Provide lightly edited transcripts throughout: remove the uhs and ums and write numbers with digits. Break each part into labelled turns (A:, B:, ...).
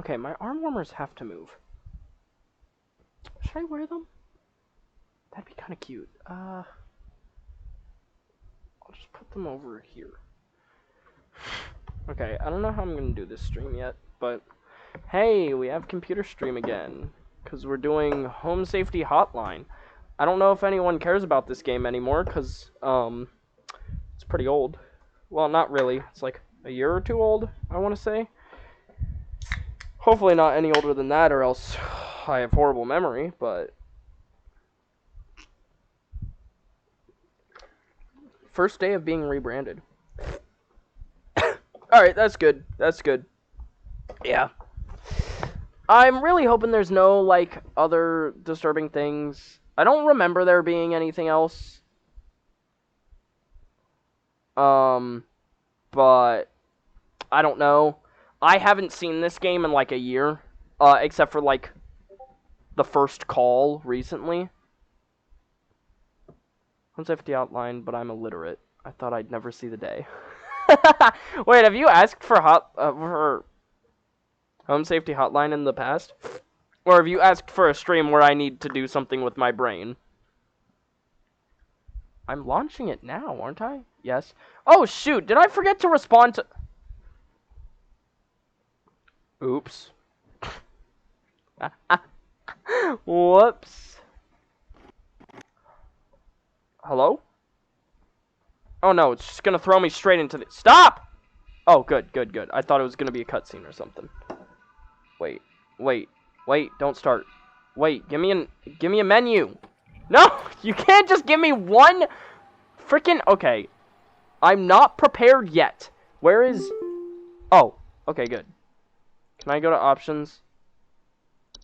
A: Okay, my arm warmers have to move. Should I wear them? That'd be kind of cute. I'll just put them over here. Okay, I don't know how I'm gonna do this stream yet, but hey, we have computer stream again, because we're doing Home Safety Hotline. I don't know if anyone cares about this game anymore, because, it's pretty old. Well, not really. It's like a year or two old, I want to say. Hopefully not any older than that, or else I have horrible memory, but... First day of being rebranded. Alright, that's good. That's good. Yeah. I'm really hoping there's no, like, other disturbing things. I don't remember there being anything else. But I don't know. I haven't seen this game in, like, a year. Except for, like, the first call recently. Home Safety Outline, but I'm illiterate. I thought I'd never see the day. Wait, have you asked for Home Safety Hotline in the past? Or have you asked for a stream where I need to do something with my brain? I'm launching it now, aren't I? Yes. Oh, shoot, did I forget to respond to... Oops. Whoops. Hello? Oh no, it's just gonna throw me straight into the... Stop! Oh, good, good, good. I thought it was gonna be a cutscene or something. Wait, wait, wait, don't start. Wait, give me a menu. No, you can't just give me one freaking... Okay, I'm not prepared yet. Where is... Oh, okay, good. Can I go to options?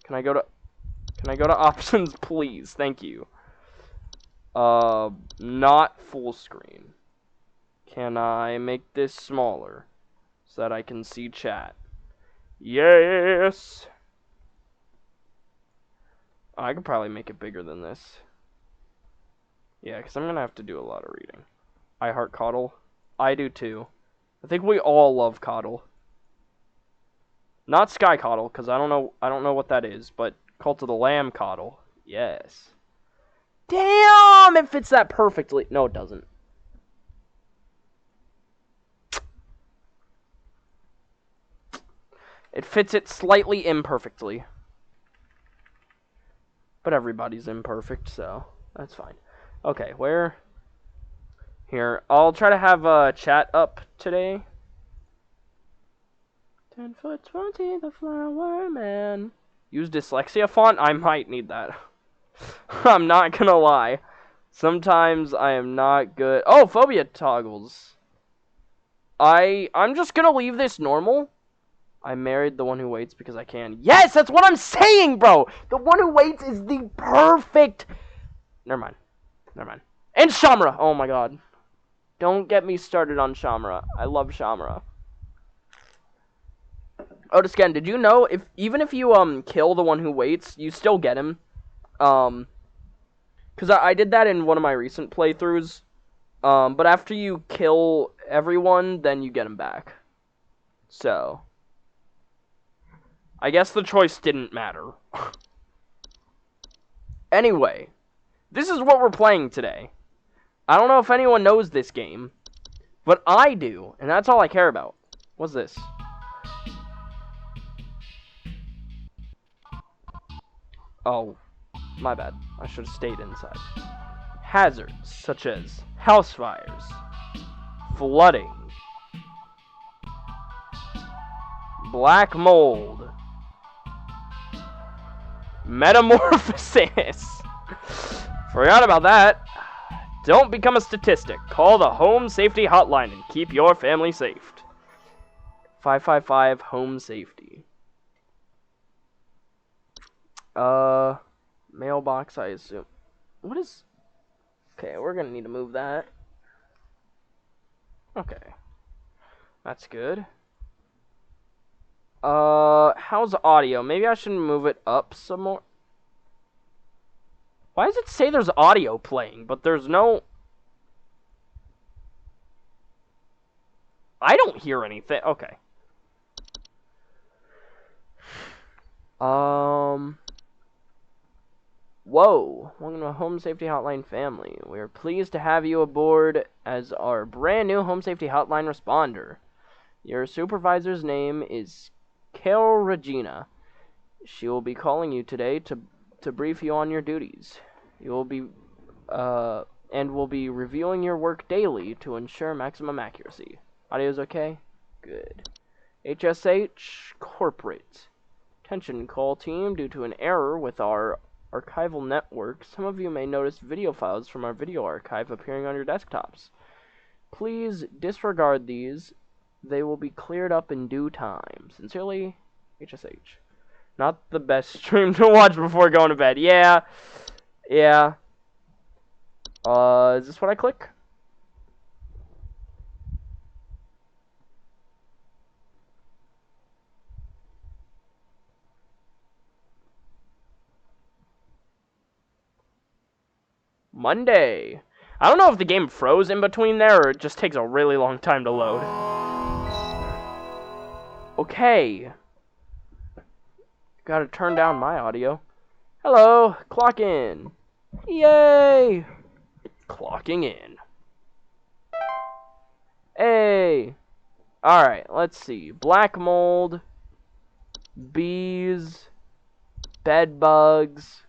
A: Can I go to options, please? Thank you. Not full screen. Can I make this smaller so that I can see chat? Yes! I could probably make it bigger than this. Yeah, because I'm going to have to do a lot of reading. I heart Coddle. I do too. I think we all love Coddle. Not Sky Coddle, because I don't know what that is, but Cult of the Lamb Coddle. Yes. Damn! It fits that perfectly. No, it doesn't. It fits it slightly imperfectly. But everybody's imperfect, so that's fine. Okay, where? Here. I'll try to have chat up today. 10 foot 20, the flower man. Use dyslexia font? I might need that. I'm not gonna lie. Sometimes I am not good. Oh, phobia toggles. I'm just gonna leave this normal. I married the one who waits because I can. Yes, that's what I'm saying, bro! The one who waits is the perfect... Never mind. Never mind. And Shamra! Oh my god. Don't get me started on Shamra. I love Shamra. Otis again, did you know even if you kill the one who waits, you still get him? Because I did that in one of my recent playthroughs. But after you kill everyone, then you get him back. So... I guess the choice didn't matter. Anyway, this is what we're playing today. I don't know if anyone knows this game, but I do, and that's all I care about. What's this? Oh, my bad. I should have stayed inside. Hazards such as house fires, flooding, black mold, metamorphosis. Forgot about that. Don't become a statistic. Call the Home Safety Hotline and keep your family safe. 555 Home Safety. Mailbox, I assume. What is... Okay, we're gonna need to move that. Okay. That's good. How's audio? Maybe I should move it up some more. Why does it say there's audio playing, but there's no... I don't hear anything. Okay. Whoa. Welcome to Home Safety Hotline family. We are pleased to have you aboard as our brand new Home Safety Hotline responder. Your supervisor's name is Carol Regina. She will be calling you today to brief you on your duties. You will be, and will be reviewing your work daily to ensure maximum accuracy. Audio's okay? Good. HSH Corporate. Attention call team, due to an error with our archival network, some of you may notice video files from our video archive appearing on your desktops. Please disregard these. They will be cleared up in due time. Sincerely, HSH. Not the best stream to watch before going to bed. Yeah. Yeah. Is this what I click? Monday. I don't know if the game froze in between there or it just takes a really long time to load. Okay. Gotta turn down my audio. Hello, clock in. Yay! Clocking in. Hey! Alright, let's see. Black mold, bees, bed bugs.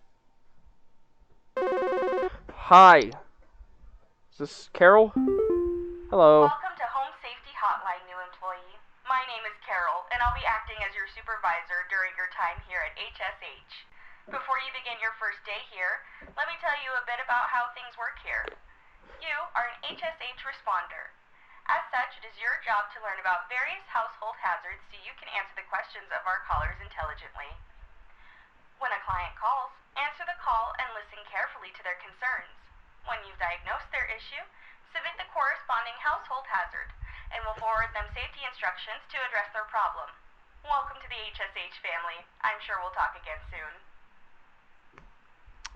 A: Hi. Is this Carol? Hello.
B: Welcome to Home Safety Hotline, new employee. My name is Carol, and I'll be acting as your supervisor during your time here at HSH. Before you begin your first day here, let me tell you a bit about how things work here. You are an HSH responder. As such, it is your job to learn about various household hazards so you can answer the questions of our callers intelligently. When a client calls, answer the call and listen carefully to their concerns. When you've diagnosed their issue, submit the corresponding household hazard, and we'll forward them safety instructions to address their problem. Welcome to the HSH family. I'm sure we'll talk again soon.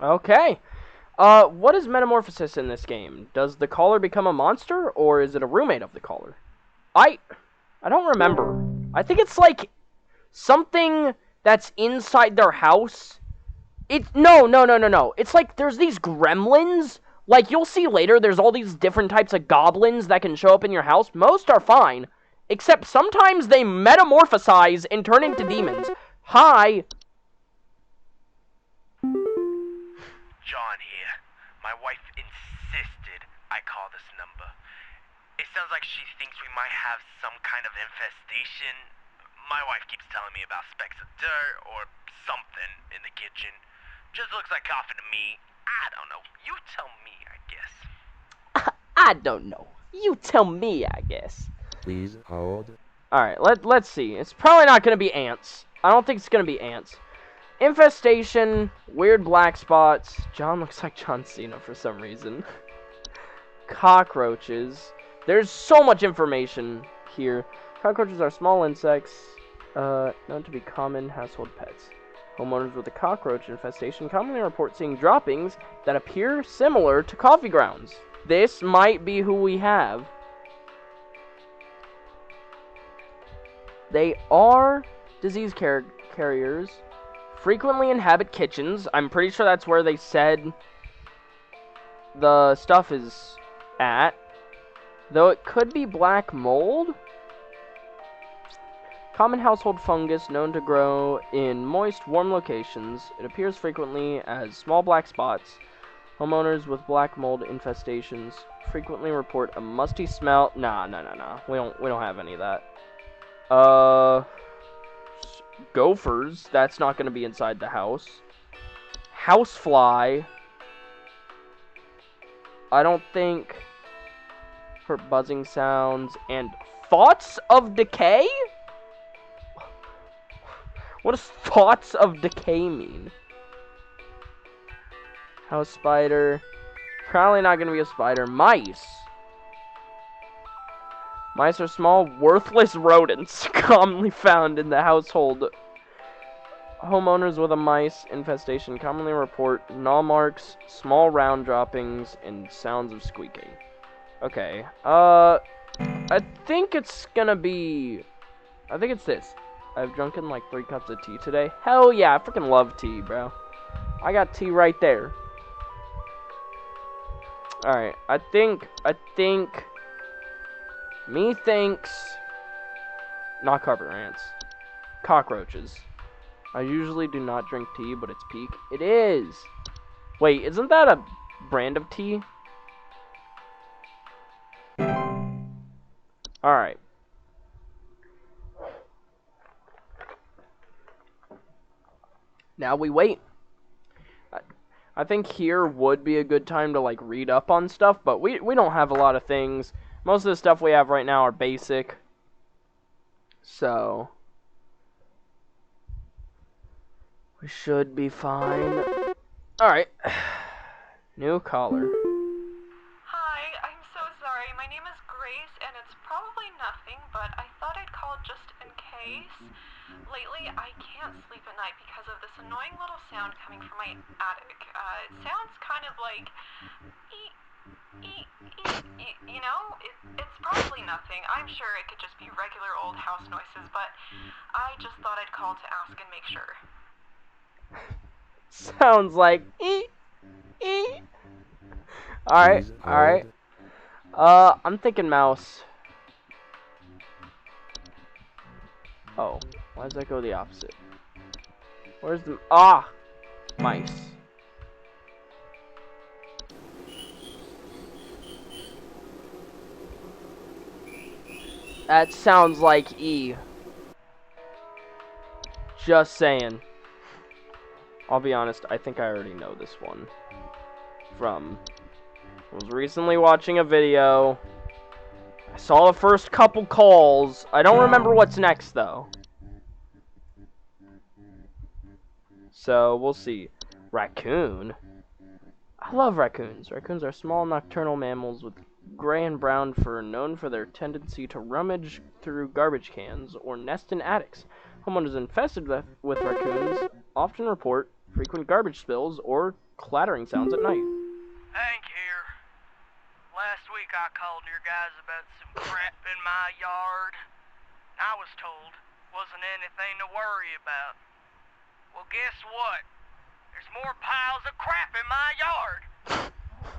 A: Okay. What is metamorphosis in this game? Does the caller become a monster, or is it a roommate of the caller? I don't remember. I think it's like something that's inside their house. No. It's like there's these gremlins. Like, you'll see later, there's all these different types of goblins that can show up in your house. Most are fine, except sometimes they metamorphosize and turn into demons. Hi.
C: John here. My wife insisted I call this number. It sounds like she thinks we might have some kind of infestation. My wife keeps telling me about specks of dirt or something in the kitchen. Just looks like coffee to me. I don't know. You tell me, I guess.
A: I don't know. You tell me, I guess.
D: Please hold.
A: Alright, let's see. It's probably not going to be ants. I don't think it's going to be ants. Infestation, weird black spots. John looks like John Cena for some reason. Cockroaches. There's so much information here. Cockroaches are small insects, known to be common household pets. Homeowners with a cockroach infestation commonly report seeing droppings that appear similar to coffee grounds. This might be who we have. They are disease carriers. Frequently inhabit kitchens. I'm pretty sure that's where they said the stuff is at. Though it could be black mold. Common household fungus known to grow in moist, warm locations. It appears frequently as small black spots. Homeowners with black mold infestations frequently report a musty smell. Nah. We don't have any of that. Gophers. That's not going to be inside the house. Housefly. I don't think. For buzzing sounds and thoughts of decay? What does thoughts of decay mean? House spider. Probably not going to be a spider. Mice. Mice are small, worthless rodents commonly found in the household. Homeowners with a mice infestation commonly report gnaw marks, small round droppings, and sounds of squeaking. Okay. I think it's gonna be... I think it's this. I've drunken like 3 cups of tea today. Hell yeah, I freaking love tea, bro. I got tea right there. Alright, I think, methinks, not carpet ants, cockroaches. I usually do not drink tea, but it's peak. It is! Wait, isn't that a brand of tea? Alright. Now we wait. I think here would be a good time to, like, read up on stuff, but we don't have a lot of things. Most of the stuff we have right now are basic. So, we should be fine. Alright. New caller.
D: Hi, I'm so sorry. My name is Grace, and it's probably nothing, but I thought I'd call just in case. Lately, I can't sleep at night because of this annoying little sound coming from my attic. It sounds kind of like, you know? It's probably nothing. I'm sure it could just be regular old house noises, but I just thought I'd call to ask and make sure.
A: Sounds like Alright. I'm thinking mouse. Oh, why does that go the opposite? Where's the... mice. That sounds like E. Just saying. I'll be honest, I think I already know this one. I was recently watching a video. I saw the first couple calls. I don't remember what's next, though. So, we'll see. Raccoon? I love raccoons. Raccoons are small nocturnal mammals with gray and brown fur known for their tendency to rummage through garbage cans or nest in attics. Homeowners infested with raccoons often report frequent garbage spills or clattering sounds at night.
C: Hank here. Last week I called your guys about some crap in my yard. I was told wasn't anything to worry about. Well, guess what? There's more piles of crap in my yard.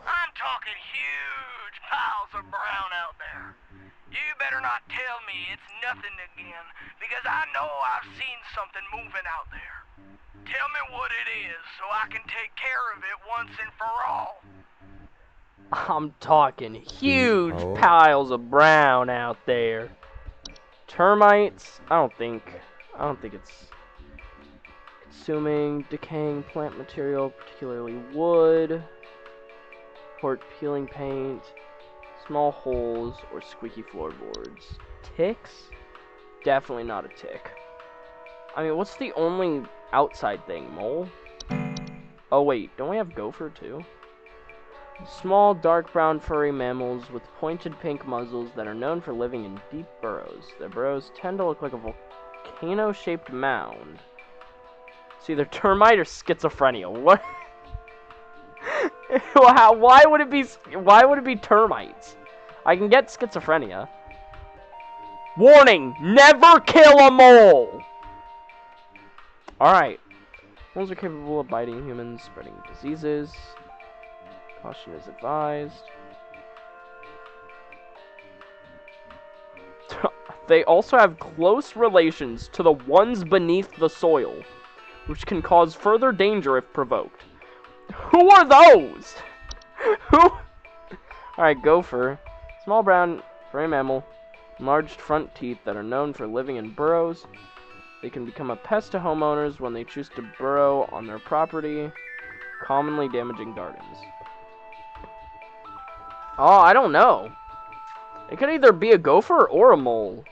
C: I'm talking huge piles of brown out there. You better not tell me it's nothing again, because I know I've seen something moving out there. Tell me what it is so I can take care of it once and for all.
A: I'm talking huge piles of brown out there. Termites? I don't think it's consuming decaying plant material, particularly wood, report peeling paint, small holes, or squeaky floorboards. Ticks? Definitely not a tick. I mean, what's the only outside thing? Mole? Oh wait, don't we have gopher too? Small, dark brown furry mammals with pointed pink muzzles that are known for living in deep burrows. Their burrows tend to look like a volcano-shaped mound. It's either termite or schizophrenia. What? Why would it be termites? I can get schizophrenia. Warning! Never kill a mole! Alright. Moles are capable of biting humans, spreading diseases. Caution is advised. They also have close relations to the ones beneath the soil, which can cause further danger if provoked. Who are those? Who? Alright, gopher. Small brown furry mammal. Enlarged front teeth that are known for living in burrows. They can become a pest to homeowners when they choose to burrow on their property, commonly damaging gardens. Oh, I don't know. It could either be a gopher or a mole.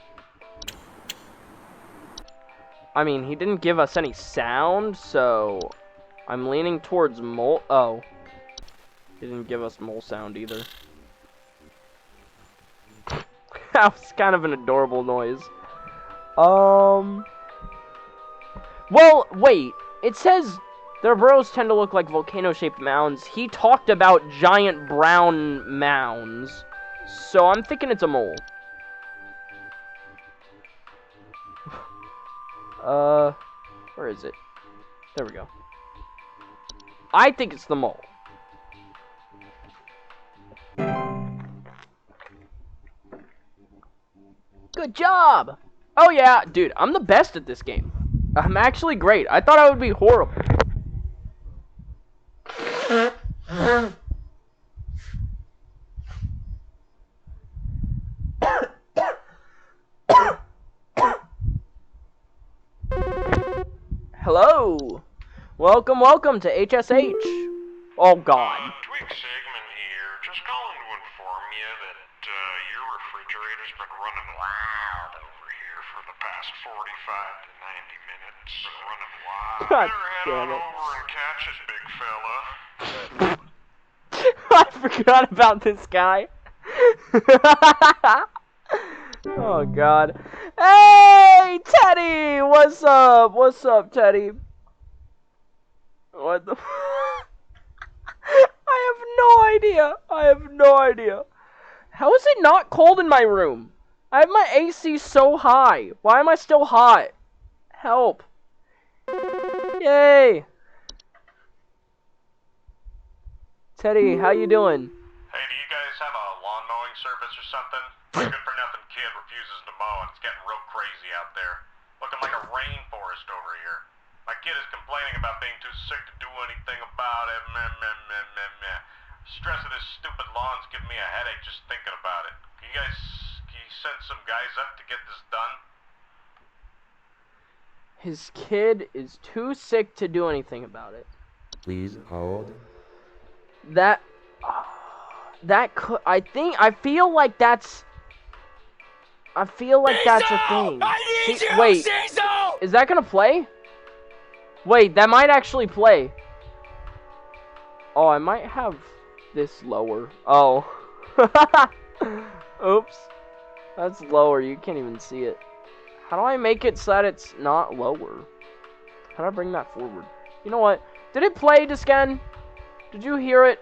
A: I mean, he didn't give us any sound, so I'm leaning towards mole. Oh. He didn't give us mole sound either. That was kind of an adorable noise. Well, wait. It says their burrows tend to look like volcano-shaped mounds. He talked about giant brown mounds. So I'm thinking it's a mole. Where is it? There we go. I think it's the mole. Good job! Oh yeah, dude, I'm the best at this game. I'm actually great. I thought I would be horrible. Hello! Welcome to HSH. Oh god.
E: Twig Segment here. Just calling to inform you that your refrigerator's been running loud over here for the past 45 to 90 minutes. Been running wild.
A: God
E: Better head
A: damn
E: on
A: it.
E: over and catch it, big fella.
A: I forgot about this guy. Oh god. Hey, Teddy! What's up? What's up, Teddy? What the I have no idea. How is it not cold in my room? I have my AC so high. Why am I still hot? Help. Yay. Teddy, how you doing?
E: Hey, do you guys have a lawn mowing service or something? My good for nothing kid refuses to mow and it's getting real crazy out there. Looking like a rainforest over here. My kid is complaining about being too sick to do anything about it. Meh, meh, meh, meh, meh. Stress of this stupid lawn's giving me a headache just thinking about it. Can you send some guys up to get this done?
A: His kid is too sick to do anything about it.
F: Please hold.
A: I feel like that's a thing. Wait, is that gonna play? Wait, that might actually play. Oh, I might have this lower. Oh. Oops. That's lower, you can't even see it. How do I make it so that it's not lower? How do I bring that forward? You know what? Did it play, Discan? Did you hear it?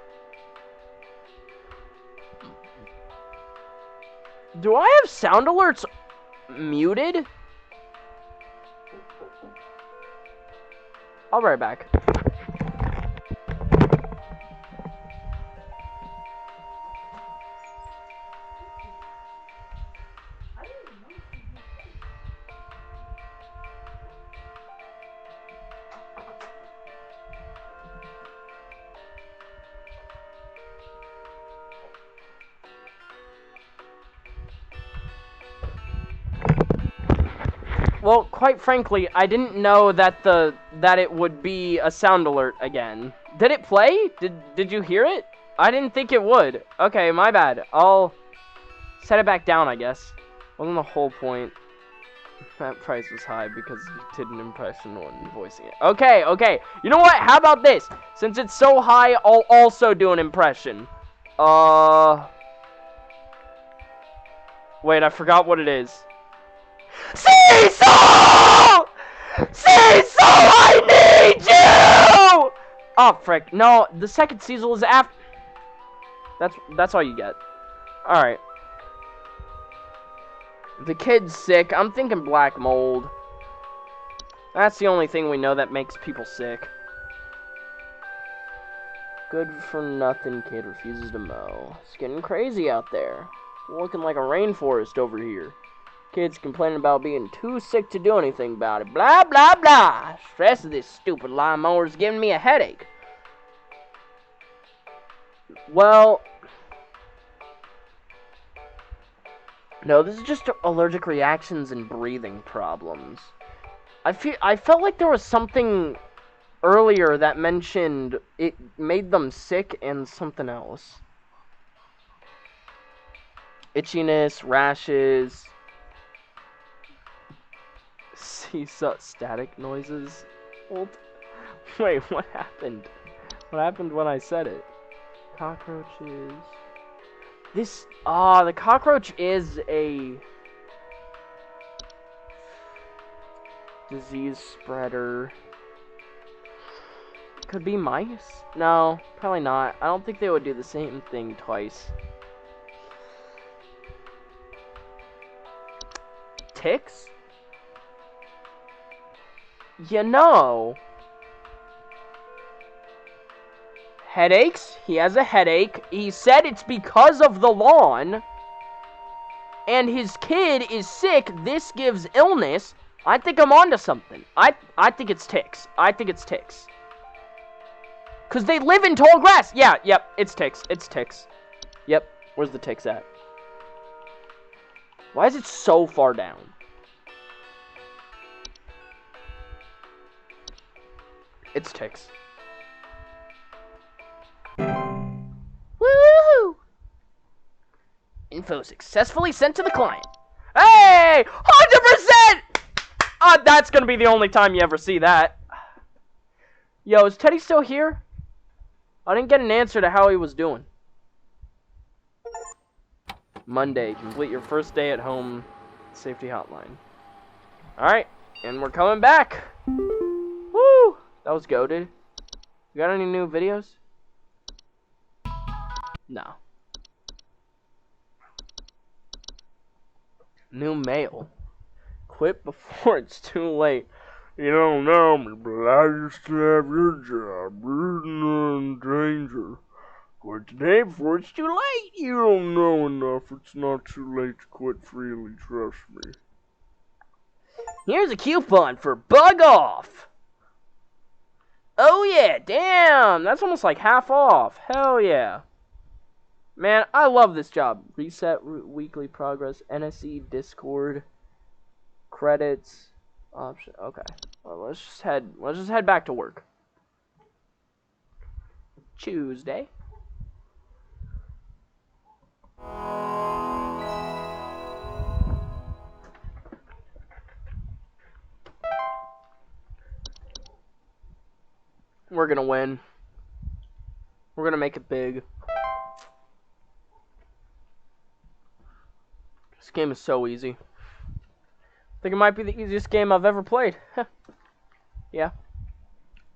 A: Do I have sound alerts muted? I'll be right back. Well, quite frankly, I didn't know that it would be a sound alert again. Did it play? Did you hear it? I didn't think it would. Okay, my bad. I'll set it back down, I guess. Wasn't the whole point. That price was high because he did an impression when voicing it. Okay. You know what? How about this? Since it's so high, I'll also do an impression. Wait, I forgot what it is. Cecil! Cecil, I need you! Oh, frick. No, the second Cecil is after... That's all you get. Alright. The kid's sick. I'm thinking black mold. That's the only thing we know that makes people sick. Good for nothing kid refuses to mow. It's getting crazy out there. Looking like a rainforest over here. Kids complaining about being too sick to do anything about it. Blah, blah, blah. Stress of this stupid lawnmower is giving me a headache. Well... no, this is just allergic reactions and breathing problems. I felt like there was something earlier that mentioned it made them sick and something else. Itchiness, rashes... static noises. Wait, what happened? What happened when I said it? Cockroaches. The cockroach is a disease spreader. Could be mice? No, probably not. I don't think they would do the same thing twice. Ticks? You know. Headaches? He has a headache. He said it's because of the lawn. And his kid is sick. This gives illness. I think I'm onto something. I think it's ticks. I think it's ticks. Because they live in tall grass. Yeah, yep, it's ticks. It's ticks. Yep, where's the ticks at? Why is it so far down? It's ticks. Woohoo! Info successfully sent to the client. Hey! 100%! That's gonna be the only time you ever see that. Yo, is Teddy still here? I didn't get an answer to how he was doing. Monday, complete your first day at home safety hotline. Alright, and we're coming back. Woo! That was goated. You got any new videos? No. New mail. Quit before it's too late. You don't know me, but I used to have your job. You're in danger. Quit today before it's too late. You don't know enough. It's not too late to quit freely. Trust me. Here's a coupon for Bug Off. Oh yeah, damn. That's almost like half off. Hell yeah. Man, I love this job. Reset weekly progress, NSE, Discord, credits, option. Okay, well, let's just head back to work. Tuesday. We're gonna win. We're gonna make it big. This game is so easy. I think it might be the easiest game I've ever played. Yeah.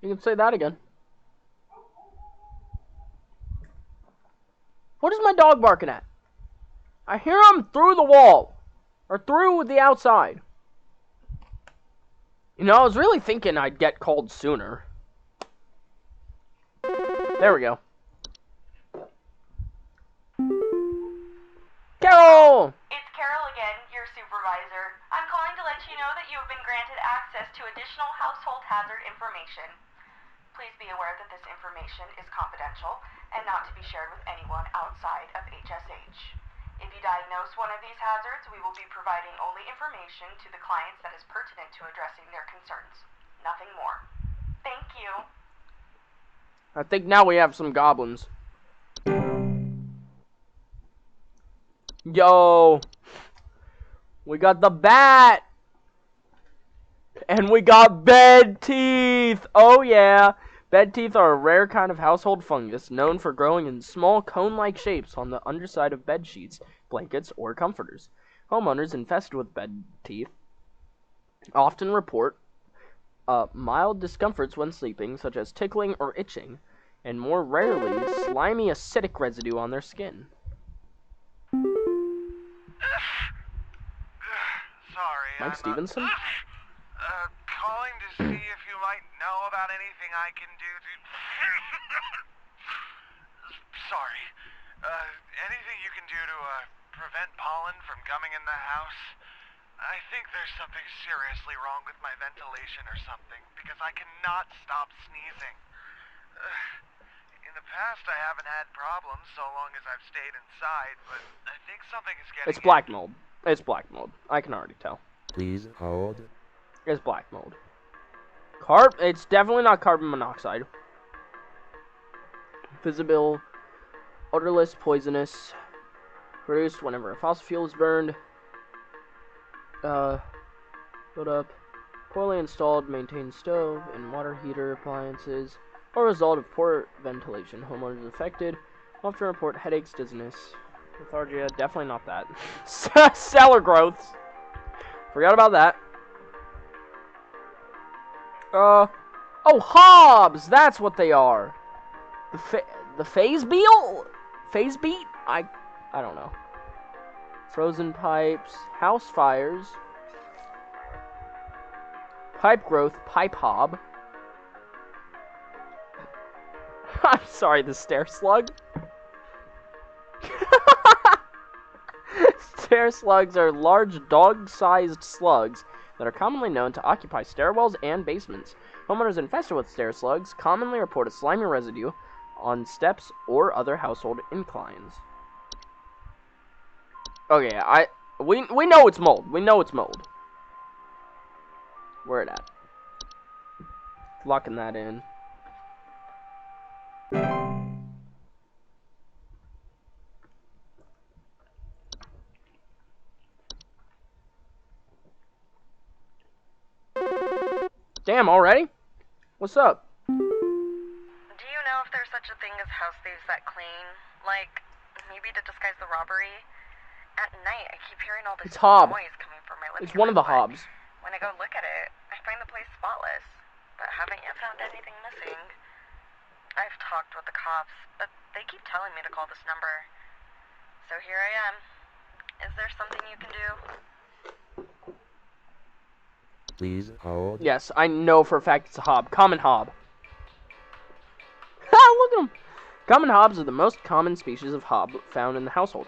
A: You can say that again. What is my dog barking at? I hear him through the wall. Or through the outside. You know, I was really thinking I'd get called sooner. There we go. Carol!
B: It's Carol again, your supervisor. I'm calling to let you know that you have been granted access to additional household hazard information. Please be aware that this information is confidential and not to be shared with anyone outside of HSH. If you diagnose one of these hazards, we will be providing only information to the clients that is pertinent to addressing their concerns. Nothing more. Thank you.
A: I think now we have some goblins. Yo. We got the bat. And we got bed teeth. Oh yeah. Bed teeth are a rare kind of household fungus known for growing in small cone-like shapes on the underside of bed sheets, blankets, or comforters. Homeowners infested with bed teeth often report mild discomforts when sleeping, such as tickling or itching, and more rarely, slimy acidic residue on their skin.
C: Sorry,
A: Mike Stevenson?
C: Calling to see if you might know about anything I can do to... Sorry. Anything you can do to, prevent pollen from coming in the house? I think there's something seriously wrong with my ventilation or something, because I cannot stop sneezing. In the past, I haven't had problems so long as I've stayed inside, but I think something is getting...
A: It's black mold. It's black mold. I can already tell.
F: Please hold.
A: It's black mold. It's definitely not carbon monoxide. Visible, odorless, poisonous. Produced whenever a fossil fuel is burned. Build up. Poorly installed, maintained stove and water heater appliances. Or result of poor ventilation. Homeowners affected often report headaches, dizziness, lethargia. Definitely not that. Cellar growths. Forgot about that. Oh, hobs! That's what they are. The phase beetle? Phase beat? I don't know. Frozen pipes, house fires, Pipe growth, pipe hob. I'm sorry, the stair slug. Stair slugs are large dog-sized slugs that are commonly known to occupy stairwells and basements. Homeowners infested with stair slugs commonly report a slimy residue on steps or other household inclines. Okay, we know it's mold. We know it's mold. Where it at? Locking that in. Damn, already? What's up?
B: Do you know if there's such a thing as house thieves that clean? Like, maybe to disguise the robbery? At night, I keep hearing all this
A: It's Hob.
B: noise coming from my living
A: It's one of the
B: room, but
A: Hobs.
B: when I go look at it, I find the place spotless, but haven't yet found anything missing. I've talked with the cops, but they keep telling me to call this number. So here I am. Is there something you can do?
F: Please hold.
A: Yes, I know for a fact it's a Hob. Common Hob. Ha! Look at them! Common Hobs are the most common species of Hob found in the household.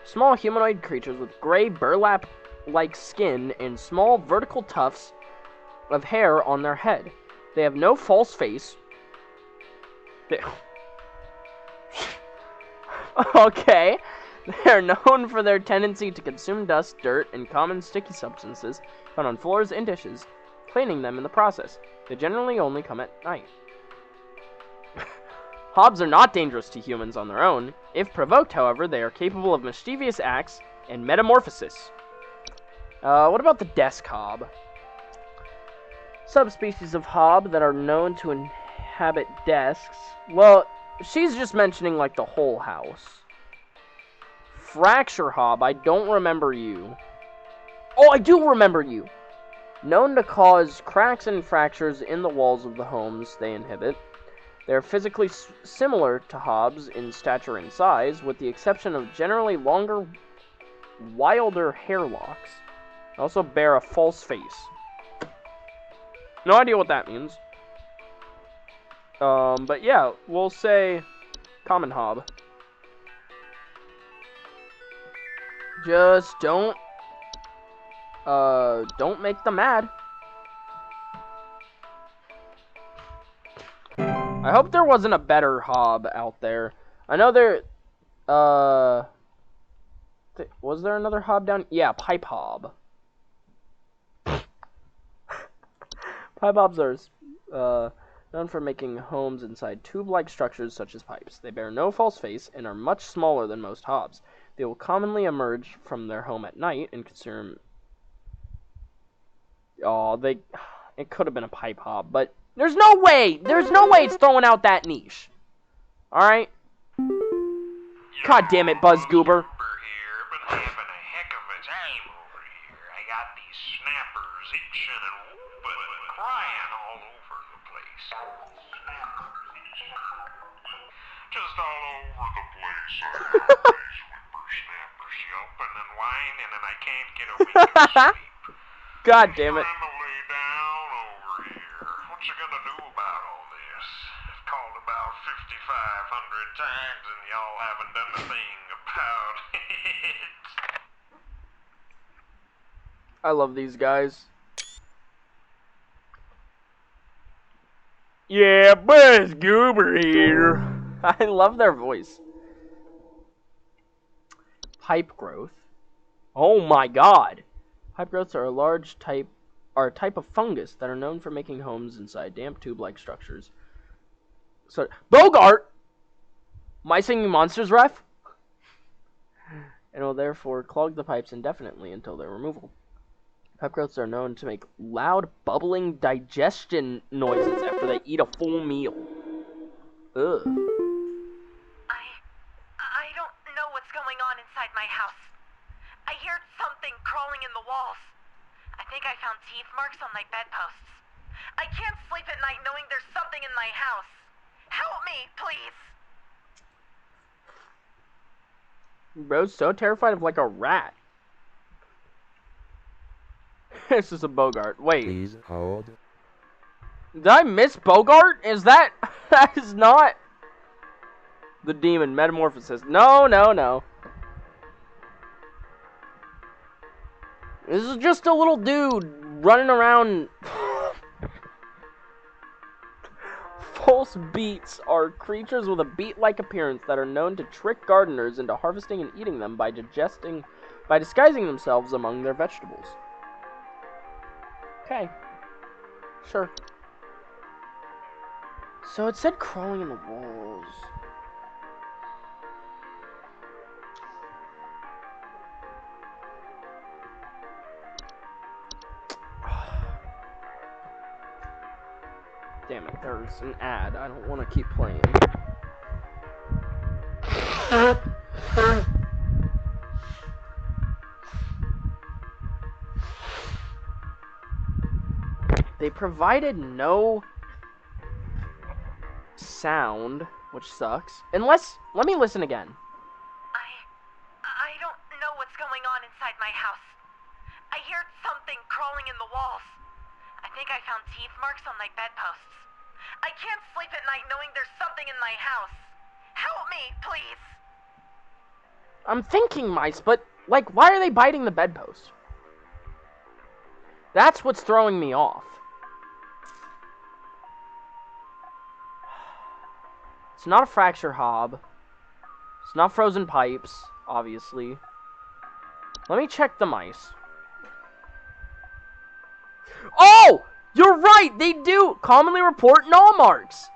A: Small humanoid creatures with gray burlap-like skin and small vertical tufts of hair on their head. They have no false face. Okay. They are known for their tendency to consume dust, dirt, and common sticky substances found on floors and dishes, cleaning them in the process. They generally only come at night. Hobs are not dangerous to humans on their own. If provoked, however, they are capable of mischievous acts and metamorphosis. What about the desk hob? Subspecies of hob that are known to inhabit desks. Well, she's just mentioning like the whole house. Fracture hob, I don't remember you. Oh, I do remember you. Known to cause cracks and fractures in the walls of the homes they inhabit. They are physically similar to hobs in stature and size, with the exception of generally longer, wilder hair locks. They also bear a false face. No idea what that means. But yeah, we'll say common hob. Just don't make them mad. I hope there wasn't a better hob out there. I know there, was there another hob down? Yeah, pipe hob. Pipe hobs are, known for making homes inside tube-like structures such as pipes. They bear no false face and are much smaller than most hobs. They will commonly emerge from their home at night and consume... Oh, it could have been a pipe hob, but there's no way it's throwing out that niche. Alright? God damn it, Buzz Goober.
E: Here, been having a heck of a time over here. I got these snappers itching and whooping and crying all over the place. Just all over the place. I got these whippersnappers yelping and whining, and I can't get a wink of sleep.
A: God damn it.
E: Trying to lay down over here. What you gonna do about all this? I've called about 5,500 times and y'all haven't done a thing about it.
A: I love these guys. Yeah, Buzz Goober here. I love their voice. Pipe growth. Oh my god. Pipe growths are a type of fungus that are known for making homes inside damp tube-like structures. So, Bogart! Am I singing Monsters ref? And will therefore clog the pipes indefinitely until their removal. Pipe growths are known to make loud, bubbling digestion noises after they eat a full meal. Ugh.
B: I don't know what's going on inside my house. I hear something crawling in the walls. I think I found teeth marks on my bedposts. I can't sleep at night knowing there's something in my house. Help me, please.
A: Bro's so terrified of like a rat. This is a Bogart. Wait,
F: Please hold.
A: did I miss Bogart? Is that... That is not... The demon metamorphosis. No, no, no. This is just a little dude running around. False beets are creatures with a beet-like appearance that are known to trick gardeners into harvesting and eating them by disguising themselves among their vegetables. Okay. Sure. So it said crawling in the walls. Damn it, there's an ad. I don't want to keep playing. They provided no sound, which sucks. Unless, let me listen again.
B: I don't know what's going on inside my house. I hear something crawling in the walls. I think I found teeth marks on my bedposts. I can't sleep at night knowing there's something in my house. Help me, please.
A: I'm thinking mice, but, like, why are they biting the bedpost? That's what's throwing me off. It's not a fracture hob. It's not frozen pipes, obviously. Let me check the mice. Oh! You're right! They do commonly report gnaw marks!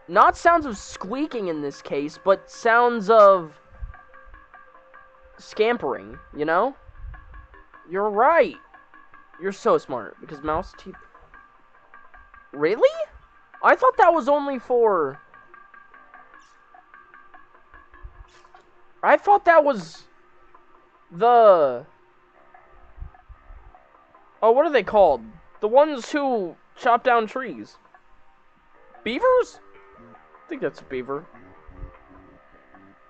A: Not sounds of squeaking in this case, but sounds of scampering, you know? You're right. You're so smart, because mouse teeth... Really? I thought that was only for... I thought that was the... Oh, what are they called? The ones who chop down trees. Beavers? I think that's a beaver.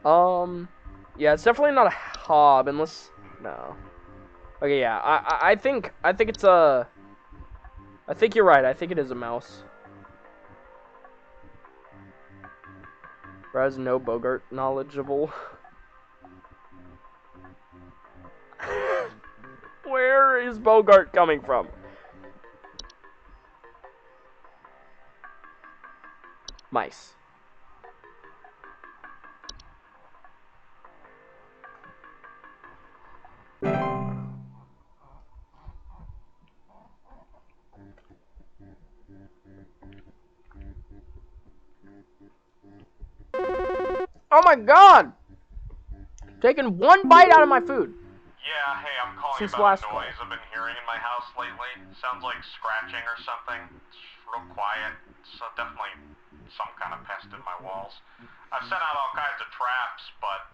A: Yeah, it's definitely not a hob, unless... No. Okay, yeah, I think it's a... I think you're right, I think it is a mouse. Bro, is no Bogart knowledgeable. Where is Bogart coming from? Mice. Oh my god! Taking one bite out of my food.
E: Yeah, hey, I'm calling
A: Since
E: about
A: last
E: a noise
A: call.
E: I've been hearing in my house lately. Sounds like scratching or something. It's real quiet. So definitely some kind of pest in my walls. I've sent out all kinds of traps, but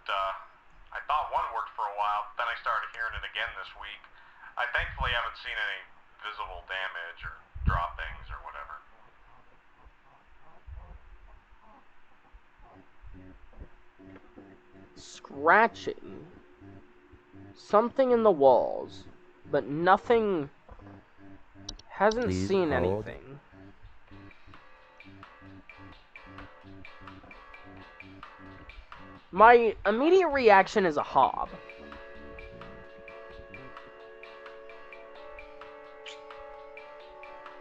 E: I thought one worked for a while. Then I started hearing it again this week. I thankfully haven't seen any visible damage or droppings or whatever.
A: Scratching. Something in the walls. But nothing... Hasn't
F: Please
A: seen
F: hold.
A: anything. My immediate reaction is a hob.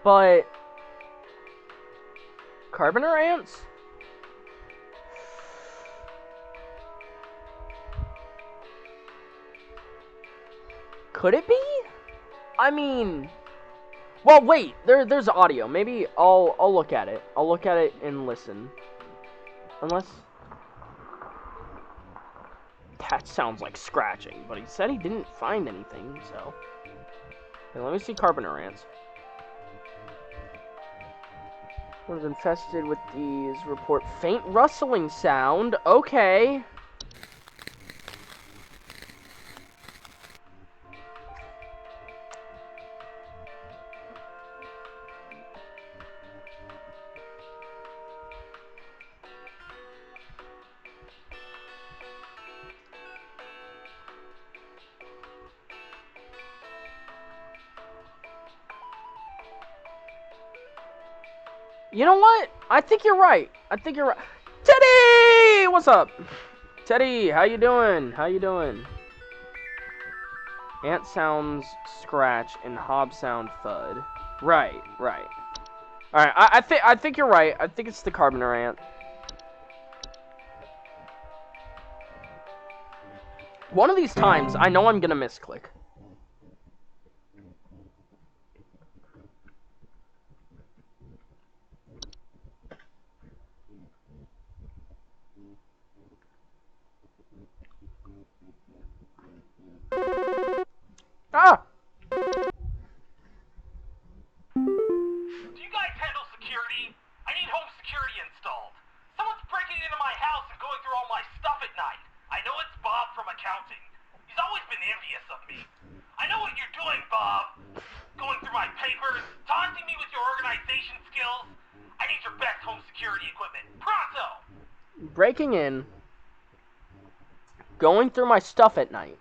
A: But... Carpenter ants? Could it be? I mean... Well, wait. There's audio. Maybe I'll look at it. I'll look at it and listen. Unless... That sounds like scratching, but he said he didn't find anything, so... Okay, let me see carpenter ants. Was infested with these. Report faint rustling sound. Okay. You know what? I think you're right. I think you're right. Teddy! What's up? Teddy, how you doing? How you doing? Ant sounds scratch and Hob sound thud. Right, right. Alright, I think you're right. I think it's the Carpenter ant. One of these times, I know I'm gonna misclick. Ah!
C: Do you guys handle security? I need home security installed. Someone's breaking into my house and going through all my stuff at night. I know it's Bob from accounting. He's always been envious of me. I know what you're doing, Bob. Going through my papers, taunting me with your organization skills. I need your best home security equipment. Pronto!
A: Breaking in. Going through my stuff at night.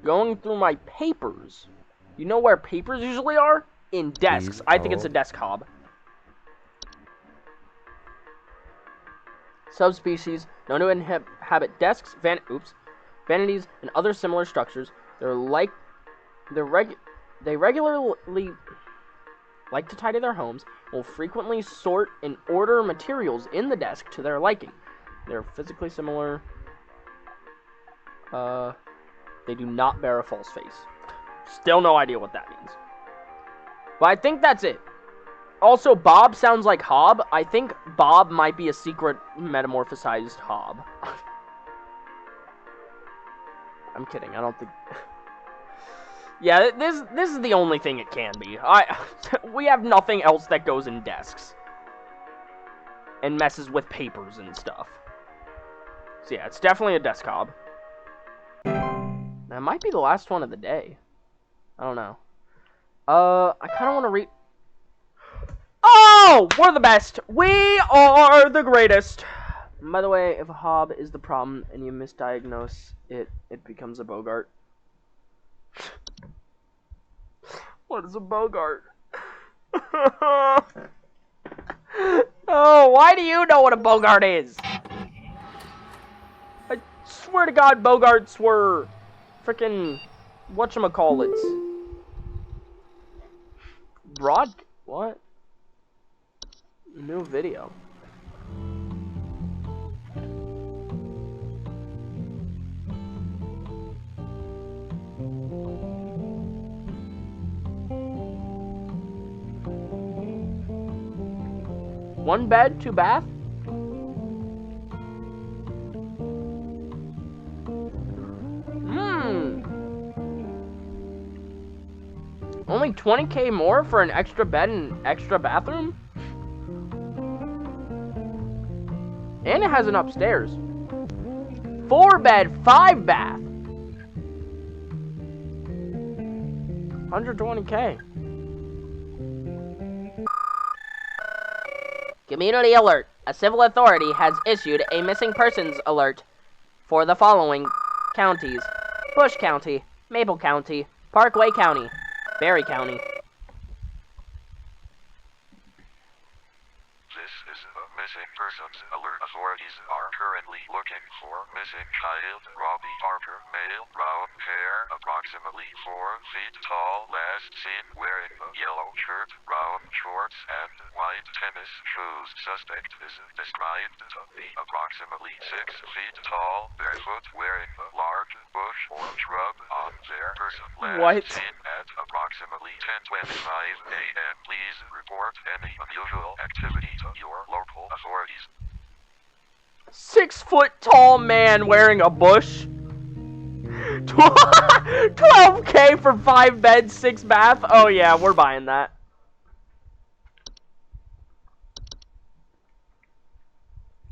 A: Going through my papers. You know where papers usually are? In desks. I think it's a desk hob. Subspecies known to inhabit desks, vanities, and other similar structures. They regularly like to tidy their homes, and will frequently sort and order materials in the desk to their liking. They're physically similar. They do not bear a false face. Still no idea what that means. But I think that's it. Also, Bob sounds like Hob. I think Bob might be a secret metamorphosized Hob. I'm kidding. I don't think... Yeah, this is the only thing it can be. We have nothing else that goes in desks. And messes with papers and stuff. So yeah, it's definitely a desk hob. That might be the last one of the day. I don't know. I kind of want to read... Oh! We're the best! We are the greatest! By the way, if a Hob is the problem and you misdiagnose it, it becomes a Bogart. What is a Bogart? Oh, why do you know what a Bogart is? I swear to God, Bogarts were frickin' whatchamacallits. What? New video. One bed, two bath? Only 20K more for an extra bed and extra bathroom? And it has an upstairs. 4 bed, 5 bath. 120K. Community alert. A civil authority has issued a missing persons alert for the following counties: Bush County, Maple County, Parkway County, Berry County.
G: This is a missing persons alert. Authorities are currently looking for missing child Robbie Parker, male, brown hair, approximately 4 feet tall, last seen wearing a yellow shirt, brown shorts, and white tennis shoes. Suspect is described to be approximately 6 feet tall, barefoot, wearing a large bush or shrub on their person. Last seen at approximately 10:25 a.m. Please report any unusual activity to your local authorities.
A: 6 foot tall man wearing a bush. 12K for 5 beds, 6 bath. Oh yeah, we're buying that.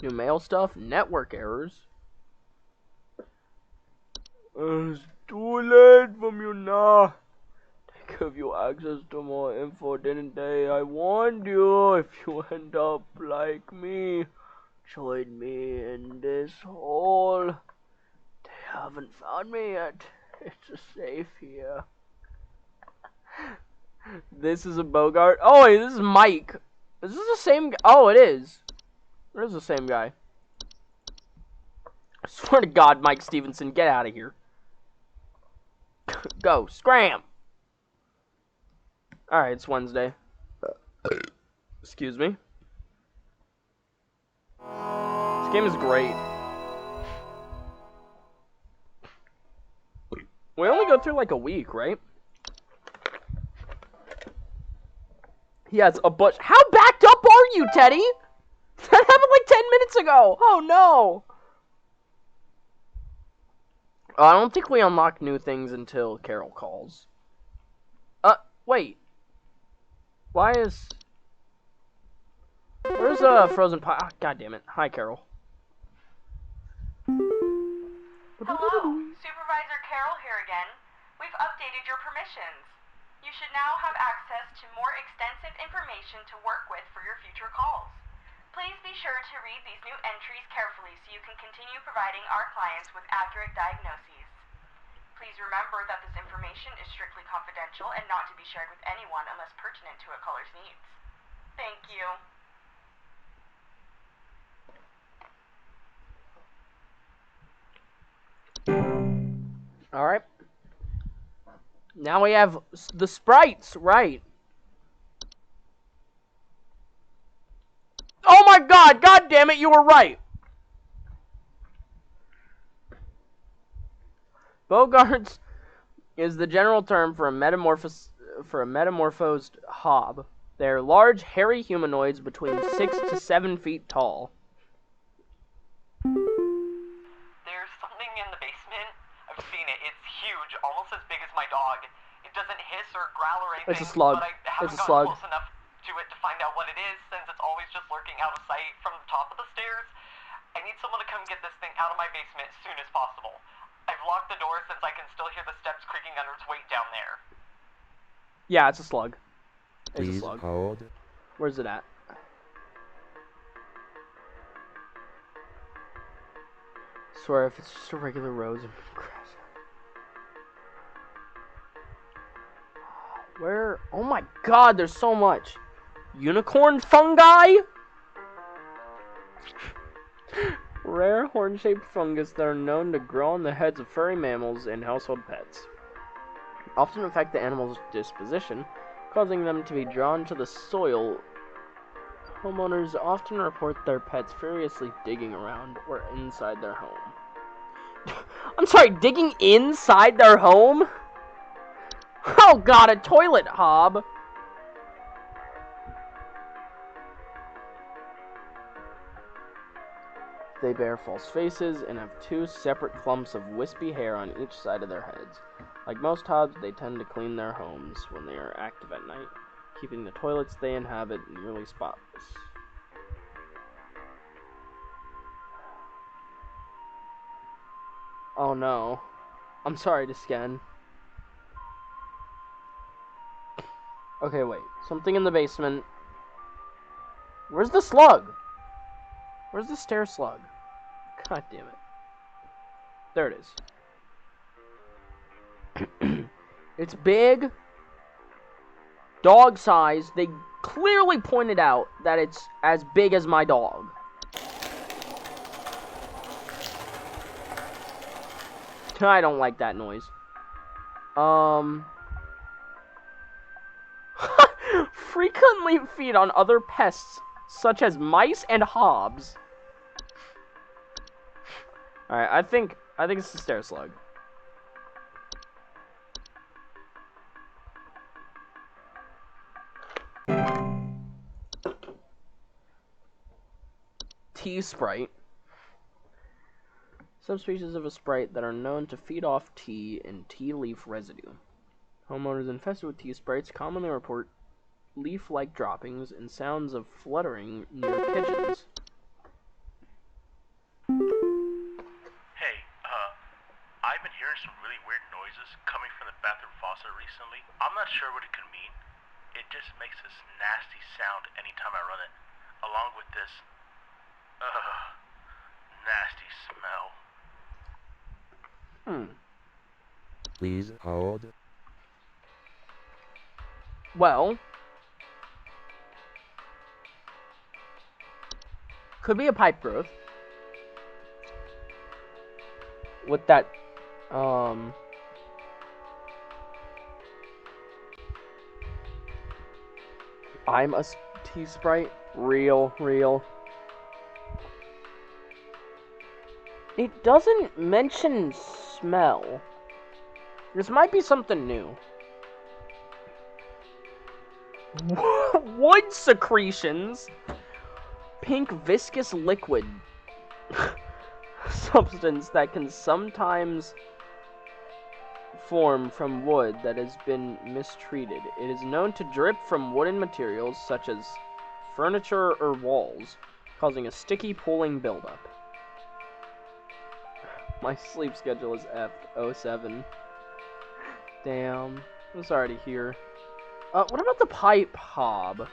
A: New mail stuff, network errors. It's too late from you now. They give you access to more info, didn't they? I warned you. If you end up like me, join me in this hole. They haven't found me yet. It's safe here. This is a Bogart. Oh, wait, this is Mike. Is this the same? Oh, it is. It is the same guy. I swear to God, Mike Stevenson, get out of here. Go, scram. All right, it's Wednesday. Excuse me. This game is great. We only go through like a week, right? He has a bunch. How backed up are you, Teddy? That happened like 10 minutes ago. Oh, no. I don't think we unlock new things until Carol calls. Wait. Why is... Where's Frozen Pie? Ah, God damn it. Hi, Carol.
B: Hello, Supervisor Carol here again. We've updated your permissions. You should now have access to more extensive information to work with for your future calls. Please be sure to read these new entries carefully so you can continue providing our clients with accurate diagnoses. Please remember that this information is strictly confidential and not to be shared with anyone unless pertinent to a caller's needs. Thank you.
A: Alright. Now we have the sprites, right. Oh my God! God damn it, you were right! Bogarts is the general term for a metamorphosed hob. They are large, hairy humanoids between 6 to 7 feet tall.
H: There's something in the basement. I've seen it. It's huge, almost as big as my dog. It doesn't hiss or growl or anything.
A: It's a slug.
H: But I haven't
A: It's a
H: gotten
A: slug.
H: close enough to it to find out what it is, since it's always just lurking out of sight from the top of the stairs. I need someone to come get this thing out of my basement as soon as possible. I've locked the door since I can still hear the steps creaking under its weight down there.
A: Yeah, it's a slug. It's a
F: Please
A: slug.
F: hold.
A: Where's it at? Swear, if it's just a regular rose of grass. Where? Oh my God, there's so much. Unicorn fungi? Rare horn-shaped fungus that are known to grow on the heads of furry mammals and household pets. Often affect the animal's disposition, causing them to be drawn to the soil. Homeowners often report their pets furiously digging around or inside their home. I'm sorry, digging inside their home? Oh God, a toilet hob! They bear false faces and have 2 separate clumps of wispy hair on each side of their heads. Like most hobs, they tend to clean their homes when they are active at night, keeping the toilets they inhabit nearly spotless. Oh no. I'm sorry to scan. Okay, wait. Something in the basement. Where's the slug? Where's the stair slug? God damn it. There it is. It's big. Dog size. They clearly pointed out that it's as big as my dog. I don't like that noise. Frequently feed on other pests, such as mice and hobs. Alright, I think it's the stair slug. Tea sprite. Subspecies of a sprite that are known to feed off tea and tea leaf residue. Homeowners infested with tea sprites commonly report leaf-like droppings and sounds of fluttering near kitchens.
E: Hey, I've been hearing some really weird noises coming from the bathroom faucet recently. I'm not sure what it could mean. It just makes this nasty sound anytime I run it, along with this, nasty smell.
F: Please hold.
A: Could be a pipe growth. With that, I'm a T-Sprite. Real. It doesn't mention smell. This might be something new. Wood secretions. Pink viscous liquid. Substance that can sometimes form from wood that has been mistreated. It is known to drip from wooden materials such as furniture or walls, causing a sticky pooling buildup. My sleep schedule is F07. Damn. I'm sorry to hear. What about the pipe hob?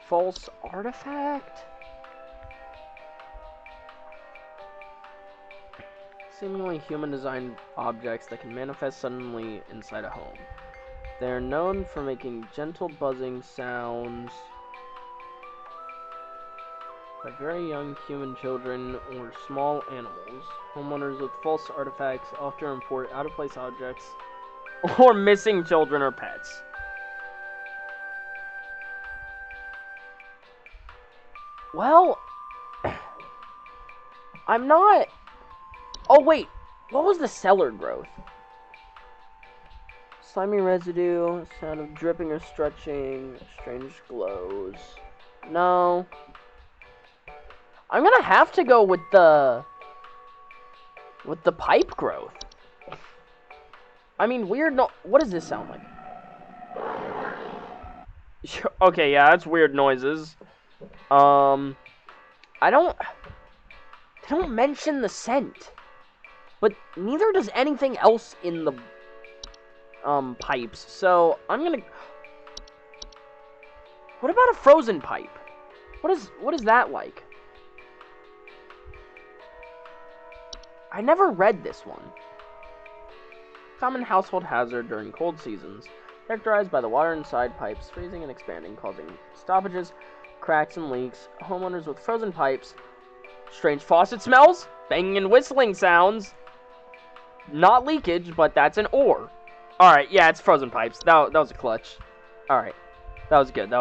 A: False artifact? Seemingly human-designed objects that can manifest suddenly inside a home. They are known for making gentle buzzing sounds by very young human children or small animals. Homeowners with false artifacts often report out-of-place objects or missing children or pets. Well, I'm not... Oh, wait. What was the cellar growth? Slimy residue, sound of dripping or stretching, strange glows. No. I'm gonna have to go with the pipe growth. I mean, weird no... What does this sound like? Okay, yeah, that's weird noises. They don't mention the scent. But neither does anything else in the, pipes. So, I'm gonna... What about a frozen pipe? What is that like? I never read this one. Common household hazard during cold seasons. Characterized by the water inside pipes freezing and expanding, causing stoppages, cracks, and leaks. Homeowners with frozen pipes. Strange faucet smells. Banging and whistling sounds. Not leakage, but that's an or. Alright, yeah, it's frozen pipes. That was a clutch. Alright. That was good.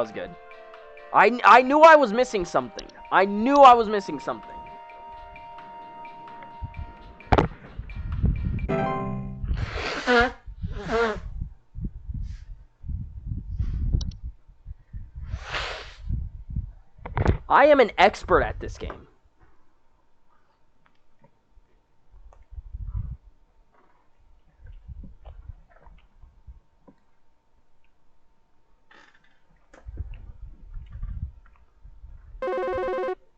A: I knew I was missing something. I am an expert at this game.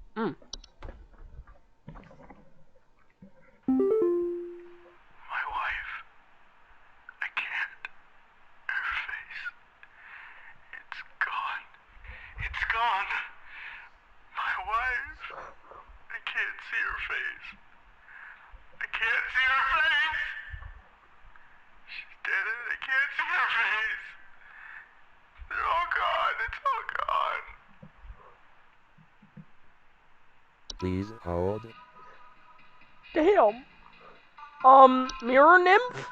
C: My wife. I can't. Her face. It's gone. It's gone. My wife. I can't see her face. I can't see her face. She's dead and I can't see her face. They're all gone. It's all gone.
F: Please hold.
A: Damn. Mirror nymph?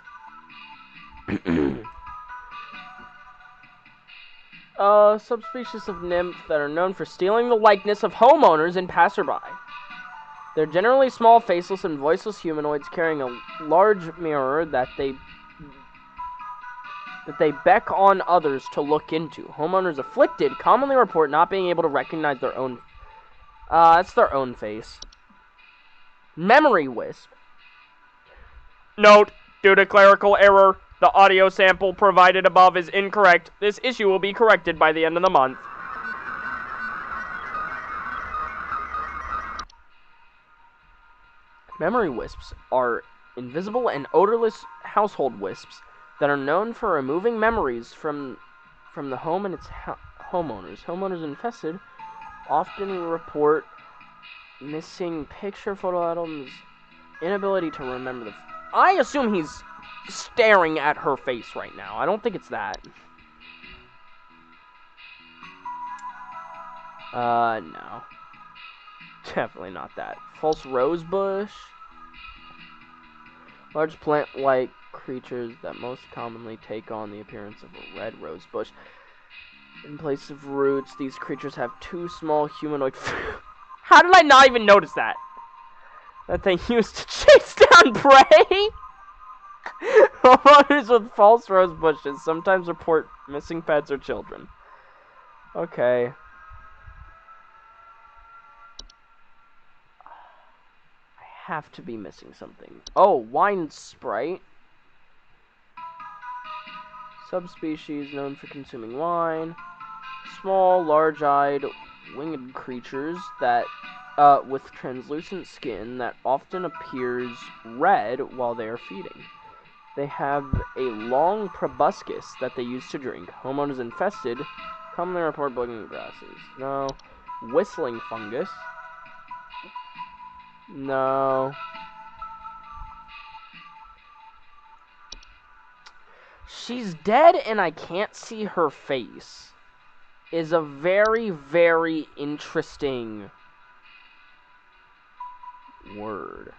A: Subspecies of nymph that are known for stealing the likeness of homeowners and passerby. They're generally small, faceless, and voiceless humanoids carrying a large mirror that they beck on others to look into. Homeowners afflicted commonly report not being able to recognize their own... that's their own face. Memory wisp. Note, due to clerical error, the audio sample provided above is incorrect. This issue will be corrected by the end of the month. Memory wisps are invisible and odorless household wisps that are known for removing memories from the home and its homeowners. Homeowners infested often report missing picture photo albums, inability to remember I assume he's staring at her face right now. I don't think it's that. No. Definitely not that. False rose bush. Large plant-like creatures that most commonly take on the appearance of a red rose bush. In place of roots, these creatures have two small humanoid... How did I not even notice that? That they use to chase down prey? Homeowners with false rose bushes sometimes report missing pets or children. Okay. I have to be missing something. Oh, wine sprite. Subspecies known for consuming wine. Small, large-eyed, winged creatures that, with translucent skin that often appears red while they are feeding. They have a long proboscis that they use to drink. Homeowners infested commonly report blooming grasses. No. Whistling fungus. No. She's dead and I can't see her face. Is a very, very interesting word.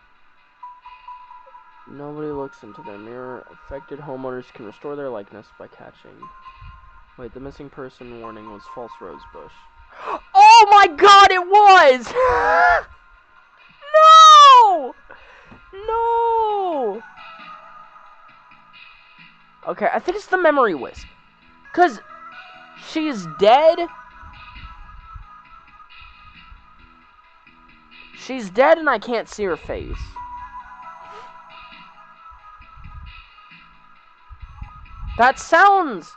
A: Nobody looks into their mirror. Affected homeowners can restore their likeness by catching. Wait, the missing person warning was false rose bush. Oh my god, it was! No! No! Okay, I think it's the memory wisp. Because she's dead. She's dead and I can't see her face. That sounds...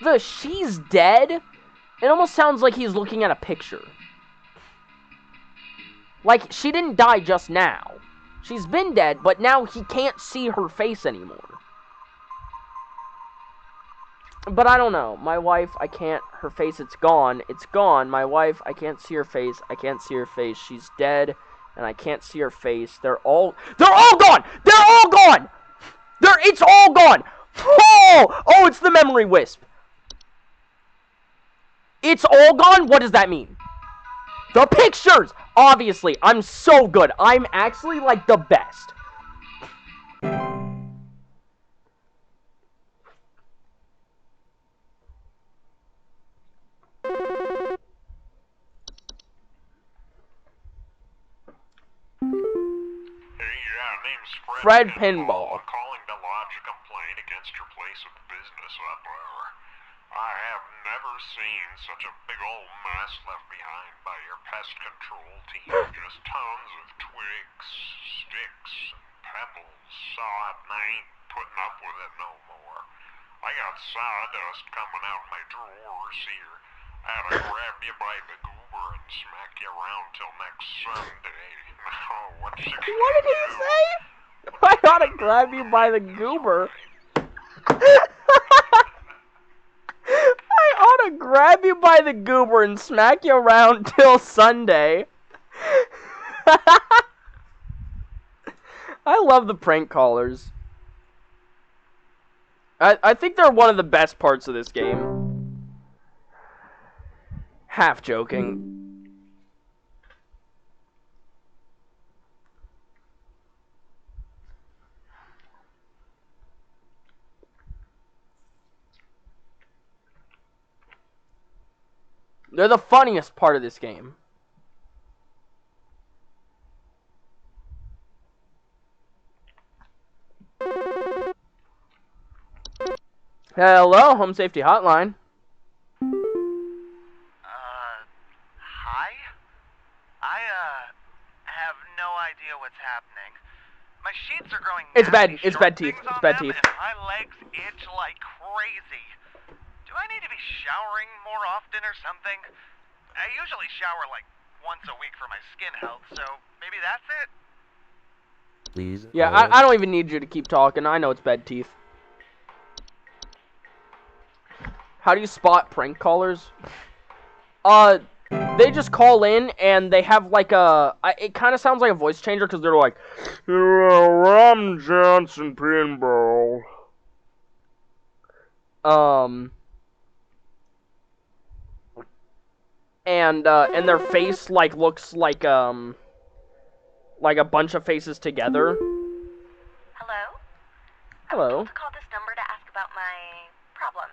A: The she's dead, it almost sounds like he's looking at a picture. Like, she didn't die just now. She's been dead, but now he can't see her face anymore. But I don't know. My wife, I can't... Her face, it's gone. It's gone. My wife, I can't see her face. I can't see her face. She's dead, and I can't see her face. They're all gone! They're all gone! It's all gone! Oh, it's the memory wisp. It's all gone? What does that mean? The pictures! Obviously, I'm so good. I'm actually, like, the best.
E: Name's
A: Fred Pinball.
E: Calling to lodge a complaint against your place of business up there. I have never seen such a big old mess left behind by your pest control team. Just tons of twigs, sticks, and pebbles. So I ain't putting up with it no more. I got sawdust coming out my drawers here. I had to grab you by the goober and smack you around till next Sunday. Now, what's it gonna
A: What did he
E: do?
A: say? I ought to grab you by the goober. I ought to grab you by the goober and smack you around till Sunday. I love the prank callers. I think they're one of the best parts of this game. Half joking. They're the funniest part of this game. Hello, Home Safety Hotline.
C: Hi? I, have no idea what's happening. My sheets are growing
A: It's bad.
C: nasty
A: It's bad
C: sharp
A: teeth.
C: things
A: It's
C: on
A: bad
C: them,
A: teeth.
C: and my legs itch like crazy. Do I need to be showering more often or something? I usually shower like once a week for my skin health, so maybe that's it?
F: Please
A: Yeah,
F: hold.
A: I don't even need you to keep talking. I know it's bad teeth. How do you spot prank callers? They just call in and they have like it kind of sounds like a voice changer because they're like, I'm Johnson Pinball. And their face like looks like a bunch of faces together.
B: Hello? I was
A: Hello.
B: told to call this number to ask about my problem.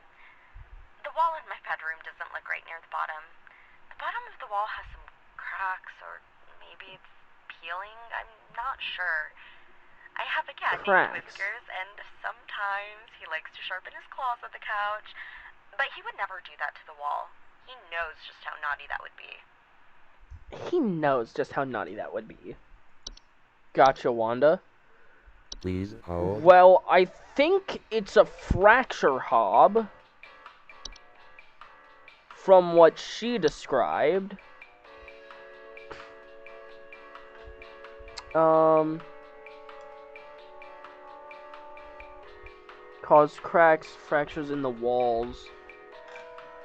B: The wall in my bedroom doesn't look right near the bottom. The bottom of the wall has some cracks, or maybe it's peeling. I'm not sure. I have a cat named Whiskers, and sometimes he likes to sharpen his claws at the couch, but he would never do that to the wall. He knows just how naughty that would be.
A: He knows just how naughty that would be. Gotcha, Wanda.
F: Please hold.
A: Well, I think it's a fracture hob. From what she described. Caused cracks, fractures in the walls.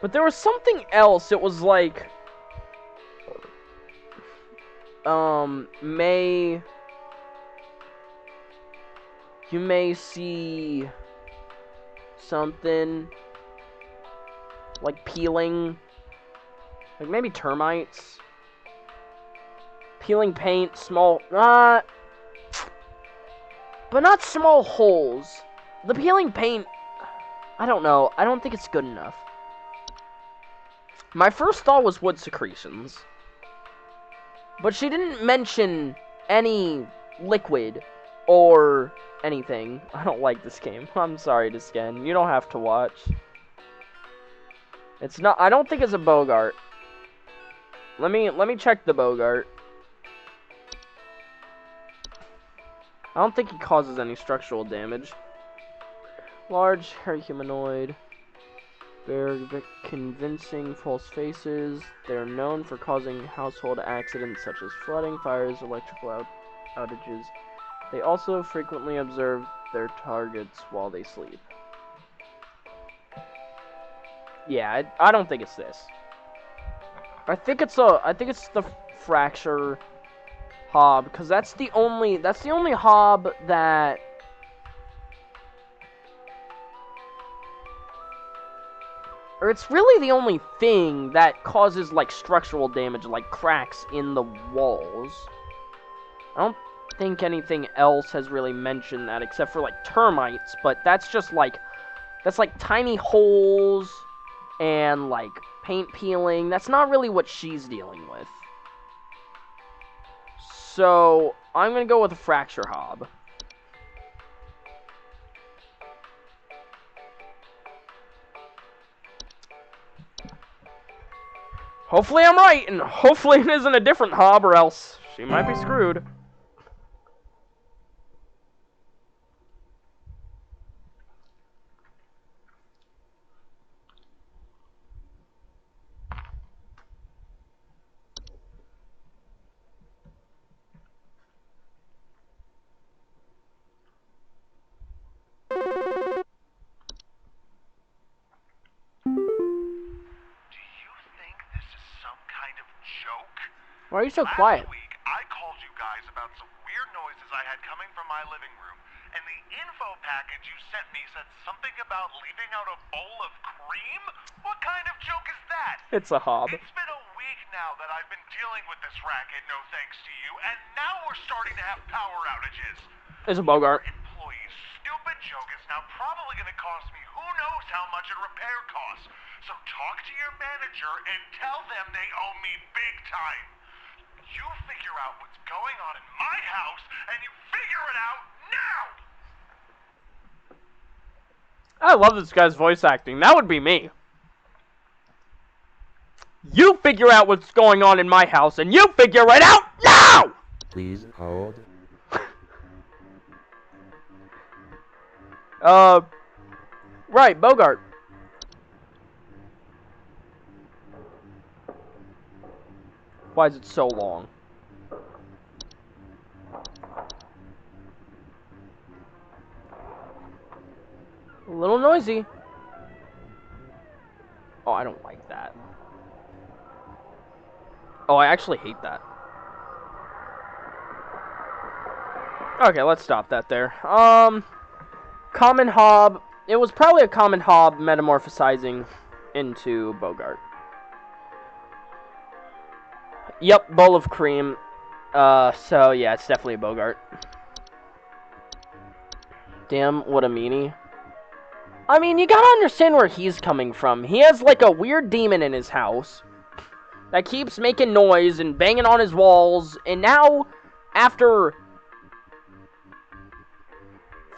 A: But there was something else. It was like... You may see something like peeling, like maybe termites, peeling paint, small, but not small holes. The peeling paint, I don't know. I don't think it's good enough. My first thought was wood secretions, but she didn't mention any liquid or anything. I don't like this game. I'm sorry, Disken. You don't have to watch. It's not. I don't think it's a Bogart. Let me check the Bogart. I don't think he causes any structural damage. Large, hairy humanoid. Very convincing false faces. They are known for causing household accidents such as flooding, fires, electrical outages. They also frequently observe their targets while they sleep. Yeah, I don't think it's this. I think it's the fracture hob, because that's the only hob that or it's really the only thing that causes like structural damage, like cracks in the walls. I don't think anything else has really mentioned that except for like termites, but that's like tiny holes and like paint peeling. That's not really what she's dealing with. So I'm gonna go with a fracture hob. Hopefully I'm right, and hopefully it isn't a different hob, or else she might be screwed. Why are you so quiet?
E: Last week, I called you guys about some weird noises I had coming from my living room, and the info package you sent me said something about leaving out a bowl of cream? What kind of joke is that?
A: It's a hob.
E: It's been a week now that I've been dealing with this racket, no thanks to you, and now we're starting to have power outages.
A: It's a Bogart.
E: Your employee's stupid joke is now probably going to cost me who knows how much in repair costs. So talk to your manager and tell them they owe me big time. You figure out what's going on in my house, and you figure it out now!
A: I love this guy's voice acting. That would be me. You figure out what's going on in my house, and you figure it out now!
F: Please hold.
A: Right, Bogart. Why is it so long? A little noisy. Oh, I don't like that. Oh, I actually hate that. Okay, let's stop that there. Common Hob. It was probably a Common Hob metamorphosizing into Bogart. Yep, bowl of cream. So yeah, it's definitely a Bogart. Damn, what a meanie. I mean, you gotta understand where he's coming from. He has, like, a weird demon in his house that keeps making noise and banging on his walls, and now, after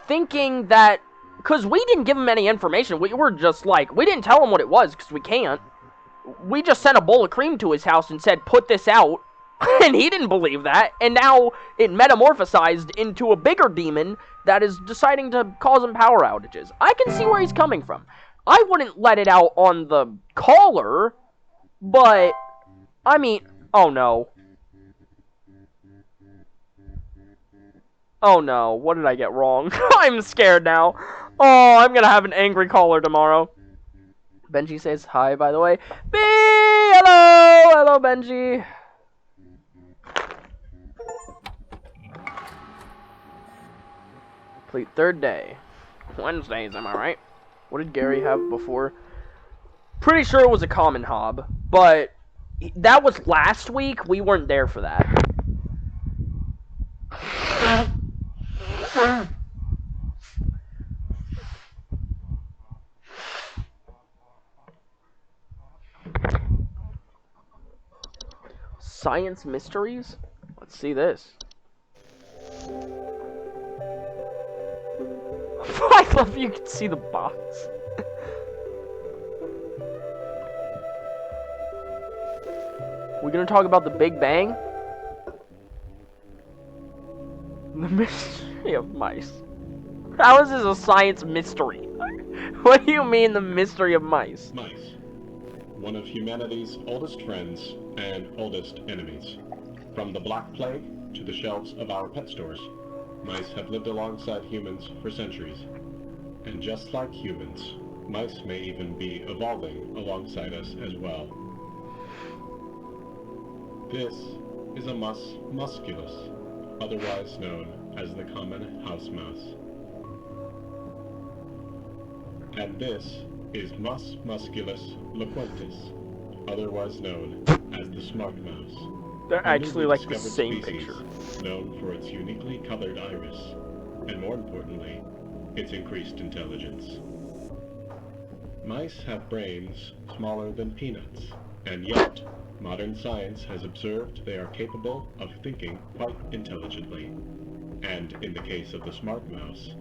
A: thinking that... Because we didn't give him any information. We were just like... We didn't tell him what it was, because we can't. We just sent a bowl of cream to his house and said, put this out. And he didn't believe that. And now it metamorphosized into a bigger demon that is deciding to cause him power outages. I can see where he's coming from. I wouldn't let it out on the caller, but, I mean, oh no. Oh no, what did I get wrong? I'm scared now. Oh, I'm gonna have an angry caller tomorrow. Benji says hi, by the way. B! Hello! Hello, Benji. Complete third day. Wednesdays, am I right? What did Gary have before? Pretty sure it was a Common Hob, but that was last week. We weren't there for that. Science mysteries? Let's see this. I love you can see the box. We're gonna talk about the Big Bang? The mystery of mice. How is this a science mystery? What do you mean, the mystery of mice?
I: Mice. One of humanity's oldest friends and oldest enemies. From the Black Plague to the shelves of our pet stores, mice have lived alongside humans for centuries. And just like humans, mice may even be evolving alongside us as well. This is a mus musculus, otherwise known as the common house mouse. And this is Mus musculus loquentis, otherwise known as the smart mouse.
A: They're actually like the
I: discovered
A: same
I: species,
A: picture.
I: known for its uniquely colored iris, and more importantly, its increased intelligence. Mice have brains smaller than peanuts, and yet, modern science has observed they are capable of thinking quite intelligently, and in the case of the smart mouse,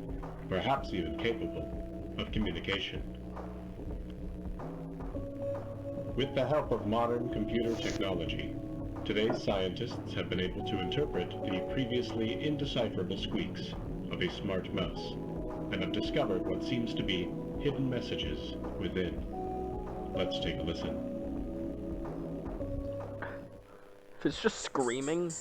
I: perhaps even capable of communication. With the help of modern computer technology, today's scientists have been able to interpret the previously indecipherable squeaks of a smart mouse, and have discovered what seems to be hidden messages within. Let's take a listen.
A: If it's just screaming.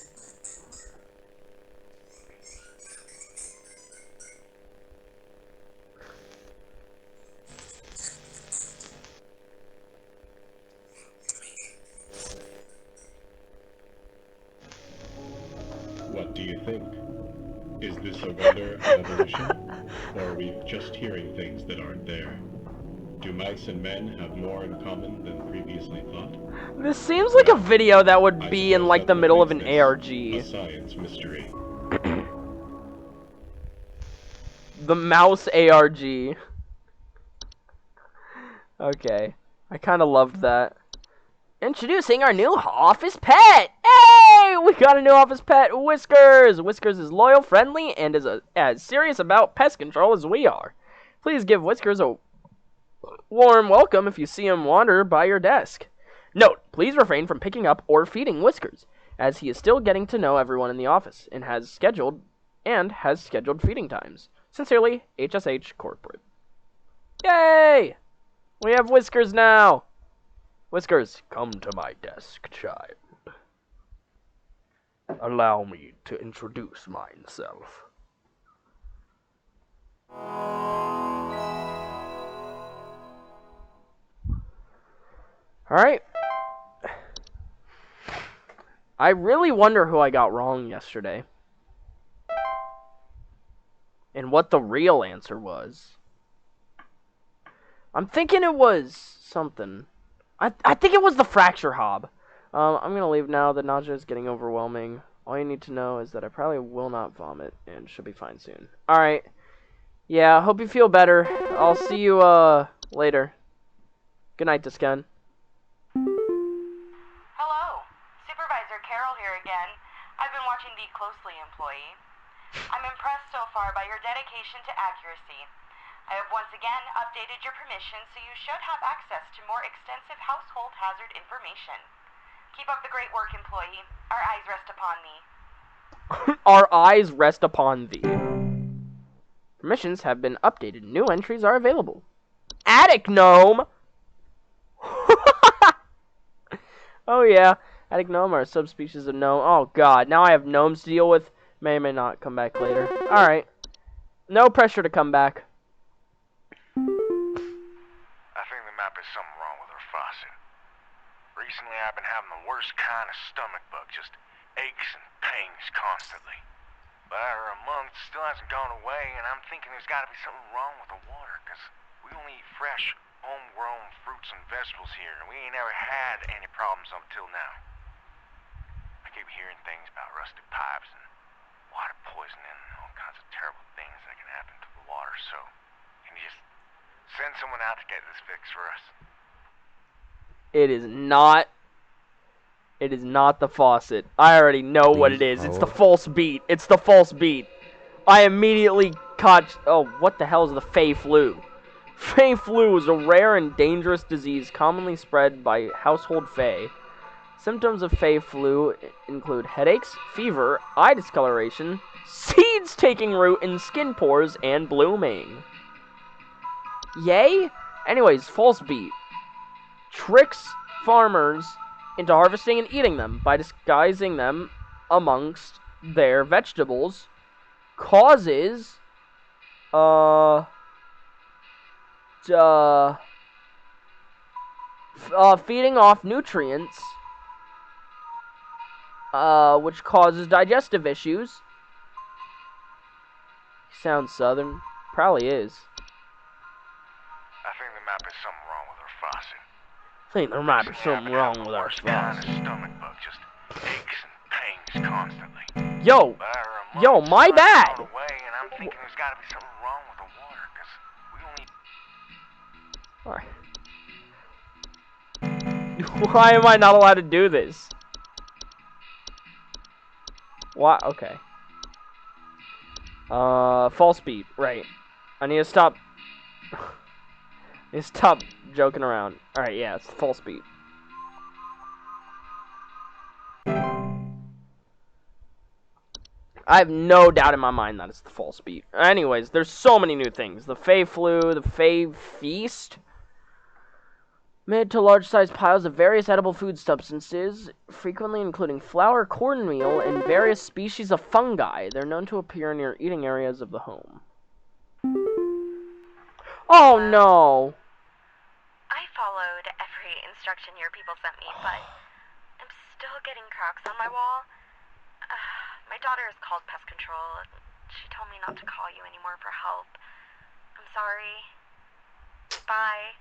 I: What do you think? Is this a wonder of evolution, or are we just hearing things that aren't there? Do mice and men have more in common than previously thought?
A: This seems like a video that would be in like the middle of an ARG.
I: A science mystery.
A: The mouse ARG. Okay. I kind of loved that. Introducing our new office pet! Hey! We got a new office pet, Whiskers! Whiskers is loyal, friendly, and is as serious about pest control as we are. Please give Whiskers a warm welcome if you see him wander by your desk. Note, please refrain from picking up or feeding Whiskers, as he is still getting to know everyone in the office and has scheduled feeding times. Sincerely, HSH Corporate. Yay! We have Whiskers now! Whiskers, come to my desk, child. Allow me to introduce myself. Alright. I really wonder who I got wrong yesterday. And what the real answer was. I'm thinking it was something. I think it was the fracture hob. I'm gonna leave now. The nausea is getting overwhelming. All you need to know is that I probably will not vomit and should be fine soon. Alright. Yeah, hope you feel better. I'll see you, later. Good night, Discan.
B: Hello. Supervisor Carol here again. I've been watching thee closely, employee. I'm impressed so far by your dedication to accuracy. I have once again updated your permission, so you should have access to more extensive household hazard information. Keep up the great work, employee. Our eyes rest upon thee.
A: Our eyes rest upon thee. Permissions have been updated. New entries are available. Attic gnome! Oh yeah. Attic gnome are a subspecies of gnome. Oh god, now I have gnomes to deal with. May or may not come back later. Alright. No pressure to come back.
C: I think there might be something wrong with our faucet. Recently I've been having the worst kind of stomach bug, just aches and pains constantly. But after a month, it still hasn't gone away, and I'm thinking there's got to be something wrong with the water, because we only eat fresh, homegrown fruits and vegetables here, and we ain't ever had any problems up till now. I keep hearing things about rusted pipes and water poisoning and all kinds of terrible things that can happen to the water, so can you just send someone out to get this fixed for us?
A: It is not the faucet. I already know what it is. It's the false beat. It's the false beat. I immediately caught... Oh, what the hell is the Fey flu? Fey flu is a rare and dangerous disease commonly spread by household Fey. Symptoms of Fey flu include headaches, fever, eye discoloration, seeds taking root in skin pores, and blooming. Yay? Anyways, false beat. Tricks farmers into harvesting and eating them by disguising them amongst their vegetables, causes feeding off nutrients, which causes digestive issues. Sounds southern. Probably is.
C: I think there might be something wrong with our faucet.
A: I think there might be something wrong with our
C: worst kind of
A: faucet.
C: stomach bug, just aches and pains constantly.
A: Yo,
C: But after a month,
A: yo,
C: it's
A: my
C: still hasn't
A: bad.
C: gone away, and I'm thinking there's got to be something wrong with the water, because we only...
A: Alright. Why am I not allowed to do this? What? Okay. False beat. Right. I need to stop... I need to stop joking around. Alright, yeah, it's false beat. I have no doubt in my mind that it's the false beat. Anyways, there's so many new things. The Fey flu, the Fey feast. Mid to large-sized piles of various edible food substances, frequently including flour, cornmeal, and various species of fungi. They're known to appear near eating areas of the home. Oh no!
B: I followed every instruction your people sent me, but I'm still getting cracks on my wall. My daughter has called pest control. She told me not to call you anymore for help. I'm sorry. Bye.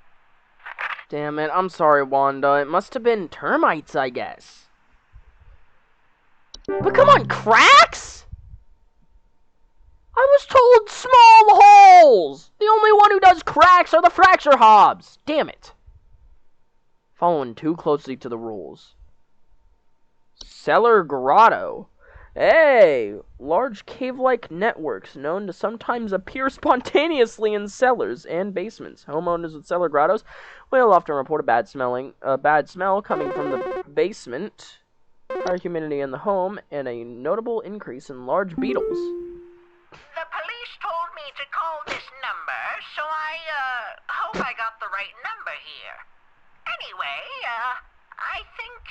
A: Damn it, I'm sorry, Wanda. It must have been termites, I guess. But come on, cracks? I was told small holes! The only one who does cracks are the fracture hobs. Damn it. Following too closely to the rules. Cellar grotto. Hey! Large cave-like networks known to sometimes appear spontaneously in cellars and basements. Homeowners with cellar grottos will often report a bad smell coming from the basement, higher humidity in the home, and a notable increase in large beetles.
J: The police told me to call this number, so I hope I got the right number here. Anyway, I think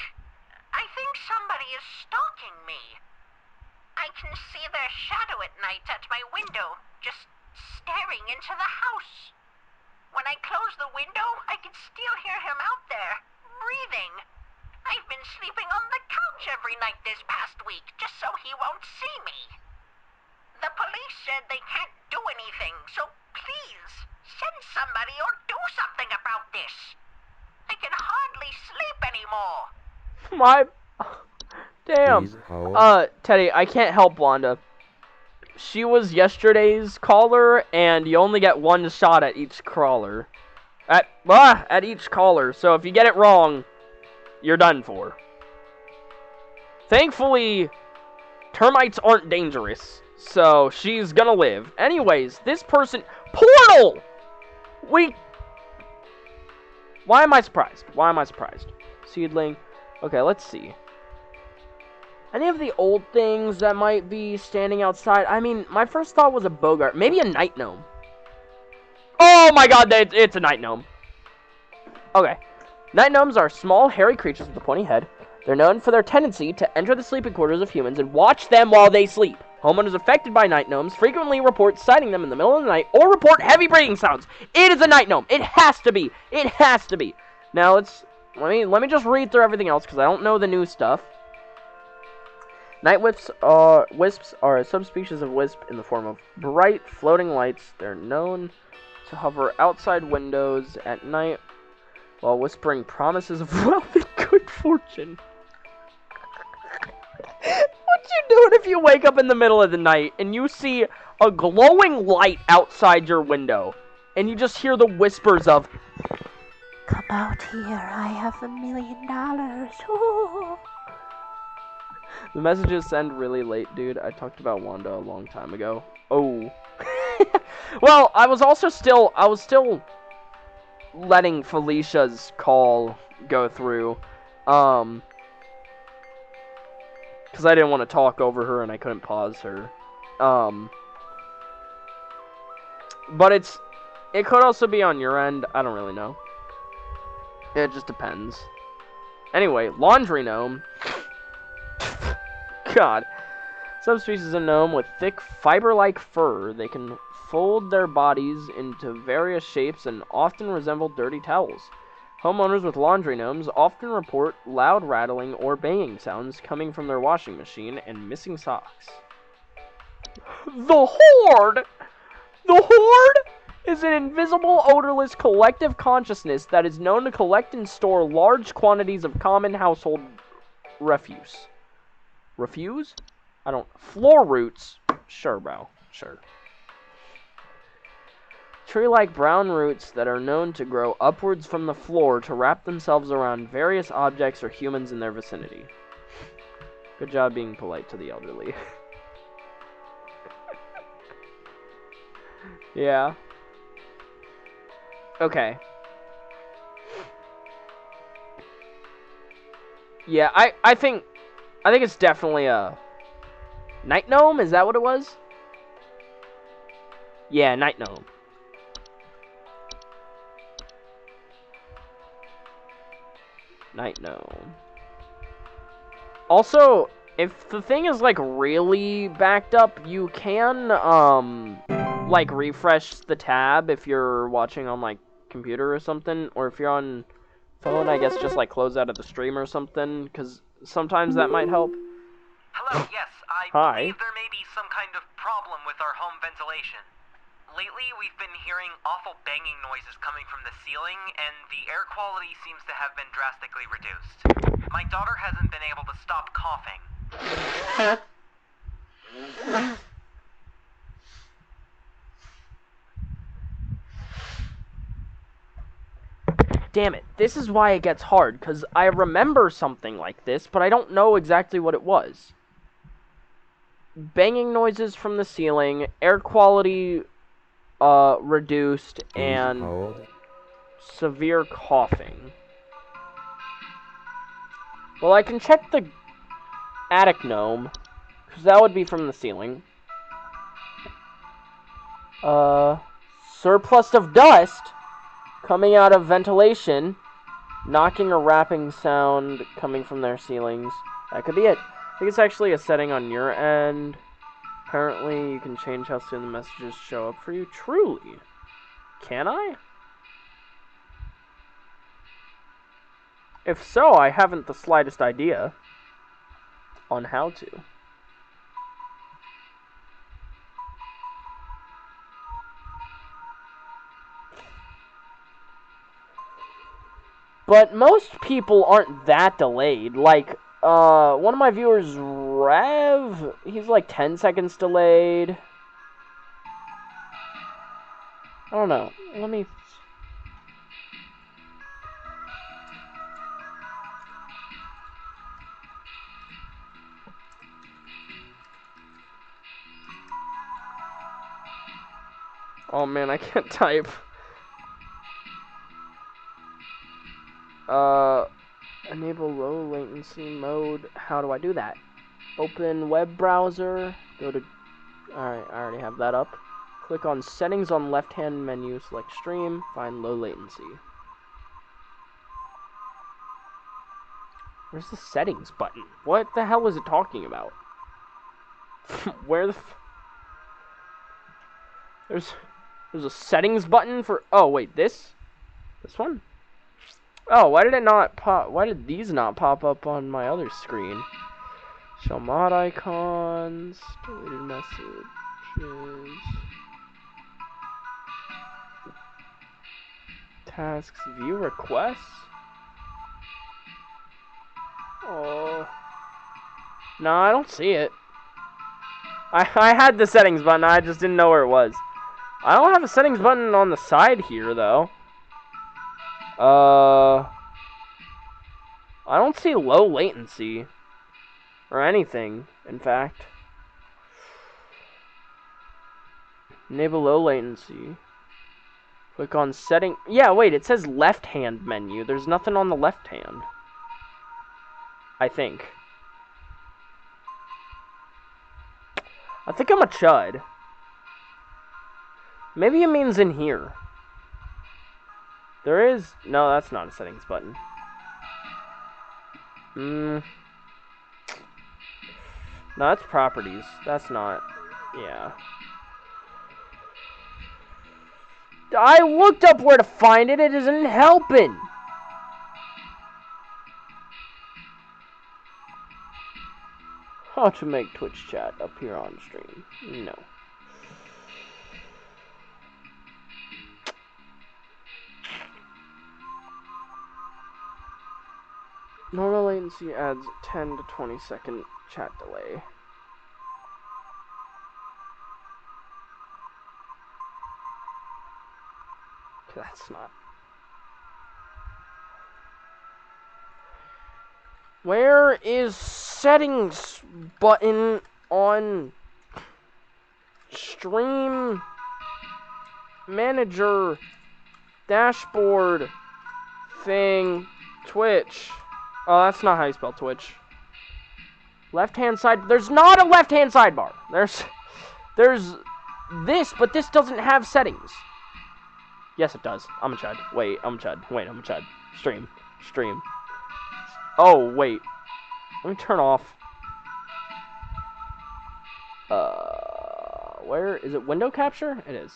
J: somebody is stalking me. I can see their shadow at night at my window, just staring into the house. When I close the window, I can still hear him out there, breathing. I've been sleeping on the couch every night this past week, just so he won't see me. The police said they can't do anything, so please, send somebody or do something about this. I can hardly sleep anymore.
A: My... Damn.
F: Please hold.
A: Teddy, I can't help Wanda. She was yesterday's caller, and you only get one shot at each caller. At each caller, so if you get it wrong, you're done for. Thankfully, termites aren't dangerous, so she's gonna live. Anyways, this person... Portal! Why am I surprised? Why am I surprised? Seedling. Okay, let's see. Any of the old things that might be standing outside? I mean, my first thought was a Bogart. Maybe a night gnome. Oh my god, it's a night gnome. Okay. Night gnomes are small, hairy creatures with a pointy head. They're known for their tendency to enter the sleeping quarters of humans and watch them while they sleep. Homeowners affected by night gnomes frequently report sighting them in the middle of the night or report heavy breathing sounds. It is a night gnome. It has to be. It has to be. Now let me just read through everything else because I don't know the new stuff. Night wisps are a subspecies of wisp in the form of bright floating lights. They're known to hover outside windows at night while whispering promises of wealth and good fortune. What you doing if you wake up in the middle of the night and you see a glowing light outside your window and you just hear the whispers of, "Come out here, I have $1 million. Ooh." The messages send really late, dude. I talked about Wanda a long time ago. Oh. Well, I was still letting Felicia's call go through. Because I didn't want to talk over her and I couldn't pause her. But it could also be on your end. I don't really know. It just depends. Anyway, laundry gnome. God. Subspecies of gnome with thick fiber-like fur. They can fold their bodies into various shapes and often resemble dirty towels. Homeowners with laundry gnomes often report loud rattling or banging sounds coming from their washing machine and missing socks. The Horde! The Horde is an invisible, odorless collective consciousness that is known to collect and store large quantities of common household refuse. Refuse? Floor roots? Sure, bro. Sure. Tree-like brown roots that are known to grow upwards from the floor to wrap themselves around various objects or humans in their vicinity. Good job being polite to the elderly. Yeah. Okay. Yeah, I think it's definitely a night gnome. Is that what it was? Yeah, night gnome. Night gnome. Also, if the thing is like really backed up, you can like refresh the tab if you're watching on like computer or something, or if you're on phone, I guess just like close out of the stream or something, because sometimes that might help.
H: Hello, yes, I
A: Hi.
H: believe there may be some kind of problem with our home ventilation. Lately, we've been hearing awful banging noises coming from the ceiling, and the air quality seems to have been drastically reduced. My daughter hasn't been able to stop coughing.
A: Damn it, this is why it gets hard, because I remember something like this, but I don't know exactly what it was. Banging noises from the ceiling, air quality reduced, and
F: Hold.
A: severe coughing. Well, I can check the attic gnome, because that would be from the ceiling. Surplus of dust coming out of ventilation, knocking or rapping sound coming from their ceilings. That could be it. I think it's actually a setting on your end. Apparently, you can change how soon the messages show up for you. Truly. Can I? If so, I haven't the slightest idea on how to. But most people aren't that delayed. Like, one of my viewers, Rev, he's like 10 seconds delayed. I don't know. Let me... Oh man, I can't type. Enable low latency mode. How do I do that? Open web browser. Go to... Alright, I already have that up. Click on settings on left hand menu. Select stream. Find low latency. Where's the settings button? What the hell is it talking about? Where the... There's a settings button for... Oh, wait, this? This one? Oh, why did it not pop... Why did these not pop up on my other screen? Show mod icons. Deleted messages. Tasks. View requests. Oh. No, I don't see it. I had the settings button, I just didn't know where it was. I don't have a settings button on the side here, though. I don't see low latency. Or anything, in fact. Enable low latency. Click on setting. Yeah, wait, it says left hand menu. There's nothing on the left hand. I think. I think I'm a chud. Maybe it means in here. There is... No, that's not a settings button. No, that's properties. That's not... Yeah. I looked up where to find it. It isn't helping. How to make Twitch chat appear on stream. No. Normal latency adds 10 to 20 second chat delay. That's not. Where is settings button on stream manager dashboard thing Twitch? Oh, that's not how you spell Twitch. Left hand side. There's not a left hand sidebar. There's this, but this doesn't have settings. Yes, it does. I'm a chud. Wait, I'm a chud. Wait, I'm a chud. Stream. Oh, wait. Let me turn off. Where is it? Window capture? It is.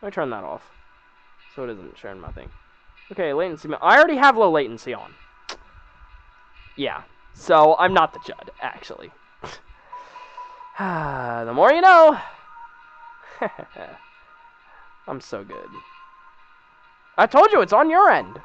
A: Let me turn that off, so it isn't sharing my thing. Okay, latency. I already have low latency on. Yeah. So I'm not the chud, actually. The more you know. I'm so good. I told you it's on your end.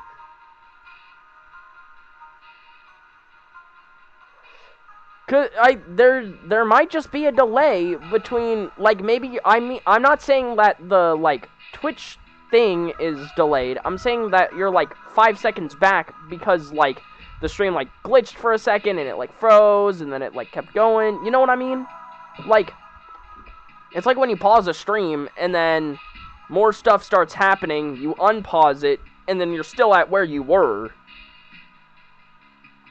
A: Cause there might just be a delay between, like, maybe I'm not saying that the like Twitch thing is delayed. I'm saying that you're like 5 seconds back because like the stream like glitched for a second and it like froze and then it like kept going. You know what I mean? Like, it's like when you pause a stream and then more stuff starts happening, you unpause it, and then you're still at where you were.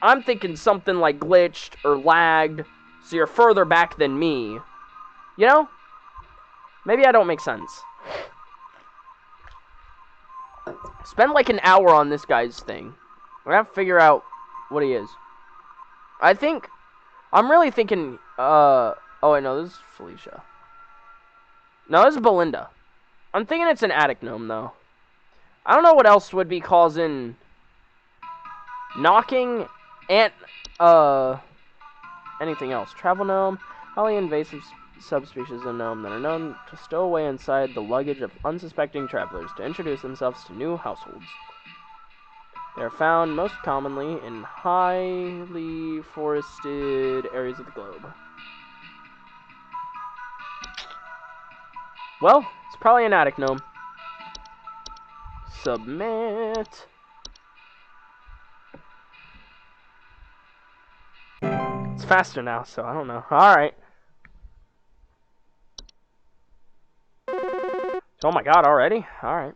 A: I'm thinking something like glitched or lagged, so you're further back than me. You know? Maybe I don't make sense. Spend like an hour on this guy's thing. We have to figure out what he is. I'm really thinking, oh wait, no, this is Felicia. No, this is Belinda. I'm thinking it's an attic gnome, though. I don't know what else would be causing Knocking and anything else. Travel gnome, highly invasive subspecies of gnome that are known to stow away inside the luggage of unsuspecting travelers to introduce themselves to new households. They are found most commonly in highly forested areas of the globe. Well, it's probably an attic gnome. Submit. It's faster now, so I don't know. Alright. Oh my god, already? Alright.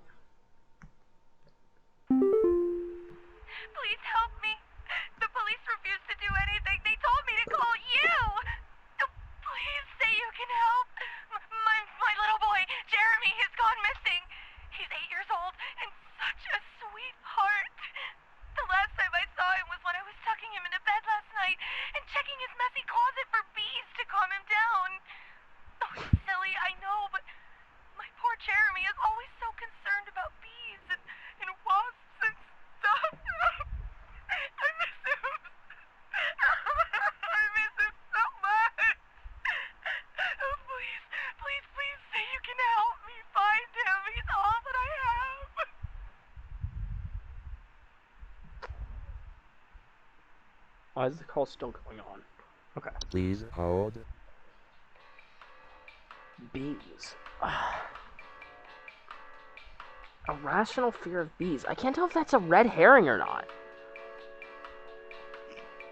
B: Please help me. The police refuse to do anything. They told me to call you. Please say you can help. My little boy, Jeremy, has gone missing. He's 8 years old and such a sweetheart. The last time I saw him was when I was tucking him into bed last night and checking his messy closet for bees to calm him down. Oh, silly, I know, but my poor Jeremy is always so concerned about bees and wasps and stuff. I miss him. I miss him so much. Oh, please say you can help me find him. He's all that I have.
A: Why is the call still going on? Okay.
F: Please hold.
A: Bees. A rational fear of bees. I can't tell if that's a red herring or not.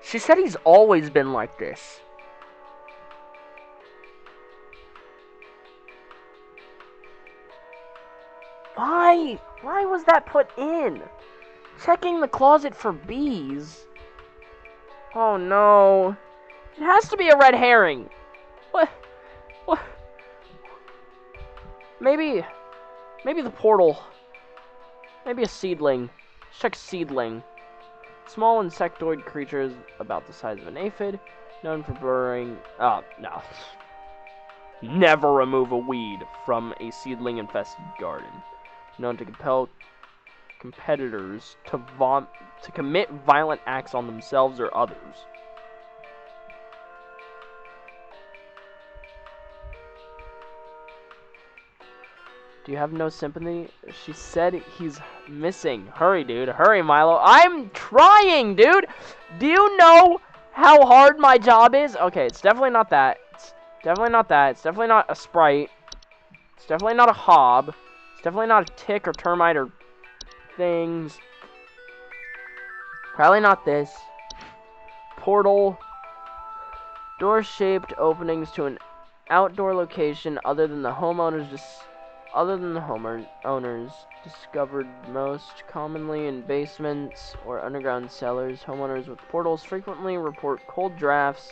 A: She said he's always been like this. Why? Why was that put in? Checking the closet for bees. Oh no. It has to be a red herring. What? What? Maybe the portal. Maybe a seedling. Let's check seedling. Small insectoid creatures about the size of an aphid, known for burrowing. No. Never remove a weed from a seedling infested garden. Known to compel competitors to commit violent acts on themselves or others. Do you have no sympathy? She said he's missing. Hurry, dude. Hurry, Milo. I'm trying, dude! Do you know how hard my job is? Okay, it's definitely not that. It's definitely not that. It's definitely not a sprite. It's definitely not a hob. It's definitely not a tick or termite or things. Probably not this. Portal. Door-shaped openings to an outdoor location other than the homeowners discovered most commonly in basements or underground cellars. Homeowners with portals frequently report cold drafts,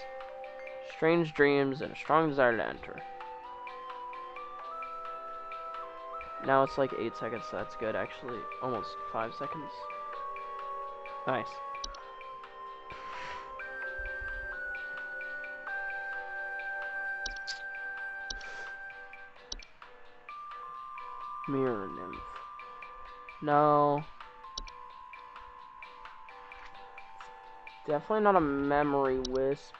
A: strange dreams, and a strong desire to enter. Now it's like 8 seconds, so that's good actually. Almost 5 seconds. Nice. Mirror nymph. No. Definitely not a memory wisp.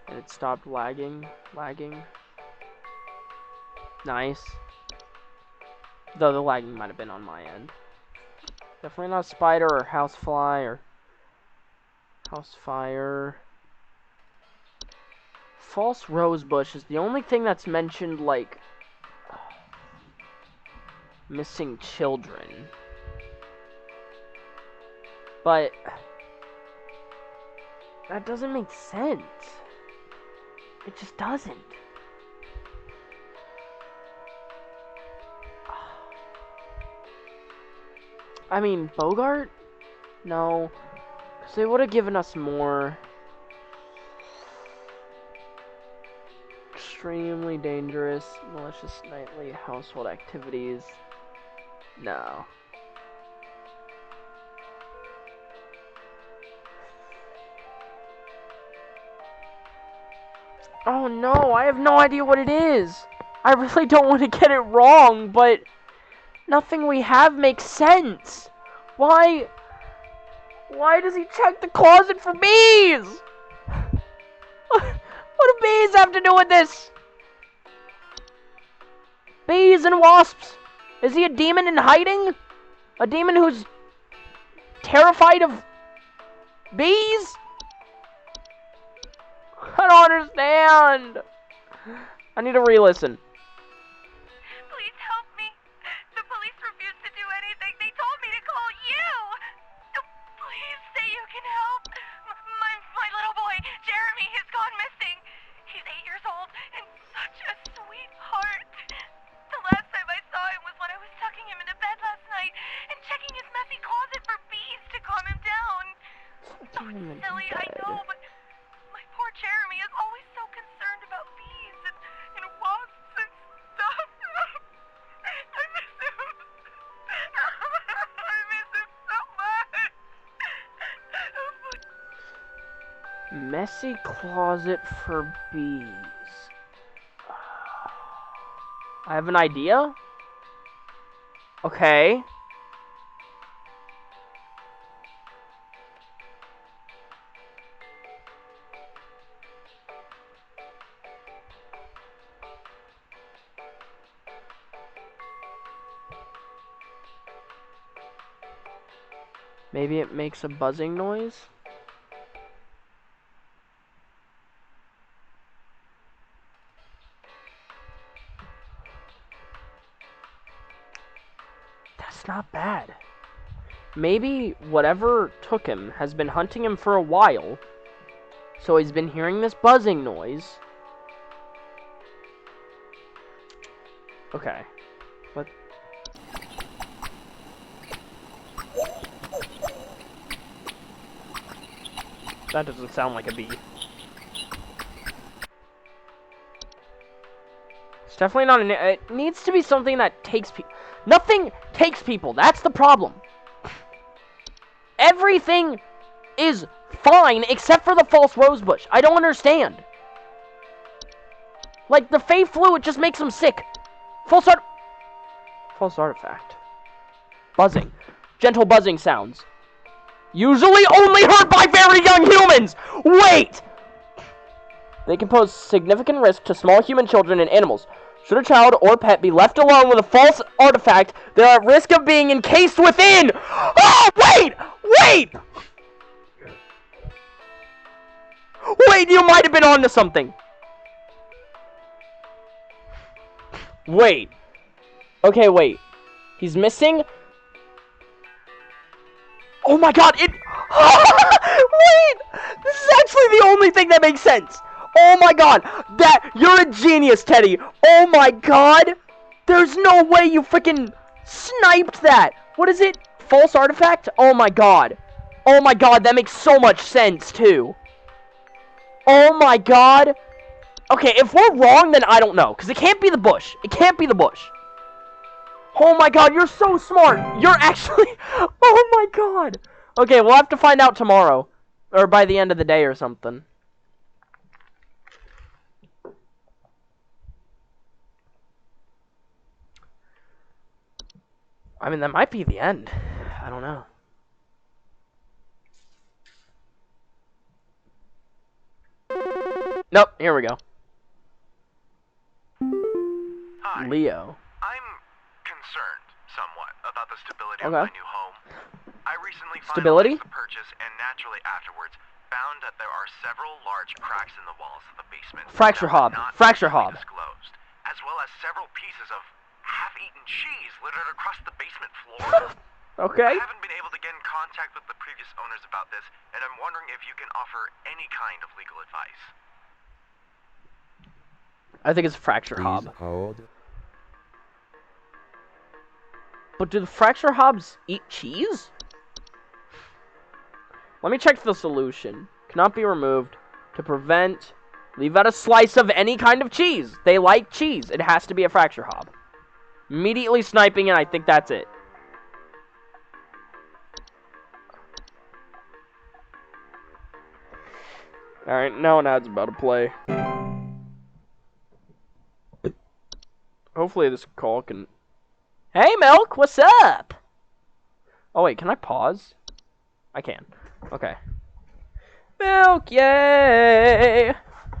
A: And it stopped lagging. Nice. Though the lagging might have been on my end. Definitely not a spider or housefly or housefire. False rosebush is the only thing that's mentioned, like, missing children. But that doesn't make sense. It just doesn't. I mean, Bogart? No. Because they would have given us more. Extremely dangerous, malicious nightly household activities. No. Oh no, I have no idea what it is. I really don't want to get it wrong, but Nothing we have makes sense. Why does he check the closet for bees? What do bees have to do with this? Bees and wasps. Is he a demon in hiding? A demon who's terrified of bees? I don't understand. I need to re-listen.
B: Please help me. The police refuse to do anything. They told me to call you. Please say you can help. My little boy, Jeremy, has gone missing. He's 8 years old and such a sweetheart. The last time I saw him was when I was tucking him into bed last night and checking his messy closet for bees to calm him down. Oh, it's silly, I know, but my poor Jeremy is always so concerned about bees and wasps and stuff. I miss him. I miss him so much.
A: Messy closet for bees. I have an idea? Okay. Maybe it makes a buzzing noise? That's not bad. Maybe whatever took him has been hunting him for a while, so he's been hearing this buzzing noise. Okay. What? That doesn't sound like a bee. It's definitely not an... It needs to be something that takes people... Nothing takes people. That's the problem. Everything is fine except for the false rosebush. I don't understand. Like, the Fey fluid just makes them sick. False artifact. Buzzing. Gentle buzzing sounds. Usually only heard by very young humans! Wait! They can pose significant risk to small human children and animals. Should a child or pet be left alone with a false artifact, they are at risk of being encased within! Oh, wait! Wait! Wait, you might have been onto something. Wait. Okay, wait. He's missing... Oh my god, it... Wait! This is actually the only thing that makes sense! Oh my god! You're a genius, Teddy! Oh my god! There's no way you freaking sniped that! What is it? False artifact? Oh my god. Oh my god, that makes so much sense, too. Oh my god. Okay, if we're wrong, then I don't know. Because it can't be the bush. It can't be the bush. Oh my god, you're so smart! You're actually... Oh my god! Okay, we'll have to find out tomorrow. Or by the end of the day or something. I mean, that might be the end. I don't know. Nope, here we go.
C: Hi.
A: Leo.
C: I'm concerned somewhat about the stability
A: Okay.
C: of my new home. I recently
A: Stability?
C: finalized the purchase and naturally afterwards found that there are several large cracks in the walls of the basement.
A: Fracture
C: that were
A: hob.
C: not
A: Fracture
C: previously
A: hob.
C: disclosed, as well as several pieces of half-eaten cheese littered across the basement floor.
A: Okay.
C: I haven't been able to get in contact with the previous owners about this, and I'm wondering if you can offer any kind of legal advice.
A: I think it's fracture
F: Please
A: hob.
F: hold.
A: But do the fracture hobs eat cheese? Let me check the solution. Cannot be removed. To prevent... Leave out a slice of any kind of cheese. They like cheese. It has to be a fracture hob. Immediately sniping, and I think that's it. Alright, now an ad's about to play. Hopefully this call can Hey, Milk, what's up? Oh, wait, can I pause? I can. Okay. Milk, yay!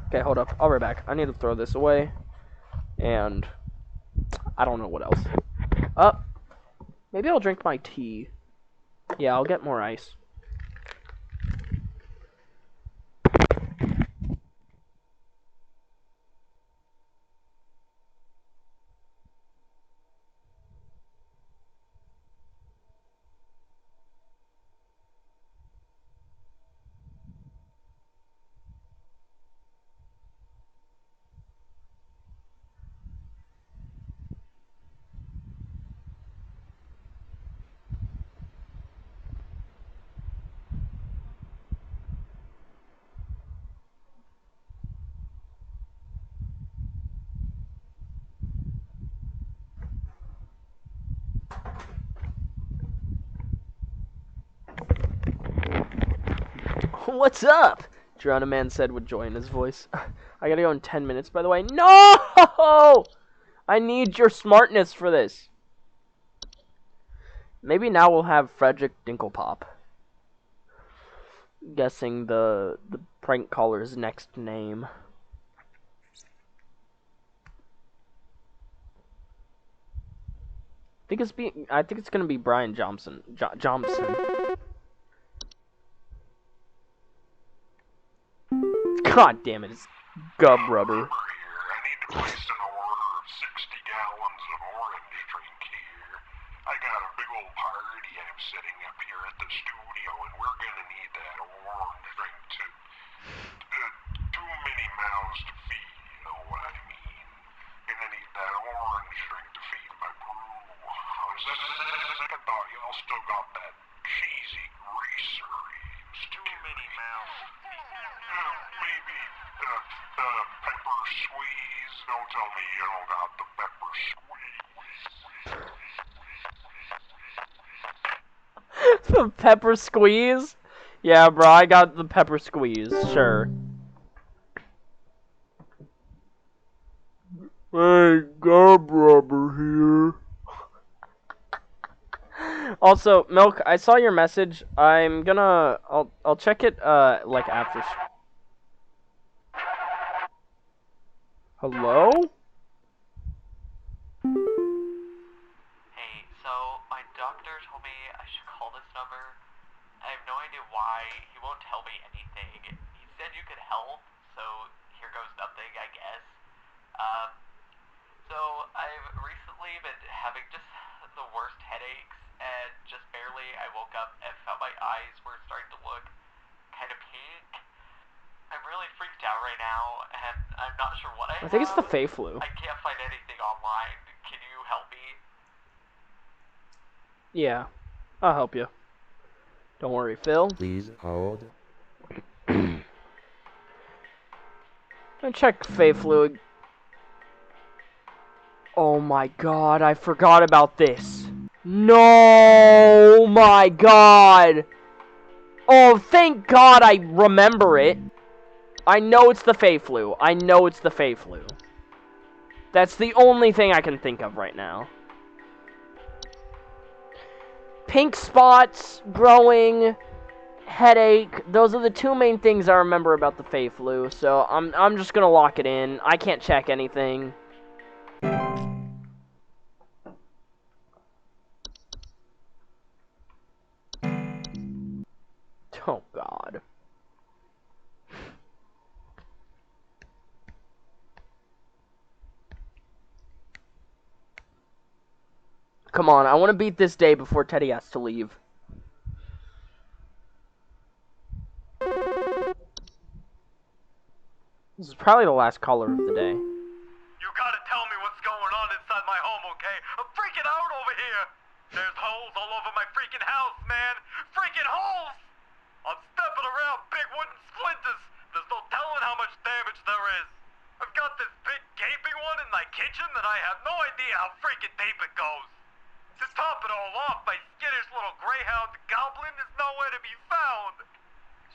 A: Okay, hold up. I'll be right back. I need to throw this away. And I don't know what else. Maybe I'll drink my tea. Yeah, I'll get more ice. What's up? Drowna Man said with joy in his voice. I gotta go in 10 minutes, by the way. No! I need your smartness for this. Maybe now we'll have Frederick Dinklepop. Guessing the prank caller's next name. I think it's gonna be Brian Johnson. Johnson. God damn it! It's Gub Rubber.
E: I need to place an order of 60 gallons of orange drink here. I got a big old party I'm setting up here at the studio, and we're gonna need that orange drink too. Too many mouths to feed, you know what I mean? Gonna need that orange drink to feed my crew. Second thought, y'all still got that cheesy greasery. Too many mouths. Maybe pepper squeeze. Don't tell me you don't got the pepper squeeze.
A: The pepper squeeze? Yeah, bro, I got the pepper squeeze. Sure. Hey, Gub Rubber here. Also, Milk, I saw your message. I'll check it like after. Hello?
H: Hey, so my doctor told me I should call this number. I have no idea why. He won't tell me anything. He said you could help, so here goes nothing, I guess. So I've recently been having just the worst headaches, and just barely I woke up and found my eyes were starting to look kind of pink. I'm really freaked out right now, and I'm not sure what I
A: think it's the Fey flu.
H: I can't find anything online. Can you help me?
A: Yeah, I'll help you. Don't worry, Phil.
F: Please hold.
A: I check Fey flu. Oh my god, I forgot about this. No, my god. Oh, thank god I remember it. I know it's the Fey flu. I know it's the Fey flu. That's the only thing I can think of right now. Pink spots, growing, headache. Those are the two main things I remember about the Fey flu. So I'm just gonna lock it in. I can't check anything. Oh god. Come on, I want to beat this day before Teddy has to leave. This is probably the last caller of the day.
C: You gotta tell me what's going on inside my home, okay? I'm freaking out over here! There's holes all over my freaking house, man! Freaking holes! I'm stepping around big wooden splinters! There's no telling how much damage there is! I've got this big gaping one in my kitchen that I have no idea how freaking deep it goes! To top it all off, my skittish little greyhound goblin is nowhere to be found!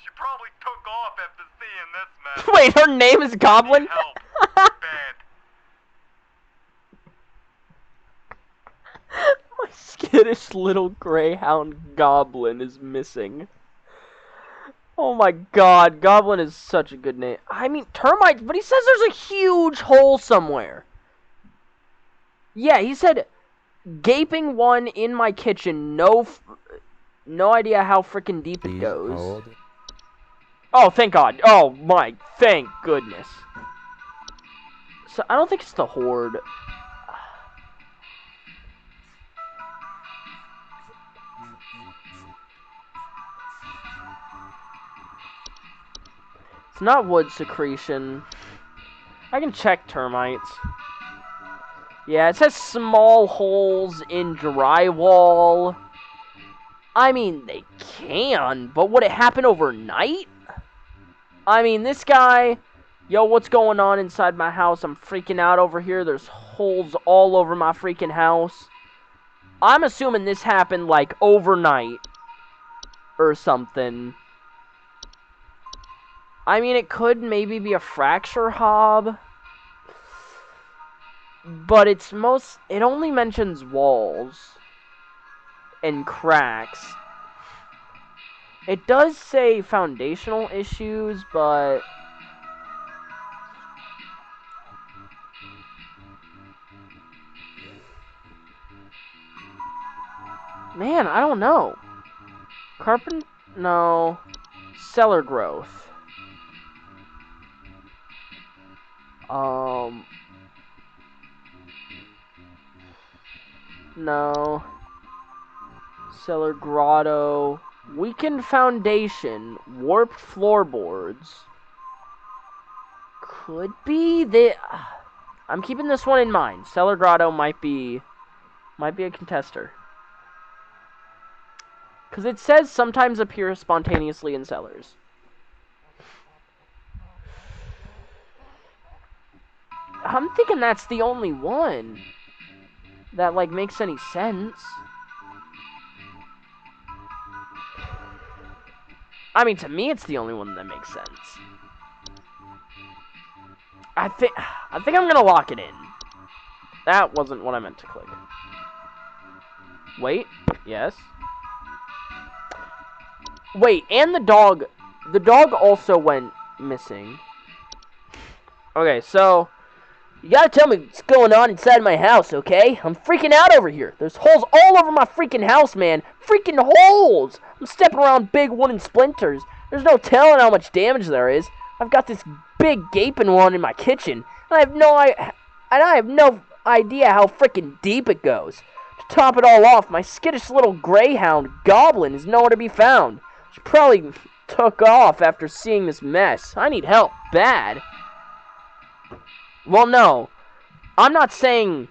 C: She probably took off after seeing this mess.
A: Wait, her name is Goblin?
C: Help. Bad.
A: My skittish little greyhound goblin is missing. Oh my god, goblin is such a good name. I mean, termites, but he says there's a huge hole somewhere. Yeah, he said gaping one in my kitchen. No idea how freaking deep it
F: Please
A: goes.
F: hold.
A: Oh, thank God. Oh my, thank goodness. So I don't think it's the horde. It's not wood secretion. I can check termites. Yeah, it says small holes in drywall. I mean, they can, but would it happen overnight? I mean, this guy... Yo, what's going on inside my house? I'm freaking out over here. There's holes all over my freaking house. I'm assuming this happened, like, overnight. Or something. I mean, it could maybe be a fracture hob. But it only mentions walls. And cracks. It does say foundational issues, but... Man, I don't know. No. Cellar growth. No. Cellar grotto. Weakened foundation. Warped floorboards. Could be the... I'm keeping this one in mind. Cellar grotto might be a contester. Because it says sometimes appear spontaneously in cellars. I'm thinking that's the only one that, like, makes any sense. I mean, to me, it's the only one that makes sense. I think I'm gonna lock it in. That wasn't what I meant to click. Wait, yes. Wait, and the dog also went missing. Okay, so... You gotta tell me what's going on inside my house, okay? I'm freaking out over here. There's holes all over my freaking house, man. Freaking holes! I'm stepping around big wooden splinters. There's no telling how much damage there is. I've got this big gaping one in my kitchen, and I have no idea how freaking deep it goes. To top it all off, my skittish little greyhound goblin is nowhere to be found. She probably took off after seeing this mess. I need help bad. Well, no. I'm not saying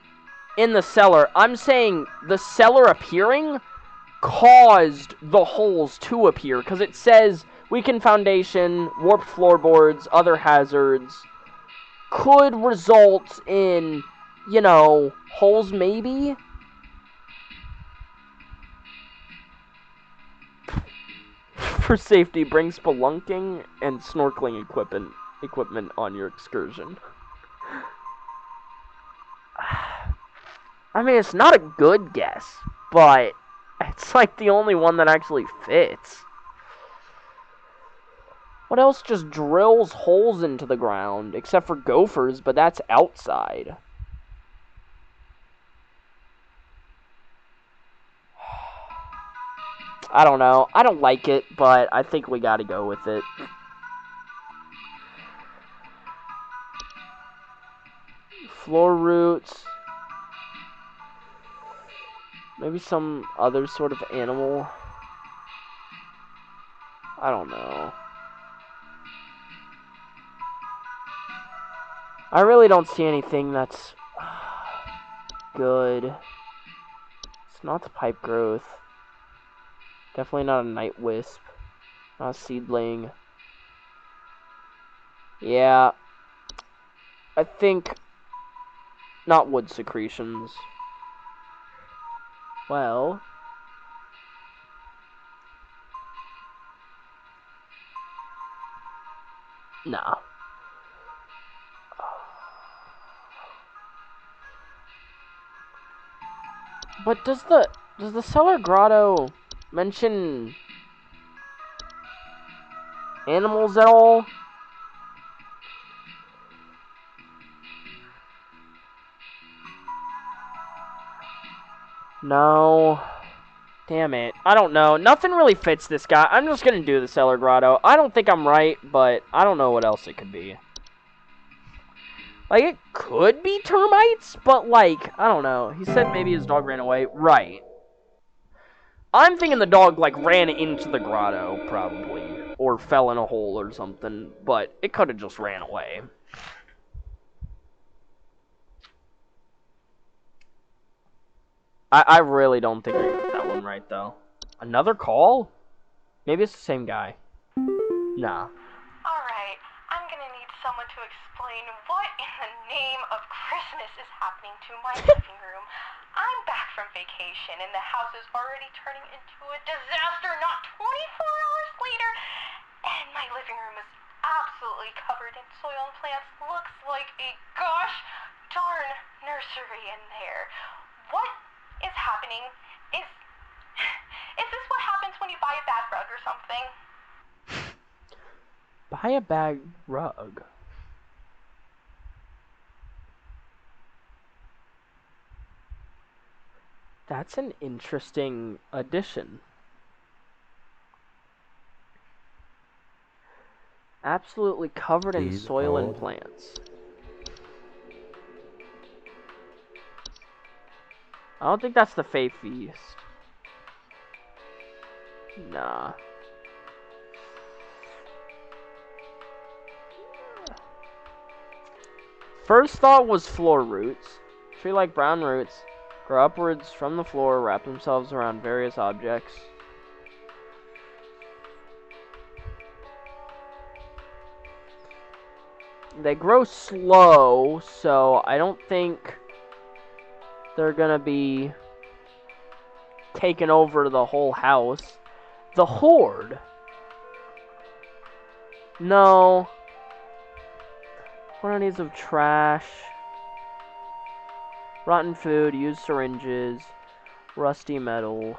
A: in the cellar. I'm saying the cellar appearing caused the holes to appear. Because it says weakened foundation, warped floorboards, other hazards. Could result in, you know, holes maybe? For safety, bring spelunking and snorkeling equipment on your excursion. I mean, it's not a good guess, but it's like the only one that actually fits. What else just drills holes into the ground, except for gophers, but that's outside. I don't know. I don't like it, but I think we gotta go with it. Floor roots. Maybe some other sort of animal. I don't know. I really don't see anything that's good. It's not the pipe growth. Definitely not a night wisp. Not a seedling. Yeah. I think not wood secretions. Well, nah. But does the cellar grotto mention animals at all? No. Damn it. I don't know. Nothing really fits this guy. I'm just gonna do the cellar grotto. I don't think I'm right, but I don't know what else it could be. Like, it could be termites, but, like, I don't know. He said maybe his dog ran away. Right. I'm thinking the dog, like, ran into the grotto, probably. Or fell in a hole or something. But it could have just ran away. I really don't think I got that one right, though. Another call? Maybe it's the same guy. Nah.
D: Alright, I'm gonna need someone to explain what in the name of Christmas is happening to my living room. I'm back from vacation and the house is already turning into a disaster not 24 hours later. And my living room is absolutely covered in soil and plants. Looks like a gosh darn nursery in there. What is happening? Is this what happens when you buy a bad rug or something?
A: Buy a bag rug. That's an interesting addition. Absolutely covered in
F: Please
A: soil and
F: hold.
A: plants. I don't think that's the Fae Feast. Nah. First thought was floor roots. Tree-like brown roots grow upwards from the floor, wrap themselves around various objects. They grow slow, so I don't think they're gonna be taking over the whole house. The Horde. No. Quantities of trash. Rotten food, used syringes, rusty metal.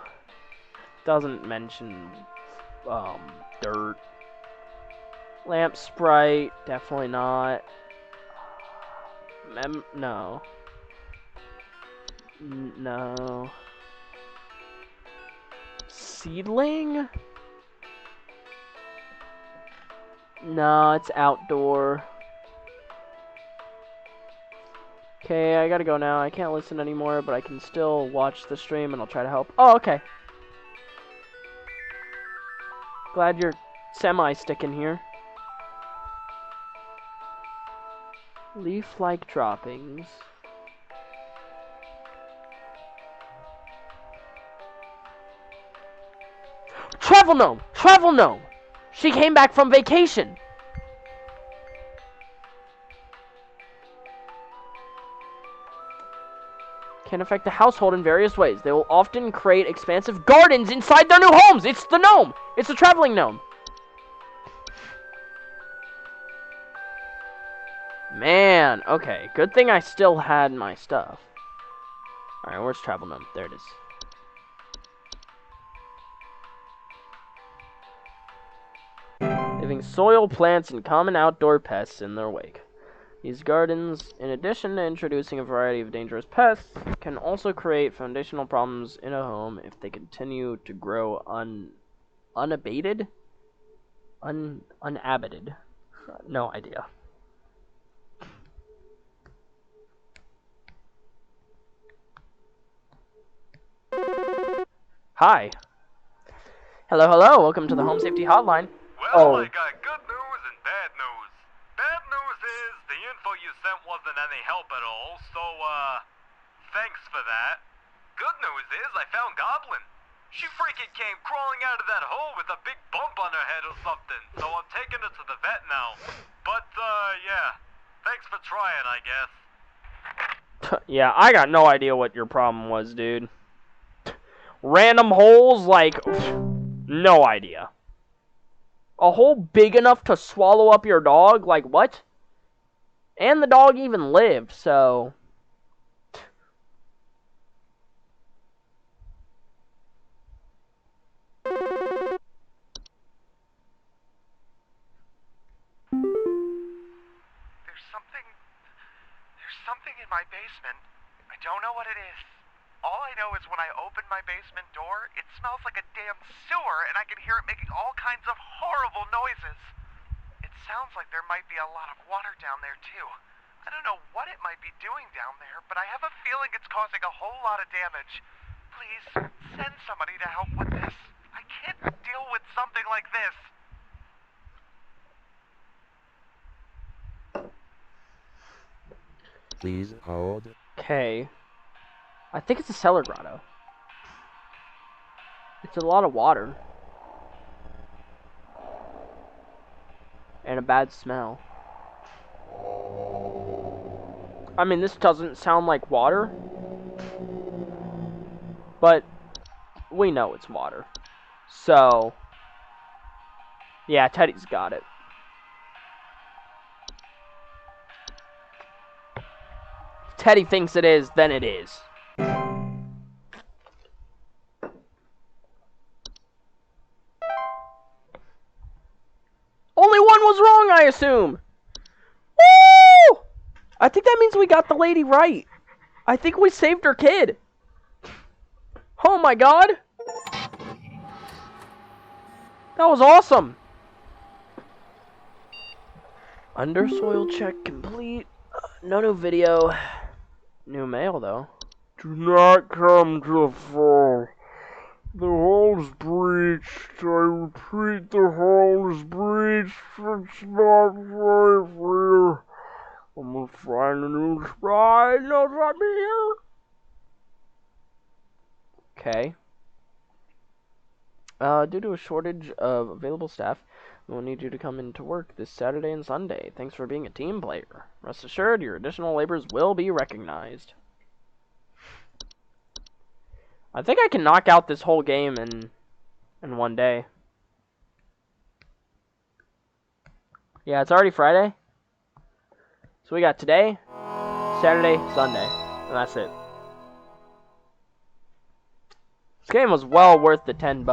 A: Doesn't mention dirt. Lamp sprite, definitely not. No. No. Seedling? No, it's outdoor. Okay, I gotta go now. I can't listen anymore, but I can still watch the stream and I'll try to help. Oh, okay. Glad you're semi-sticking here. Leaf-like droppings. Travel gnome! Travel gnome! She came back from vacation! Can affect the household in various ways. They will often create expansive gardens inside their new homes! It's the gnome! It's the traveling gnome! Man, okay. Good thing I still had my stuff. Alright, where's travel gnome? There it is. Leaving soil, plants, and common outdoor pests in their wake. These gardens, in addition to introducing a variety of dangerous pests, can also create foundational problems in a home if they continue to grow unabated? Unabated. No idea. Hi. Hello, hello. Welcome to the Home Safety Hotline.
C: Well, I got good news and bad news. Bad news is the info you sent wasn't any help at all, so, thanks for that. Good news is I found Goblin. She freaking came crawling out of that hole with a big bump on her head or something, so I'm taking her to the vet now. But, yeah. Thanks for trying, I guess.
A: Yeah, I got no idea what your problem was, dude. Random holes, like, no idea. A hole big enough to swallow up your dog? Like, what? And the dog even lived, so...
C: something in my basement. I don't know what it is. All I know is when I open my basement door, it smells like a damn sewer, and I can hear it making all kinds of horrible noises. It sounds like there might be a lot of water down there, too. I don't know what it might be doing down there, but I have a feeling it's causing a whole lot of damage. Please, send somebody to help with this. I can't deal with something like this.
F: Please hold.
A: Okay. I think it's a cellar grotto. It's a lot of water. And a bad smell. I mean, this doesn't sound like water. But we know it's water. So, yeah, Teddy's got it. If Teddy thinks it is, then it is. Only one was wrong, I assume. Woo! I think that means we got the lady right. I think we saved her kid. Oh my god. That was awesome. Undersoil check complete. No new video. New mail, though.
K: Do not come to fall. The hole's breached. I repeat, the hole's breached. It's not right here. I'm gonna find a new spot. No, let me here.
A: Okay. Due to a shortage of available staff, we'll need you to come into work this Saturday and Sunday. Thanks for being a team player. Rest assured, your additional labors will be recognized. I think I can knock out this whole game in one day. Yeah, it's already Friday. So we got today, Saturday, Sunday, and that's it. This game was well worth the $10.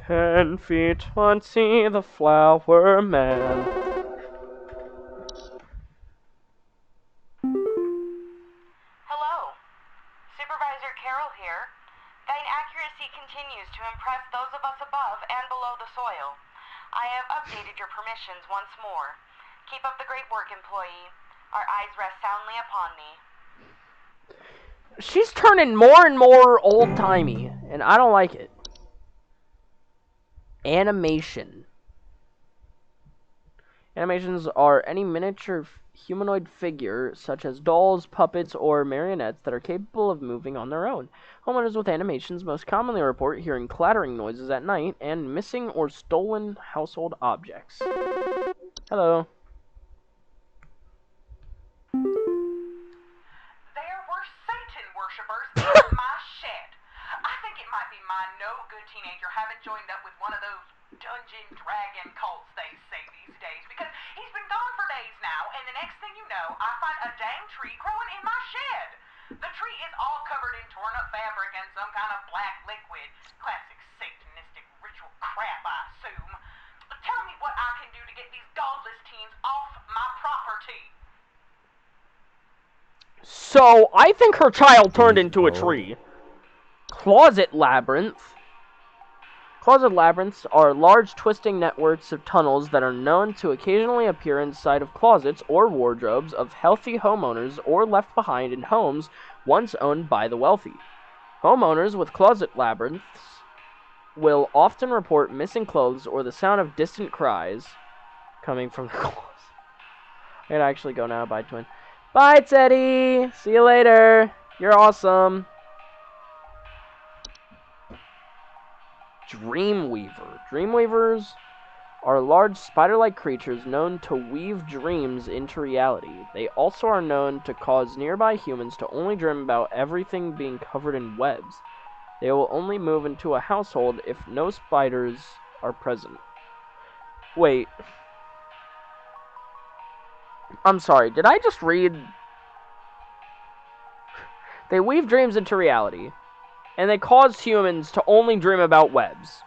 A: 10 feet, 20, the flower man.
B: Hello. Supervisor Carroll here. Thine accuracy continues to impress those of us above and below the soil. I have updated your permissions once more. Keep up the great work, employee. Our eyes rest soundly upon thee.
A: She's turning more and more old-timey, and I don't like it. Animation. Animations are any miniature humanoid figure, such as dolls, puppets, or marionettes that are capable of moving on their own. Homeowners with animations most commonly report hearing clattering noises at night and missing or stolen household objects. Hello.
H: There were Satan worshippers in my shed. I think it might be my no-good teenager having joined up with one of those dungeon dragon cults they say these days, because he's been gone for days now, and the next thing you know, I find a dang tree growing in my shed. The tree is all covered in torn-up fabric and some kind of black liquid. Classic satanistic ritual crap, I assume. Tell me what I can do to get these godless teens off my property.
A: So, I think her child turned into a tree. Closet labyrinth. Closet labyrinths are large twisting networks of tunnels that are known to occasionally appear inside of closets or wardrobes of healthy homeowners or left behind in homes once owned by the wealthy. Homeowners with closet labyrinths will often report missing clothes or the sound of distant cries coming from the closet. I gotta actually go now. Bye, twin. Bye, Teddy! See you later! You're awesome! Dreamweaver. Dreamweavers are large spider-like creatures known to weave dreams into reality. They also are known to cause nearby humans to only dream about everything being covered in webs. They will only move into a household if no spiders are present. Wait. I'm sorry, did I just read... They weave dreams into reality, and they cause humans to only dream about webs.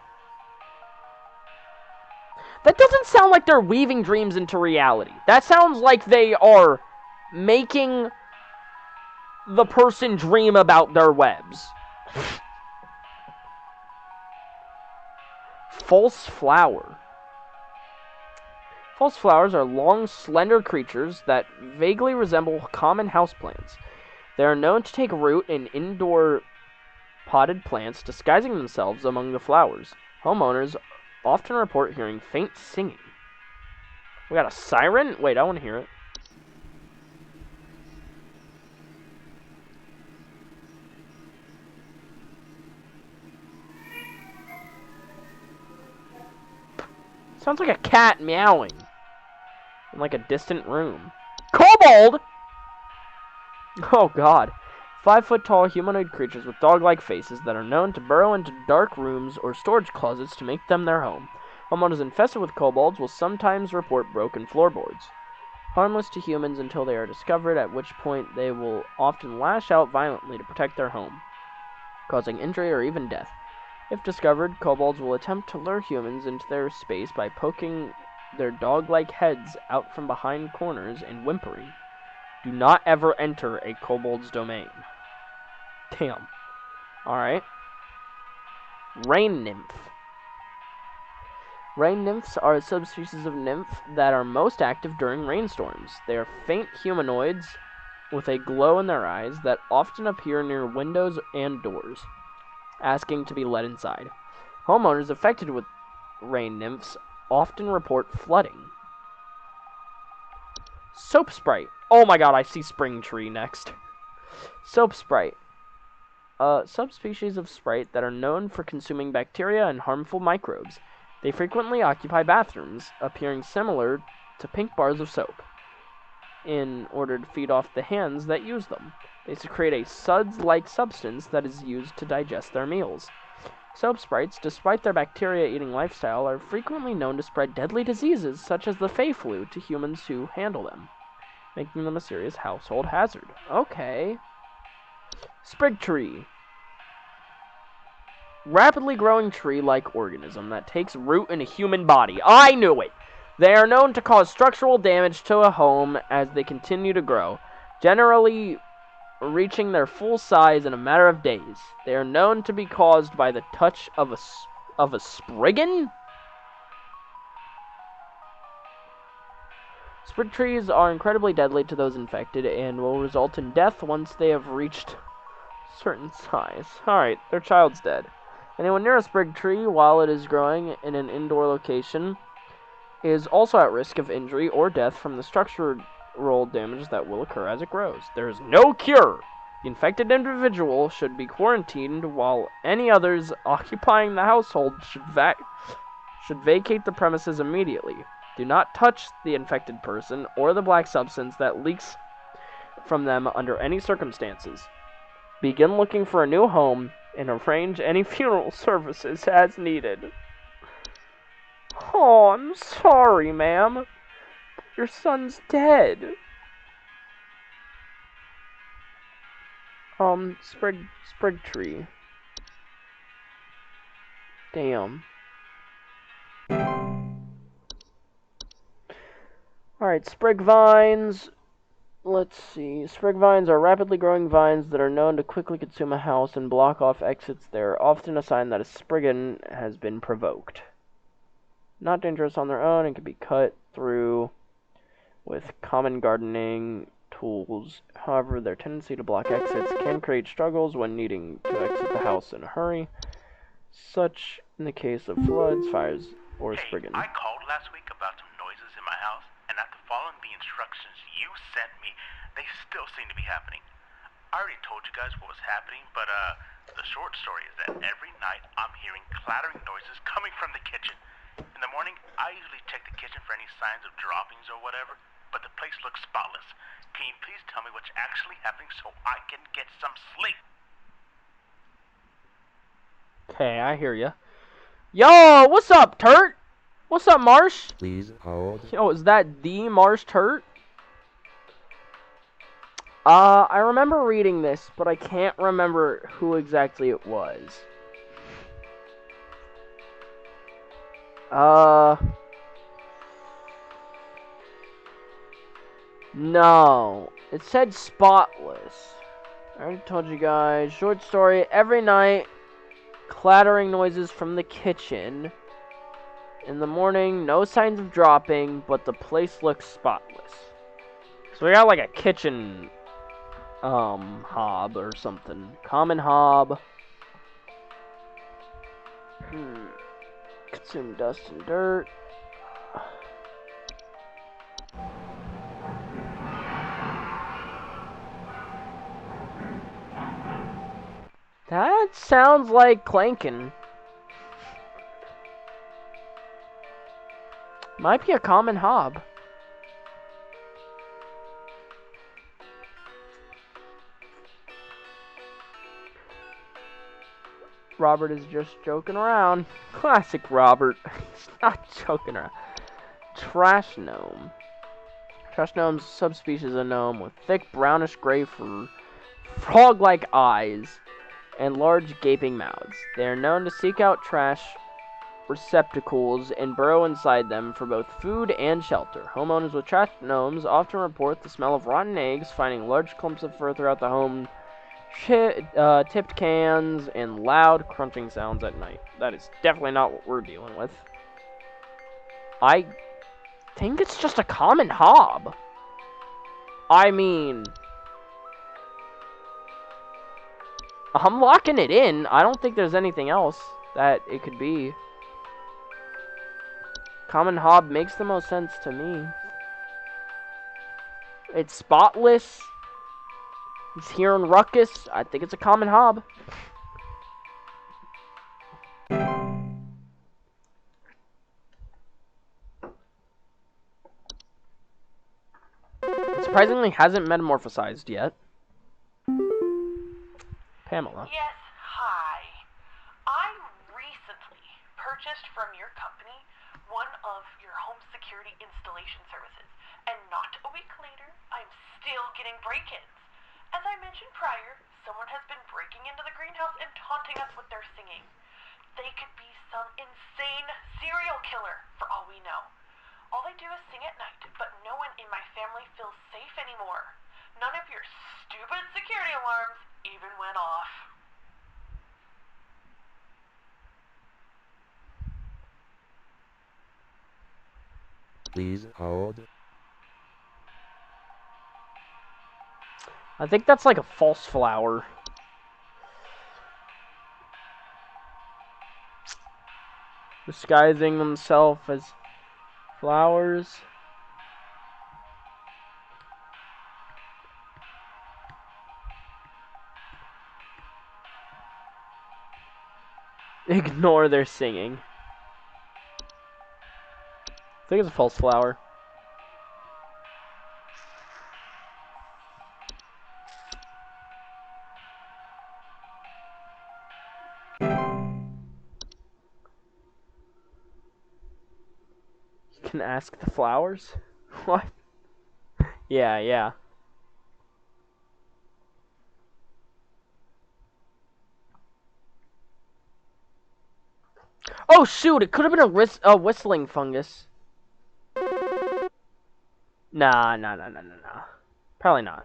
A: That doesn't sound like they're weaving dreams into reality. That sounds like they are making the person dream about their webs. False flower. False flowers are long, slender creatures that vaguely resemble common houseplants. They are known to take root in indoor potted plants, disguising themselves among the flowers. Homeowners often report hearing faint singing. We got a siren? Wait, I want to hear it. Sounds like a cat meowing in like a distant room. Kobold! Oh god. 5-foot-tall humanoid creatures with dog-like faces that are known to burrow into dark rooms or storage closets to make them their home. Homeowners infested with kobolds will sometimes report broken floorboards. Harmless to humans until they are discovered, at which point they will often lash out violently to protect their home, causing injury or even death. If discovered, kobolds will attempt to lure humans into their space by poking their dog-like heads out from behind corners and whimpering. Do not ever enter a kobold's domain. Damn. Alright. Rain nymph. Rain nymphs are a subspecies of nymph that are most active during rainstorms. They are faint humanoids with a glow in their eyes that often appear near windows and doors, asking to be let inside. Homeowners affected with rain nymphs often report flooding. Soap sprite. Oh my god, I see spring tree next. Soap sprite. Subspecies of sprite that are known for consuming bacteria and harmful microbes. They frequently occupy bathrooms, appearing similar to pink bars of soap, in order to feed off the hands that use them. They secrete a suds-like substance that is used to digest their meals. Soap sprites, despite their bacteria-eating lifestyle, are frequently known to spread deadly diseases such as the Fey flu to humans who handle them, making them a serious household hazard. Okay. Sprig tree. Rapidly growing tree-like organism that takes root in a human body. I knew it! They are known to cause structural damage to a home as they continue to grow, generally reaching their full size in a matter of days. They are known to be caused by the touch of a spriggan? Sprig trees are incredibly deadly to those infected and will result in death once they have reached a certain size. Alright, their child's dead. Anyone near a sprig tree while it is growing in an indoor location is also at risk of injury or death from the structural damage that will occur as it grows. There is no cure. The infected individual should be quarantined while any others occupying the household should vacate the premises immediately. Do not touch the infected person or the black substance that leaks from them under any circumstances. Begin looking for a new home and arrange any funeral services as needed. Oh, I'm sorry, ma'am. Your son's dead. Sprig tree. Damn. Alright, sprig vines. Let's see. Sprig vines are rapidly growing vines that are known to quickly consume a house and block off exits. They are often a sign that a spriggan has been provoked. Not dangerous on their own and can be cut through with common gardening tools. However, their tendency to block exits can create struggles when needing to exit the house in a hurry, such in the case of floods, fires, or spriggan.
C: I called last week about some noises in my house, and after following the instructions you sent me, they still seem to be happening. I already told you guys what was happening, but the short story is that every night I'm hearing clattering noises coming from the kitchen. And In the morning, I usually check the kitchen for any signs of droppings or whatever, but the place looks spotless. Can you please tell me what's actually happening so I can get some sleep?
A: Okay, I hear ya. Yo, what's up, Turt? What's up, Marsh?
F: Please hold.
A: Yo, is that the Marsh Turt? I remember reading this, but I can't remember who exactly it was. No. It said spotless. I already told you guys. Short story. Every night, clattering noises from the kitchen. In the morning, no signs of dropping, but the place looks spotless. So we got like a kitchen, hob or something. Common hob. Consume dust and dirt. That sounds like clanking. Might be a common hob. Robert is just joking around. Classic Robert. He's not joking around. Trash gnome. Trash gnome's subspecies of gnome with thick brownish gray fur, frog-like eyes, and large gaping mouths. They are known to seek out trash receptacles and burrow inside them for both food and shelter. Homeowners with trash gnomes often report the smell of rotten eggs, finding large clumps of fur throughout the home, tipped cans, and loud crunching sounds at night. That is definitely not what we're dealing with. I think it's just a common hob. I mean, I'm locking it in. I don't think there's anything else that it could be. Common hob makes the most sense to me. It's spotless. He's hearing ruckus. I think it's a common hob. It surprisingly hasn't metamorphosized yet. Pamela.
D: Yes, hi. I recently purchased from your company one of your home security installation services, and not a week later, I'm still getting break-ins. As I mentioned prior, someone has been breaking into the greenhouse and taunting us with their singing. They could be some insane serial killer, for all we know. All they do is sing at night, but no one in my family feels safe anymore. None of your stupid security alarms even went off.
F: Please hold.
A: I think that's like a false flower. Disguising themselves as flowers. Ignore their singing. I think it's a false flower. You can ask the flowers? What? Yeah. Oh shoot, it could have been a whistling fungus. Nah. Probably not.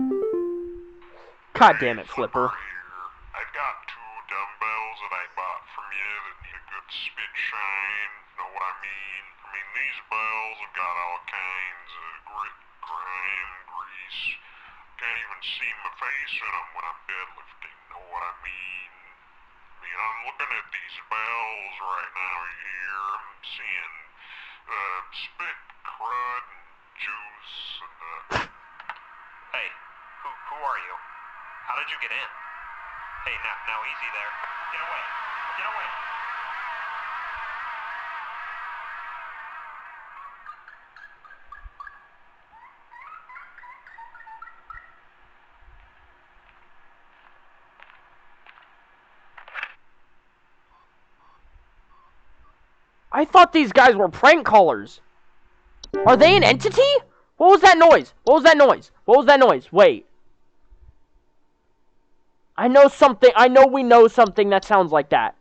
A: God damn it, Flipper.
E: I've got 2 dumbbells that I bought from you that need a good spit shine. Know what I mean? I mean, these bells have got all kinds of grit, grime, grease. Can't even see my face in them when I'm deadlifting. Know what I mean? I mean, I'm looking at these bells right now here. I'm seeing spit, crud, and juice, and
C: Hey, who are you? How did you get in? Hey, now easy there. Get away.
A: I thought these guys were prank callers. Are they an entity? What was that noise? What was that noise? What was that noise? Wait. I know something. I know we know something that sounds like that.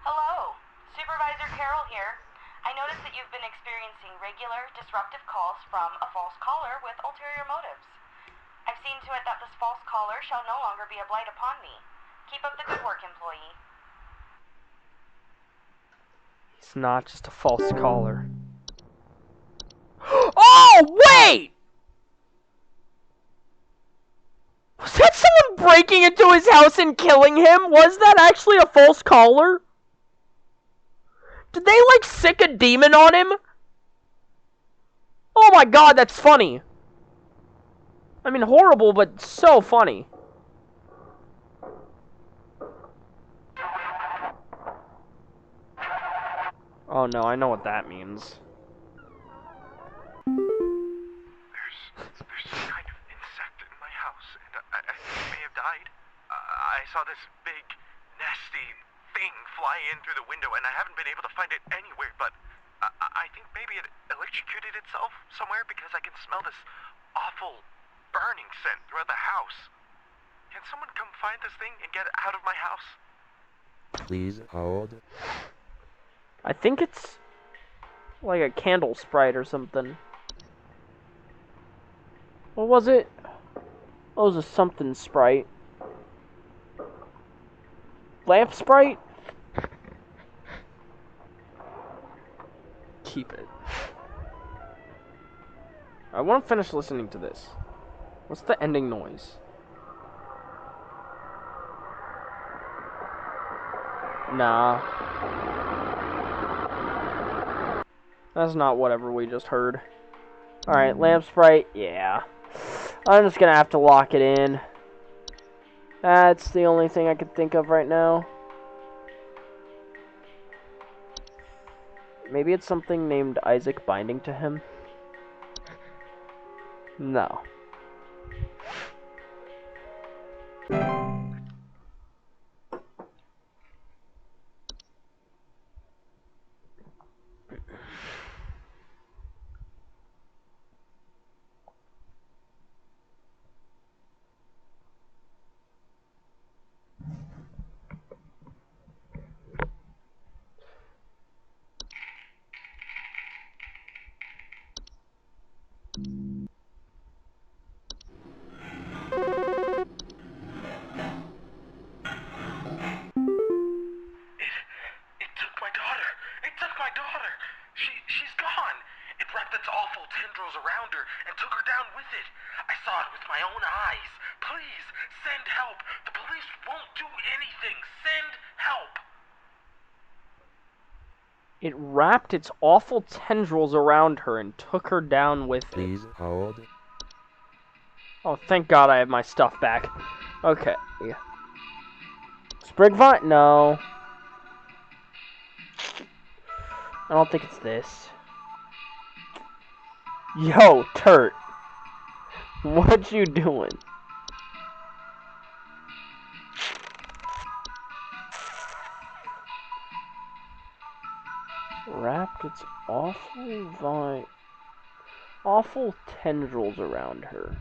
B: Hello, Supervisor Carroll here. I noticed that you've been experiencing regular, disruptive calls from a false caller with ulterior motives. I've seen to it that this false caller shall no longer be a blight upon me. Keep up the good work, employee.
A: He's not just a false caller. Oh, wait! Was that someone breaking into his house and killing him? Was that actually a false caller? Did they, like, sick a demon on him? Oh my god, that's funny. I mean, horrible, but so funny. Oh no, I know what that means.
C: There's some kind of insect in my house, and I think it may have died. I saw this big, nasty thing fly in through the window, and I haven't been able to find it anywhere, but I think maybe it electrocuted itself somewhere because I can smell this awful burning scent throughout the house. Can someone come find this thing and get it out of my house?
F: Please hold.
A: I think it's like a candle sprite or something. What was it? Oh, it was a something sprite. Lamp sprite? Keep it. I want to finish listening to this. What's the ending noise? Nah. That's not whatever we just heard. Alright, lamp sprite, yeah. I'm just gonna have to lock it in. That's the only thing I could think of right now. Maybe it's something named Isaac binding to him? No.
C: It took my daughter. It took my daughter. She's gone. It wrapped its awful tendrils around her and took her down with it. I saw it with my own eyes. Please, send help. The police won't do anything. Send help.
A: It wrapped its awful tendrils around her and took her down with it.
F: Please hold.
A: Oh, thank God I have my stuff back. Okay. Sprig vine? No. I don't think it's this. Yo, Turt. What you doing? Wrapped its awful tendrils around her.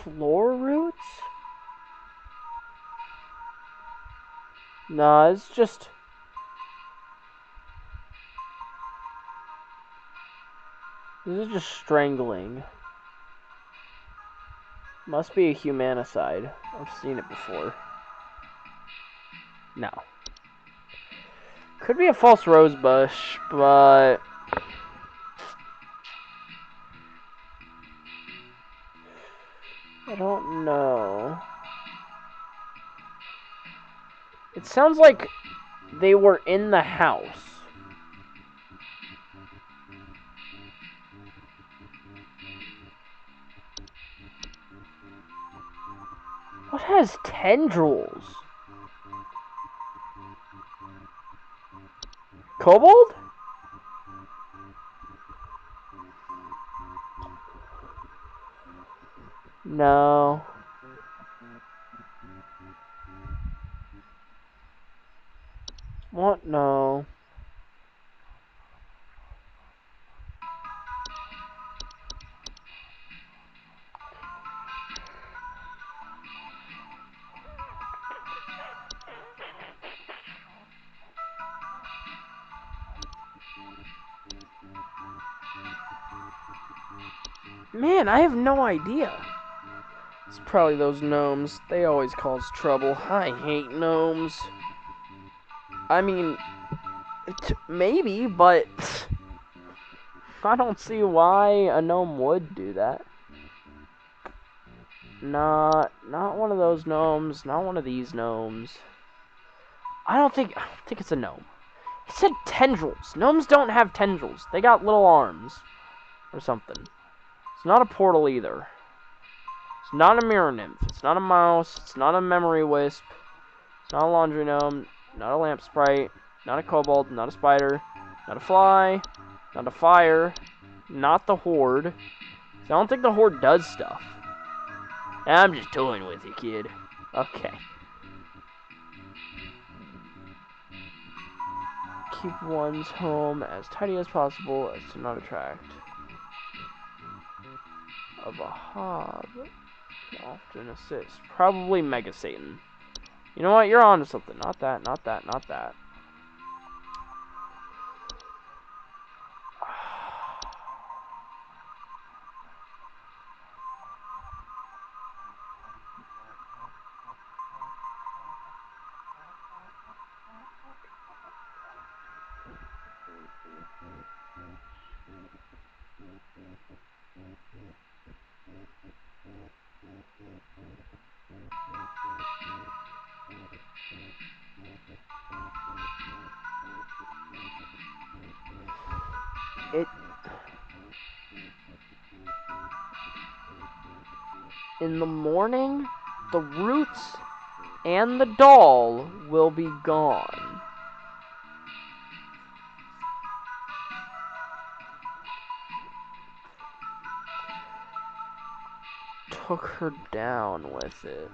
A: Floor roots? Nah, it's just... This is just strangling. Must be a humanicide. I've seen it before. No. Could be a false rose bush, but... I don't know. It sounds like they were in the house. What has tendrils? Kobold? No. What? No. Man, I have no idea. It's probably those gnomes. They always cause trouble. I hate gnomes. I mean, maybe, but I don't see why a gnome would do that. Not one of those gnomes. Not one of these gnomes. I don't think it's a gnome. He said tendrils. Gnomes don't have tendrils. They got little arms or something. It's not a portal either. It's not a mirror nymph. It's not a mouse. It's not a memory wisp. It's not a laundry gnome. Not a lamp sprite. Not a kobold. Not a spider. Not a fly. Not a fire. Not the horde. I don't think the horde does stuff. I'm just toying with you, kid. Okay. Keep one's home as tidy as possible as to not attract of a hob. Often assist. Probably Mega Satan. You know what? You're on to something. Not that, not that, not that. In the morning, the roots and the doll will be gone. Took her down with it.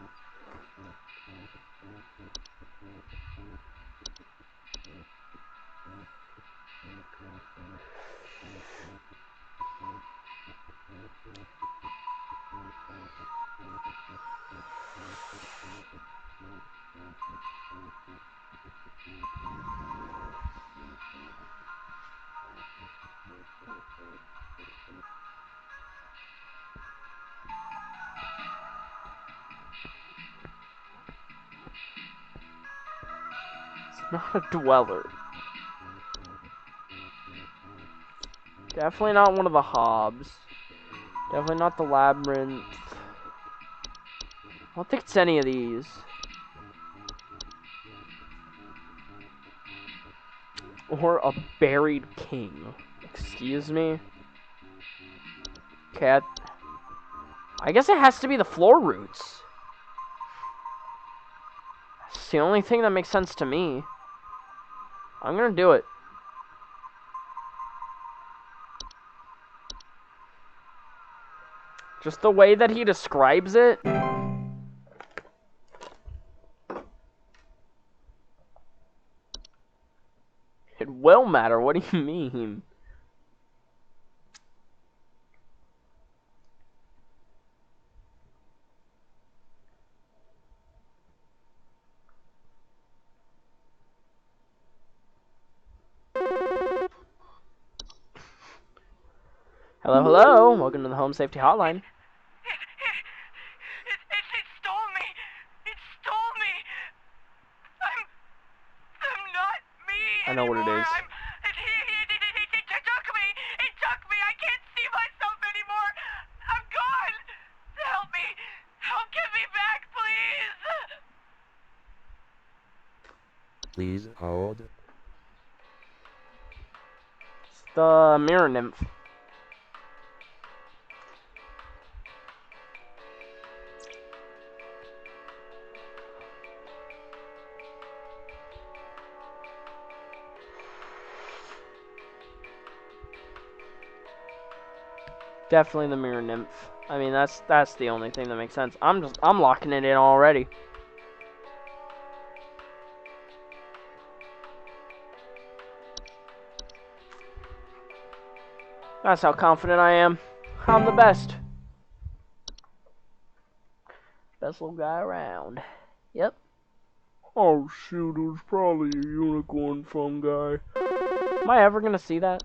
A: Not a dweller. Definitely not one of the hobs. Definitely not the labyrinth. I don't think it's any of these. Or a buried king. Excuse me? Cat. I guess it has to be the floor roots. It's the only thing that makes sense to me. I'm gonna do it. Just the way that he describes it. It will matter. What do you mean? Hello, hello. Welcome to the Home Safety Hotline.
H: It stole me. It stole me. I'm not me
A: I know what it
H: anymore.
A: is.
H: It took me. It took me. I can't see myself anymore. I'm gone. Help me. Help get me back, please.
F: Please hold.
A: It's the mirror nymph. Definitely the mirror nymph. I mean, that's the only thing that makes sense. I'm locking it in already. That's how confident I am. I'm the best. Best little guy around. Yep.
K: Oh shoot, it was probably a unicorn fungi.
A: Am I ever gonna see that?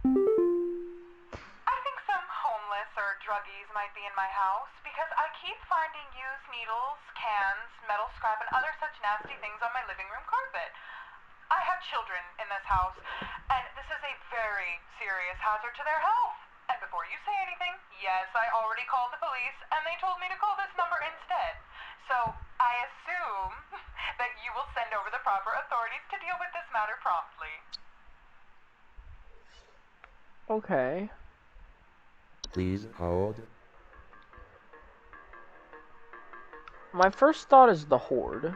D: I think some homeless or druggies might be in my house because I keep finding used needles, cans, metal scrap, and other such nasty things on my living room carpet. I have children in this house, and this is a very serious hazard to their health. And before you say anything, yes, I already called the police, and they told me to call this number instead. So I assume that you will send over the proper authorities to deal with this matter promptly.
A: Okay.
F: Please hold.
A: My first thought is the Horde.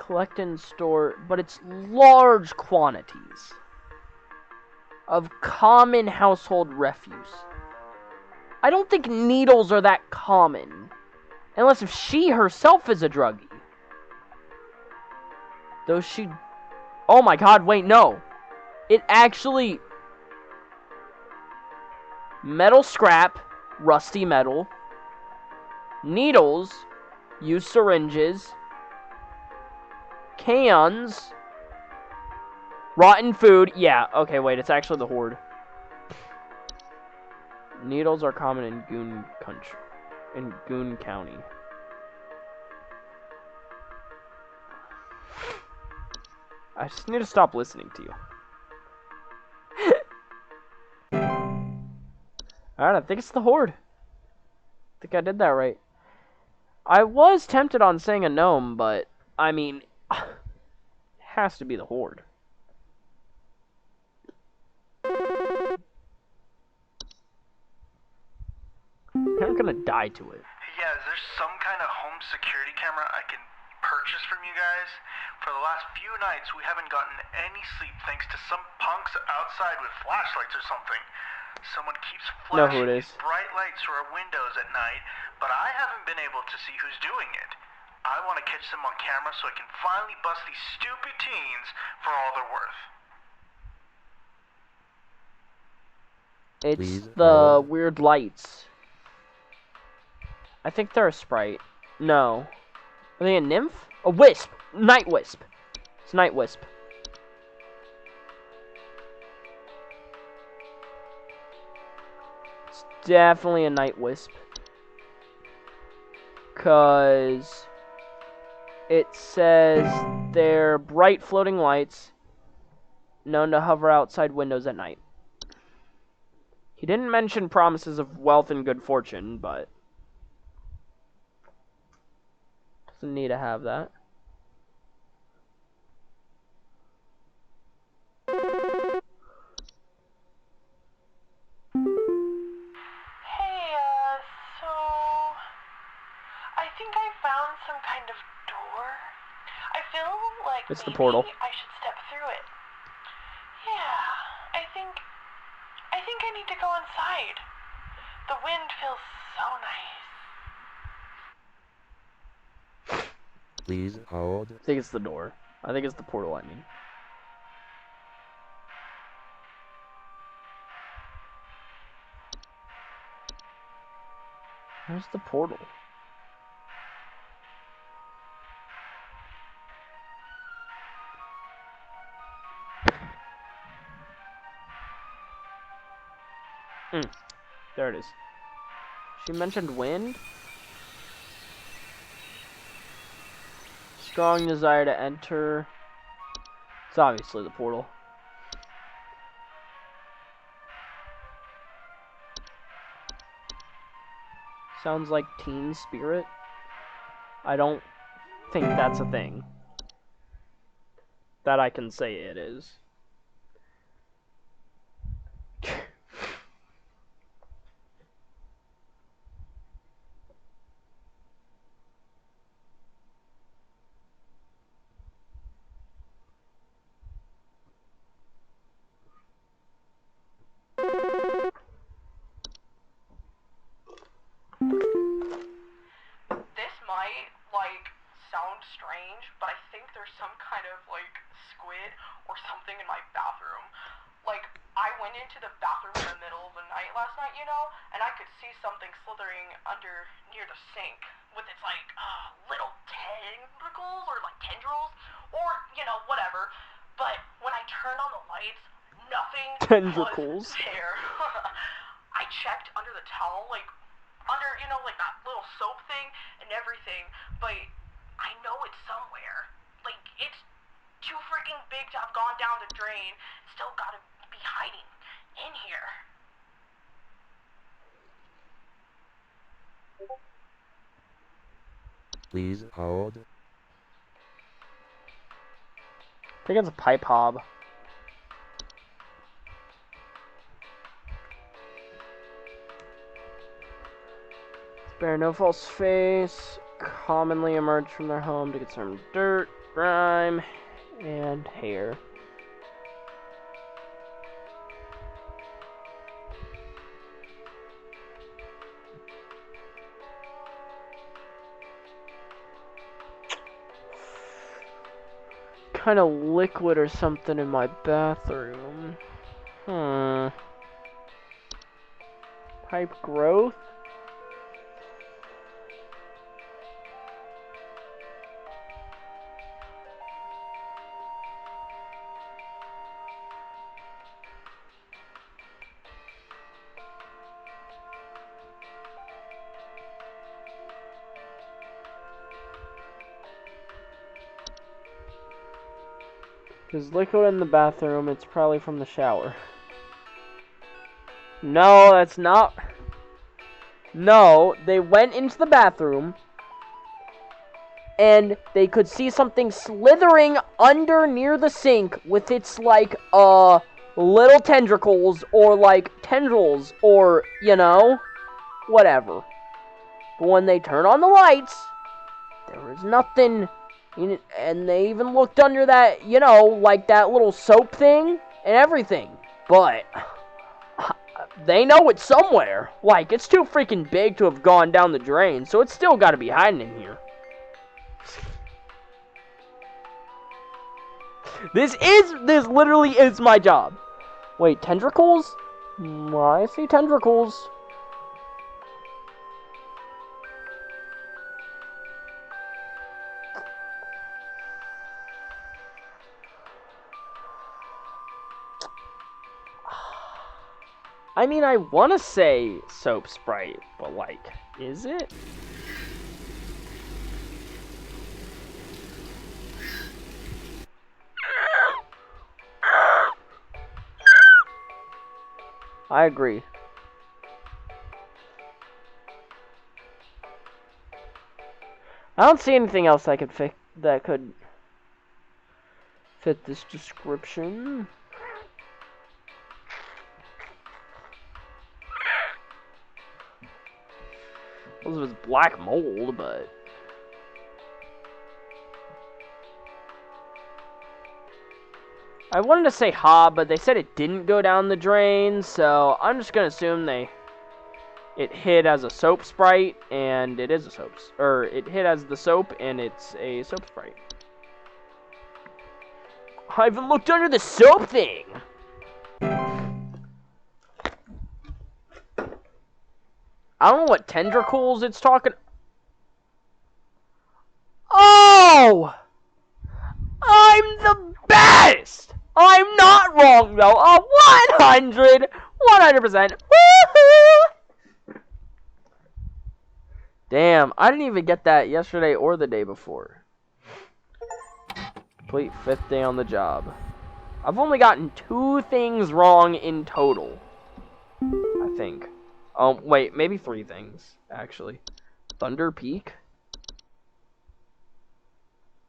A: Collect and store, but it's large quantities of common household refuse. I don't think needles are that common, unless if she herself is a druggie. Though she... Oh my god, wait, no. It actually... Metal scrap, rusty metal, needles, used syringes, cans, rotten food. Yeah, okay, wait, it's actually the Horde. Needles are common in Goon country, in Goon County. I just need to stop listening to you. Alright, I think it's the Horde. I think I did that right. I was tempted on saying a gnome, but, I mean, it has to be the Horde. I'm gonna die to it.
C: Yeah, is there some kind of home security camera I can purchase from you guys? For the last few nights, we haven't gotten any sleep thanks to some punks outside with flashlights or something. Someone keeps
A: Know who
C: flashing
A: it
C: these
A: is.
C: bright lights through our windows at night, but I haven't been able to see who's doing it. I want to catch them on camera so I can finally bust these stupid teens for all they're worth.
A: It's
F: Please
A: the
F: hold.
A: weird lights. I think they're a sprite. No. Are they a nymph? A wisp! Night wisp. It's night wisp. It's definitely a night wisp. 'Cause it says they're bright floating lights known to hover outside windows at night. He didn't mention promises of wealth and good fortune, but doesn't need to have that.
D: Hey, so... I think I found some kind of door. I feel like
A: It's the
D: maybe
A: portal.
D: I should step through it. Yeah, I think I need to go inside. The wind feels so nice.
F: Please hold.
A: I think it's the door. I think it's the portal, I mean. Where's the portal? There it is. She mentioned wind? Strong desire to enter. It's obviously the portal. Sounds like teen spirit. I don't think that's a thing that I can say it is.
D: strange, but I think there's some kind of, like, squid or something in my bathroom. Like, I went into the bathroom in the middle of the night last night, you know, and I could see something slithering under near the sink with its, like, little tentacles or, like, tendrils or, you know, whatever. But when I turned on the lights, nothing
A: Tentacles.
D: was there. I checked under the towel, like, under, you know, like that little soap thing and everything, but I know it's somewhere. Like, it's too freaking big to have gone down the drain. Still gotta be hiding in here.
F: Please hold.
A: I think it's a pipe hob. Bear no false face. Commonly emerge from their home to consume dirt, grime, and hair. Kind of liquid or something in my bathroom. Pipe growth? There's liquid in the bathroom. It's probably from the shower. No, that's not. No, they went into the bathroom and they could see something slithering under near the sink with its, like, little tentacles or, like, tendrils or, you know, whatever. But when they turn on the lights, there was nothing. And they even looked under that, you know, like that little soap thing and everything. But they know it's somewhere. Like, it's too freaking big to have gone down the drain, so it's still got to be hiding in here. This literally is my job. Wait, tentacles? I see tentacles. I mean, I want to say soap Sprite, but, like, is it? I agree. I don't see anything else that could fit this description. It was black mold, but I wanted to say hob, but they said it didn't go down the drain, so I'm just gonna assume it hit as a soap Sprite, and it is a soap, or it hit as the soap, and it's a soap Sprite. I haven't looked under the soap thing. I don't know what tentacles it's talking. Oh! I'm the best! I'm not wrong, though. 100%. Woohoo! Damn, I didn't even get that yesterday or the day before. Complete 5th day on the job. I've only gotten 2 things wrong in total, I think. Wait, maybe 3 things, actually. Thunder Peak?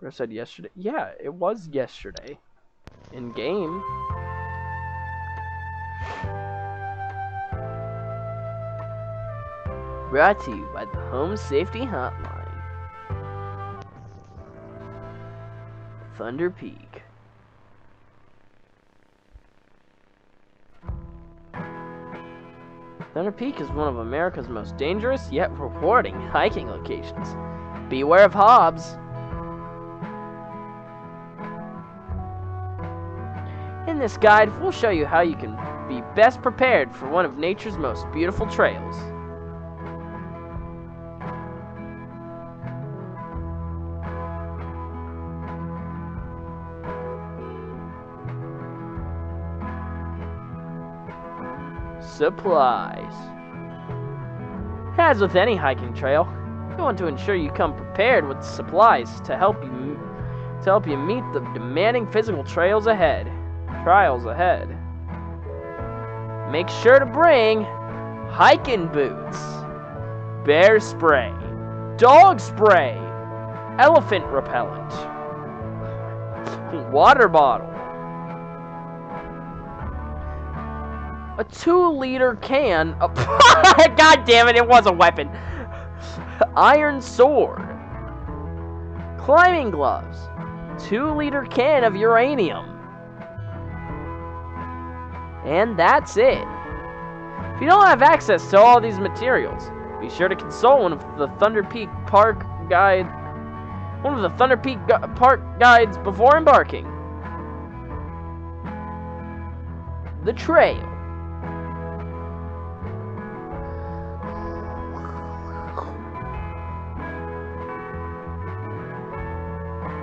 A: I said yesterday. Yeah, it was yesterday. In game. Brought to you by the Home Safety Hotline. Thunder Peak. Thunder Peak is one of America's most dangerous yet rewarding hiking locations. Beware of hobs. In this guide, we'll show you how you can be best prepared for one of nature's most beautiful trails. Supplies. As with any hiking trail, you want to ensure you come prepared with supplies to help you meet the demanding physical trials ahead. Make sure to bring hiking boots, bear spray, dog spray, elephant repellent, water bottle, a 2-liter can of God damn it, it was a weapon. Iron sword, climbing gloves, 2-liter can of uranium. And that's it. If you don't have access to all these materials, be sure to consult one of the Thunder Peak Park guides before embarking. The trail.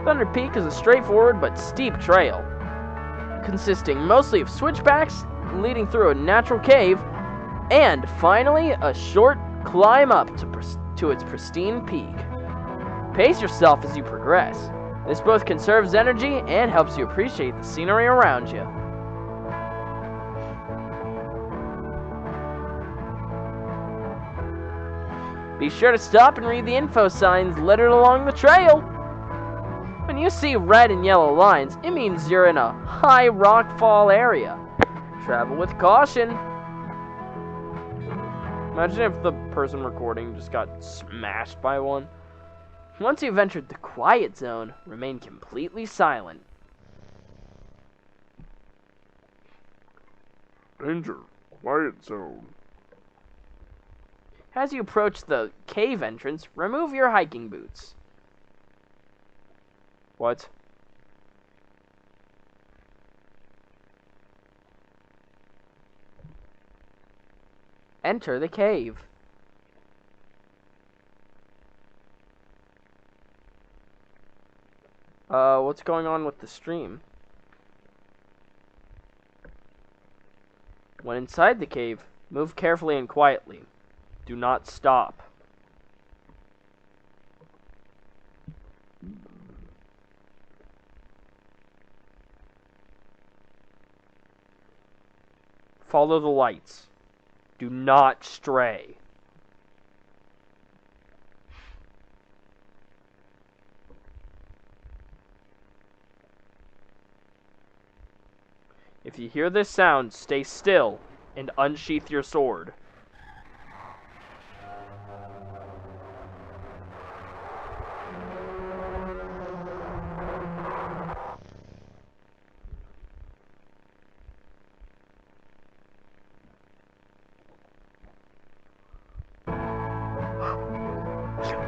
A: Thunder Peak is a straightforward but steep trail, consisting mostly of switchbacks leading through a natural cave, and finally a short climb up to its pristine peak. Pace yourself as you progress. This both conserves energy and helps you appreciate the scenery around you. Be sure to stop and read the info signs littered along the trail. When you see red and yellow lines, it means you're in a high rockfall area. Travel with caution. Imagine if the person recording just got smashed by one. Once you've entered the quiet zone, remain completely silent.
K: Danger. Quiet zone.
A: As you approach the cave entrance, remove your hiking boots. What? Enter the cave. What's going on with the stream? When inside the cave, move carefully and quietly. Do not stop. Follow the lights. Do not stray. If you hear this sound, stay still and unsheath your sword.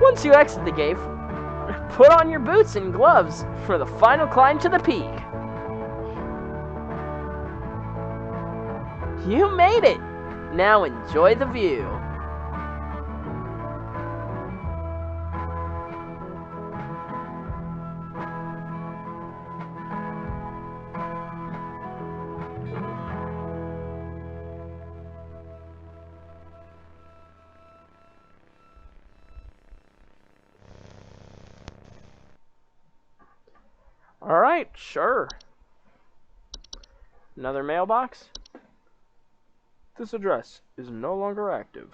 A: Once you exit the cave, put on your boots and gloves for the final climb to the peak. You made it! Now enjoy the view. Alright, sure. Another mailbox?
K: This address is no longer active.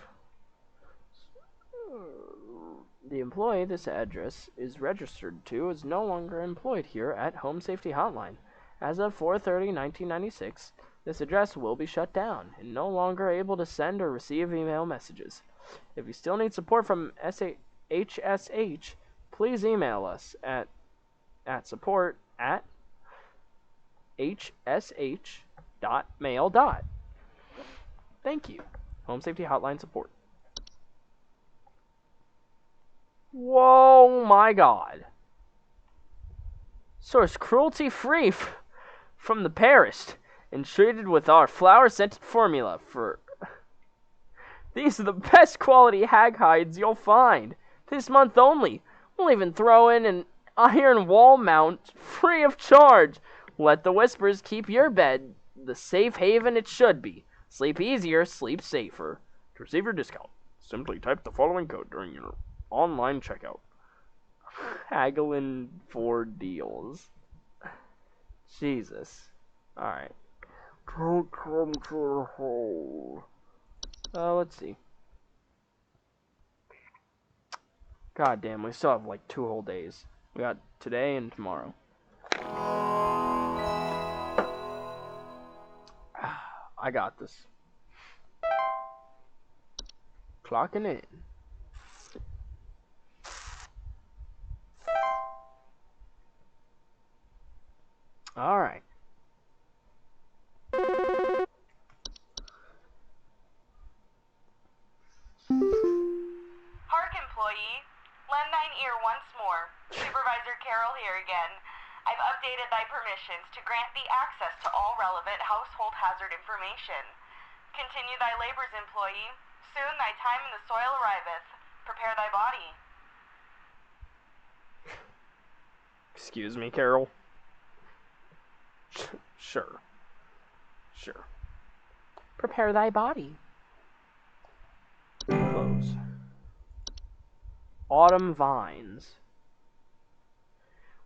A: The employee this address is registered to is no longer employed here at Home Safety Hotline. As of 4/30/1996, this address will be shut down and no longer able to send or receive email messages. If you still need support from HSH, please email us at support@hsh.mail. Thank you. Home Safety Hotline support. Whoa, my God. Source cruelty free. from the Paris and treated with our flower-scented formula for... These are the best quality hag hides you'll find. This month only. We'll even throw in an iron wall mount free of charge. Let the whispers keep your bed the safe haven it should be. Sleep easier, sleep safer. To receive your discount, simply type the following code during your online checkout. Haggling for deals. Jesus. Alright.
K: Don't come to the hole.
A: Let's see. God damn, we still have like 2 whole days. We got today and tomorrow. I got this. Clocking in. Alright.
B: Park employee, lend thine ear once more. Supervisor Carol here again. I've updated thy permissions to grant thee access to all relevant household hazard information. Continue thy labors, employee. Soon thy time in the soil arriveth. Prepare thy body.
A: Excuse me, Carol. Sure. Prepare thy body. Close. Autumn vines.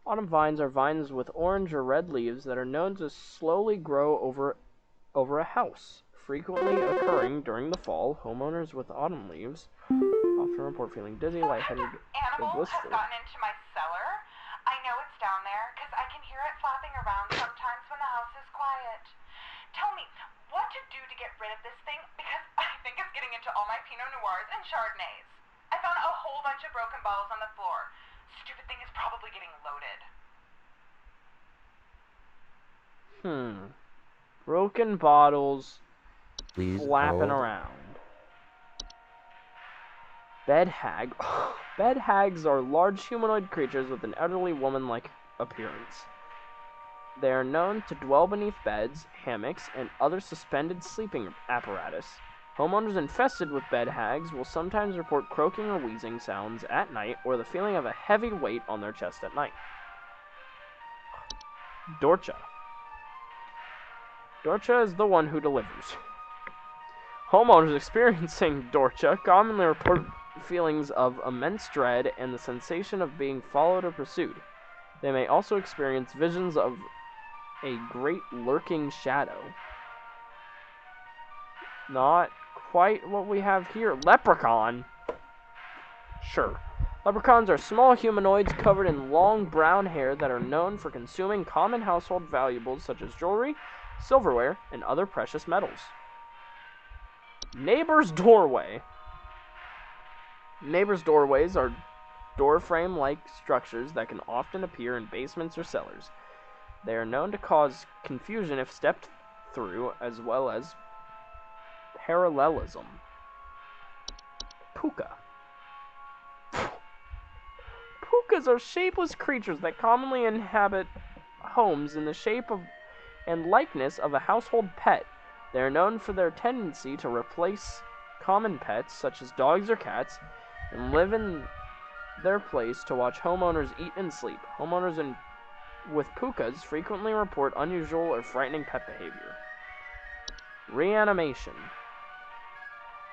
A: Autumn vines are vines with orange or red leaves that are known to slowly grow over a house. Frequently occurring during the fall, homeowners with autumn leaves often report feeling dizzy, lightheaded, or
B: Animal has
A: blissful.
B: gotten into my cellar. I know it's down there because I can hear it flapping around sometimes when the house is quiet. Tell me, what to do to get rid of this thing? Because I think it's getting into all my Pinot Noirs and Chardonnays. I found a whole bunch of broken bottles on the floor. Stupid thing is probably getting loaded.
A: Broken bottles
F: Please
A: flapping
F: hold.
A: around. Bed hag. Bed hags are large humanoid creatures with an elderly woman-like appearance. They are known to dwell beneath beds, hammocks, and other suspended sleeping apparatus. Homeowners infested with bed hags will sometimes report croaking or wheezing sounds at night or the feeling of a heavy weight on their chest at night. Dorcha. Dorcha is the one who delivers. Homeowners experiencing Dorcha commonly report feelings of immense dread and the sensation of being followed or pursued. They may also experience visions of a great lurking shadow. Not quite what we have here. Leprechaun? Sure. Leprechauns are small humanoids covered in long brown hair that are known for consuming common household valuables such as jewelry, silverware, and other precious metals. Neighbor's doorway. Neighbor's doorways are door frame-like structures that can often appear in basements or cellars. They are known to cause confusion if stepped through, as well as parallelism. Puka. Pukas are shapeless creatures that commonly inhabit homes in the shape of and likeness of a household pet. They are known for their tendency to replace common pets, such as dogs or cats, and live in their place to watch homeowners eat and sleep. Homeowners with pukas frequently report unusual or frightening pet behavior. Reanimation.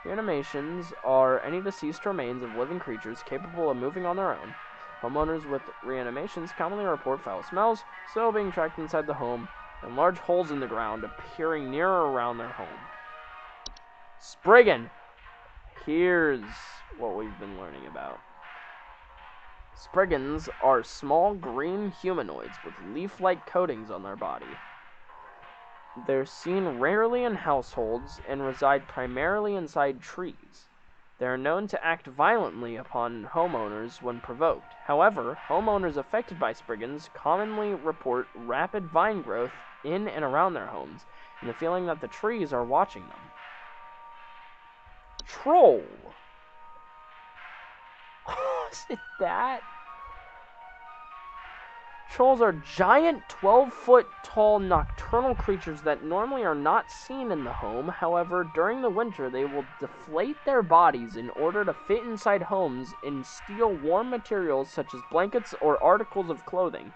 A: Reanimations are any deceased remains of living creatures capable of moving on their own. Homeowners with reanimations commonly report foul smells, still being trapped inside the home, and large holes in the ground appearing near or around their home. Spriggan. Here's what we've been learning about. Spriggans are small green humanoids with leaf-like coatings on their body. They're seen rarely in households and reside primarily inside trees. They are known to act violently upon homeowners when provoked. However, homeowners affected by Spriggans commonly report rapid vine growth in and around their homes, and the feeling that the trees are watching them. Troll. Is it that? Trolls are giant 12-foot tall nocturnal creatures that normally are not seen in the home. However, during the winter, they will deflate their bodies in order to fit inside homes and steal warm materials such as blankets or articles of clothing.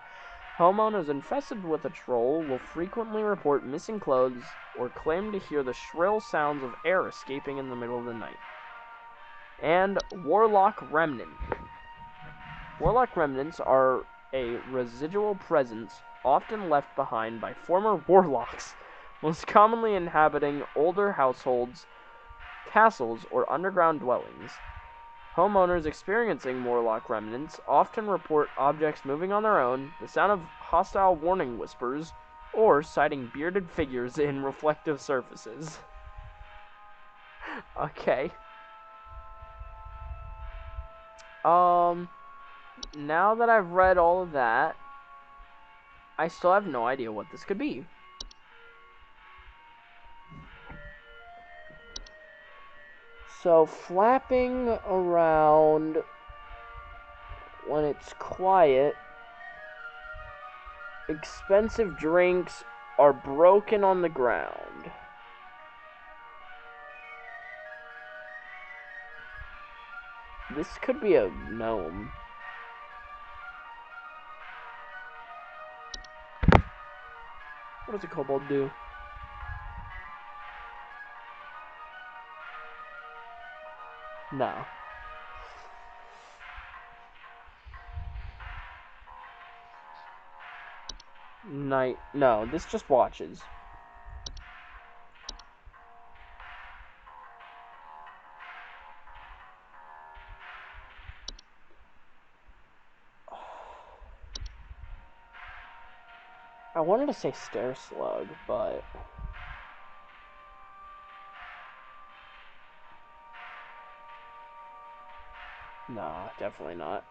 A: Homeowners infested with a troll will frequently report missing clothes or claim to hear the shrill sounds of air escaping in the middle of the night. And Warlock Remnant. Warlock Remnants are a residual presence often left behind by former warlocks, most commonly inhabiting older households, castles, or underground dwellings. Homeowners experiencing Warlock Remnants often report objects moving on their own, the sound of hostile warning whispers, or sighting bearded figures in reflective surfaces. Okay. Now that I've read all of that, I still have no idea what this could be. So, flapping around when it's quiet, expensive drinks are broken on the ground. This could be a gnome. What does a kobold do? No. Night. No, this just watches. I wanted to say stair slug, but no, definitely not.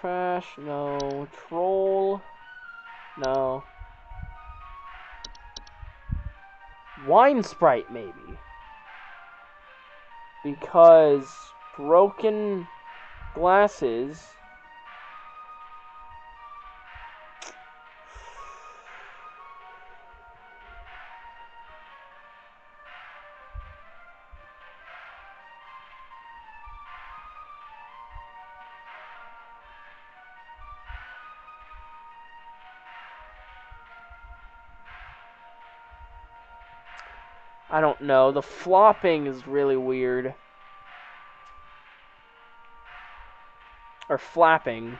A: Trash, no. Troll, no. Wine Sprite, maybe. Because broken glasses. I don't know. The flopping is really weird. Or flapping.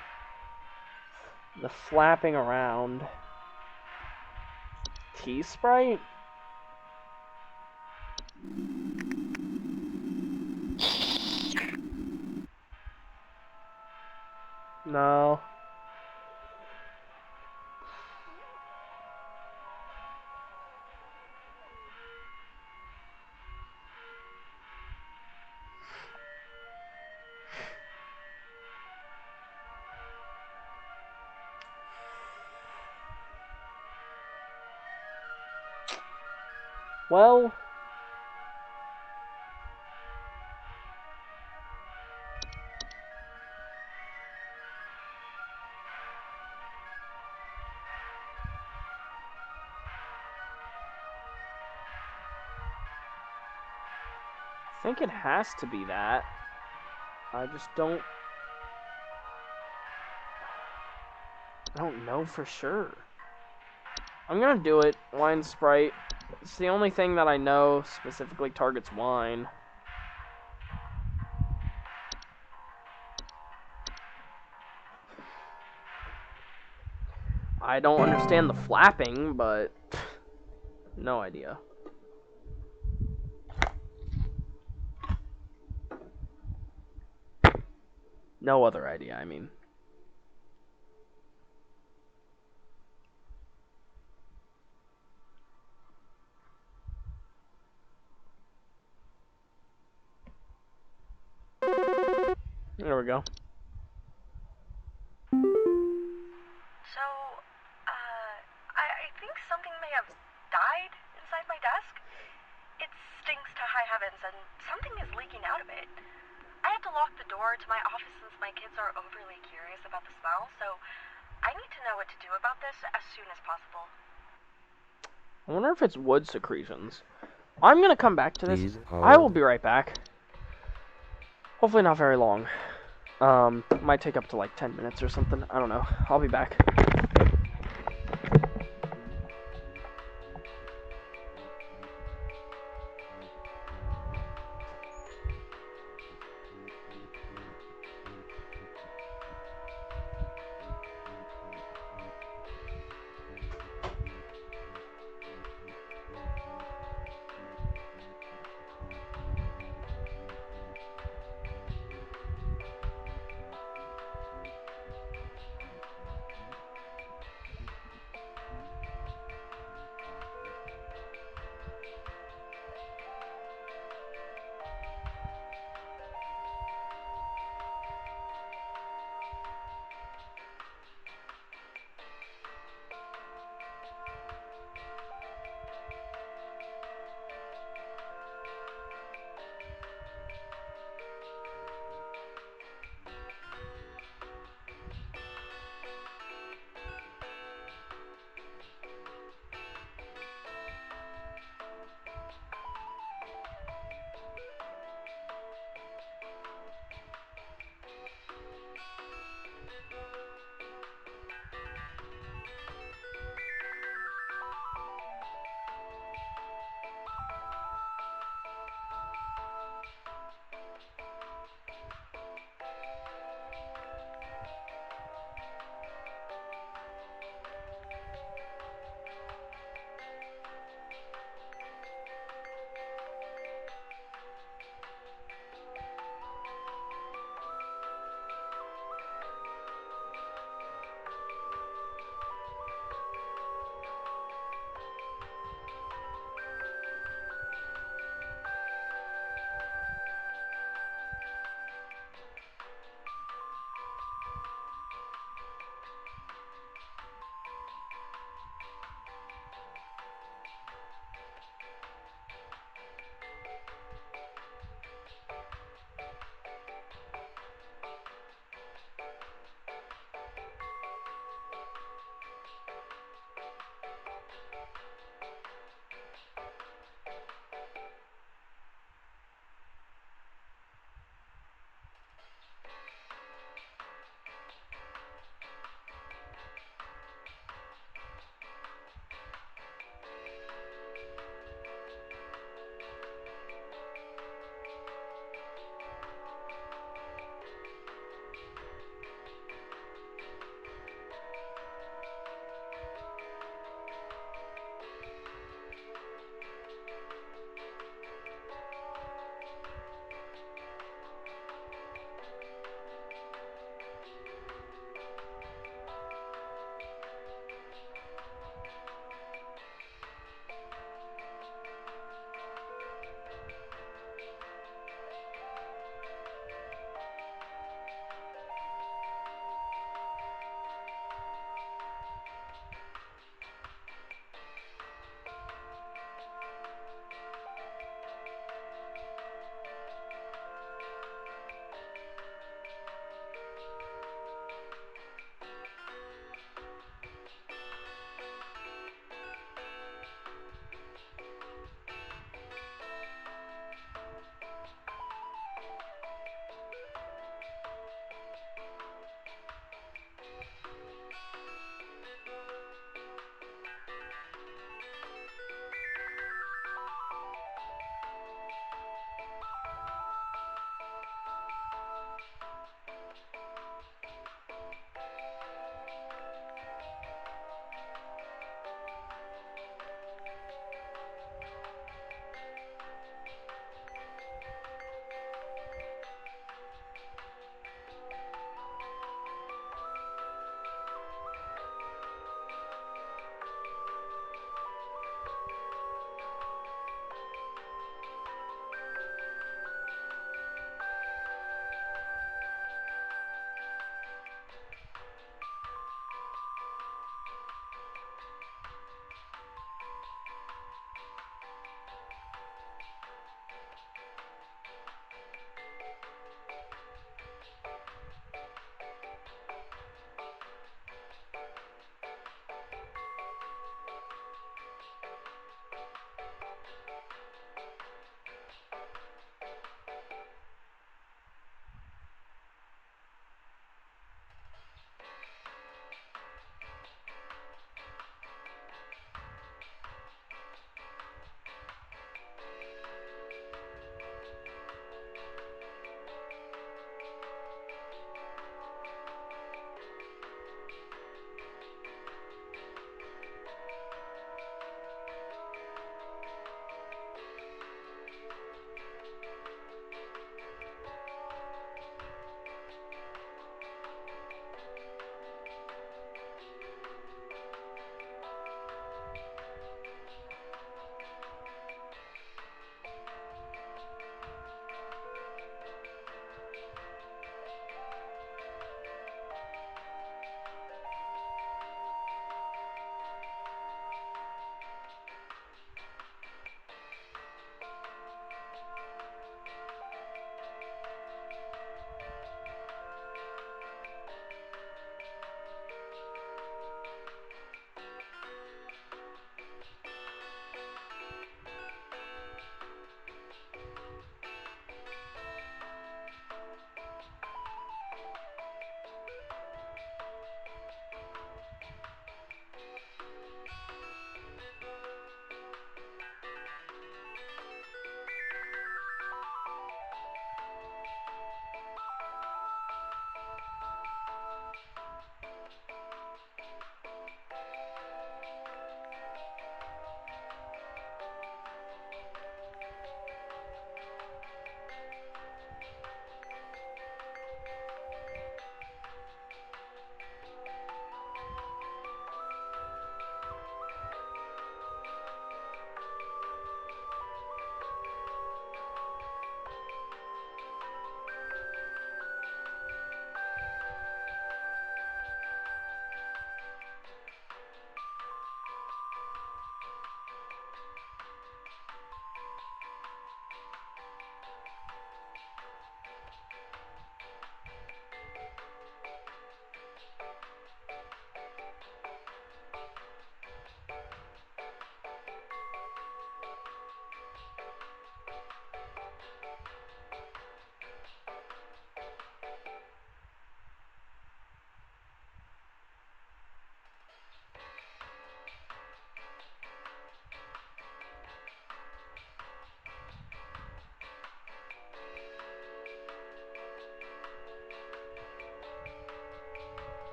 A: The flapping around. Tea Sprite? No. Well, I think it has to be that. I just don't know for sure. I'm gonna do it. Wine Sprite. It's the only thing that I know specifically targets wine. I don't understand the flapping, but no idea. No other idea, I mean. There we go.
B: So, I think something may have died inside my desk. It stinks to high heavens, and something is leaking out of it. I had to lock the door to my office since my kids are overly curious about the smell, so I need to know what to do about this as soon as possible.
A: I wonder if it's wood secretions. I'm gonna come back to this.
F: Please
A: I will
F: hold.
A: be right back. Hopefully not very long. Might take up to like 10 minutes or something. I don't know. I'll be back.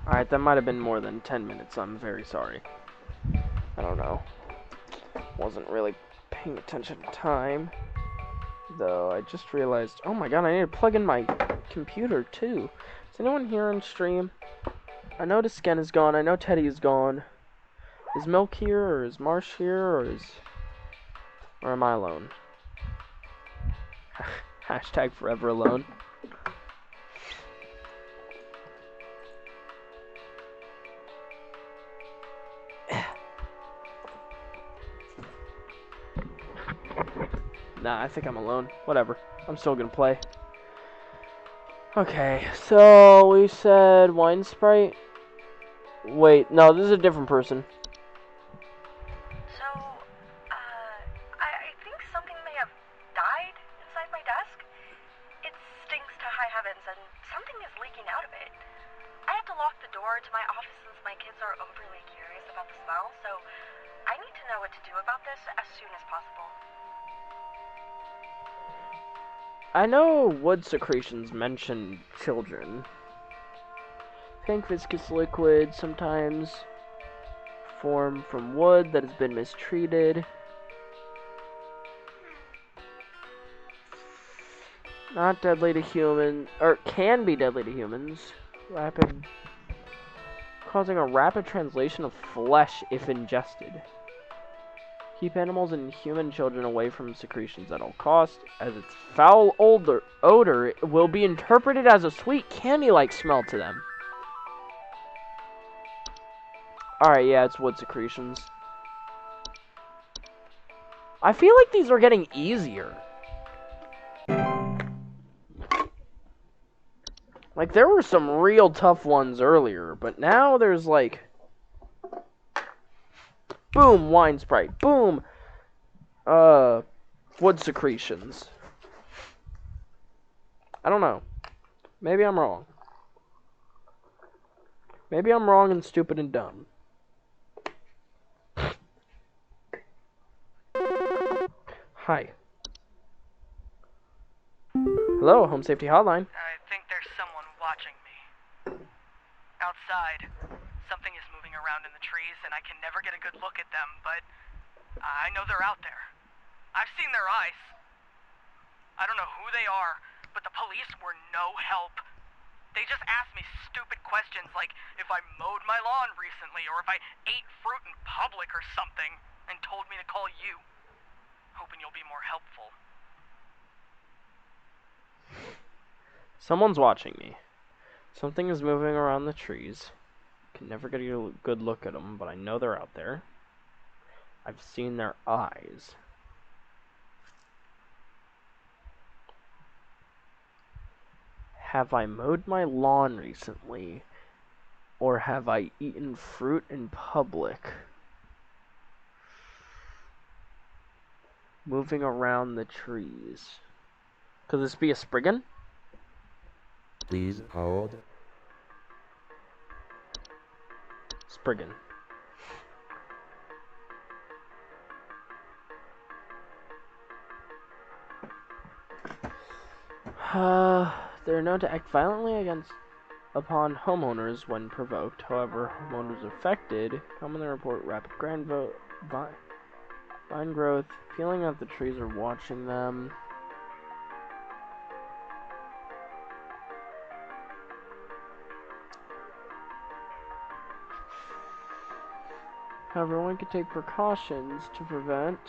A: Alright, that might have been more than 10 minutes. I'm very sorry. I don't know. Wasn't really paying attention to time. Though, I just realized, oh my god, I need to plug in my computer, too. Is anyone here on stream? I know Sken is gone. I know Teddy is gone. Is Milk here, or is Marsh here, or am I alone? Hashtag forever alone. Nah, I think I'm alone. Whatever. I'm still gonna play. Okay, so we said Wine Sprite. Wait, no, this is a different person.
B: So, I think something may have died inside my desk. It stinks to high heavens, and something is leaking out of it. I had to lock the door to my office since my kids are overly curious about the smell, so I need to know what to do about this as soon as possible.
A: I know wood secretions mention children. Pink viscous liquid sometimes form from wood that has been mistreated. Not deadly to humans, or can be deadly to humans. Causing a rapid translation of flesh if ingested. Keep animals and human children away from secretions at all costs, as its foul odor will be interpreted as a sweet candy-like smell to them. Alright, yeah, it's wood secretions. I feel like these are getting easier. Like, there were some real tough ones earlier, but now there's like... Boom, Wine Sprite. Boom, wood secretions. I don't know. Maybe I'm wrong. Maybe I'm wrong and stupid and dumb. Hi. Hello, Home Safety Hotline.
H: I think there's someone watching me. Outside. Something is moving around in the trees, and I can never get a good look at them, but I know they're out there. I've seen their eyes. I don't know who they are, but the police were no help. They just asked me stupid questions like if I mowed my lawn recently or if I ate fruit in public or something, and told me to call you. Hoping you'll be more helpful.
A: Someone's watching me. Something is moving around the trees. Can never get a good look at them, but I know they're out there. I've seen their eyes. Have I mowed my lawn recently? Or have I eaten fruit in public? Moving around the trees. Could this be a Spriggan?
F: Please hold.
A: Spriggan. They're known to act violently upon homeowners when provoked. However, homeowners affected commonly report rapid vine growth, feeling that the trees are watching them. However, one can take precautions to prevent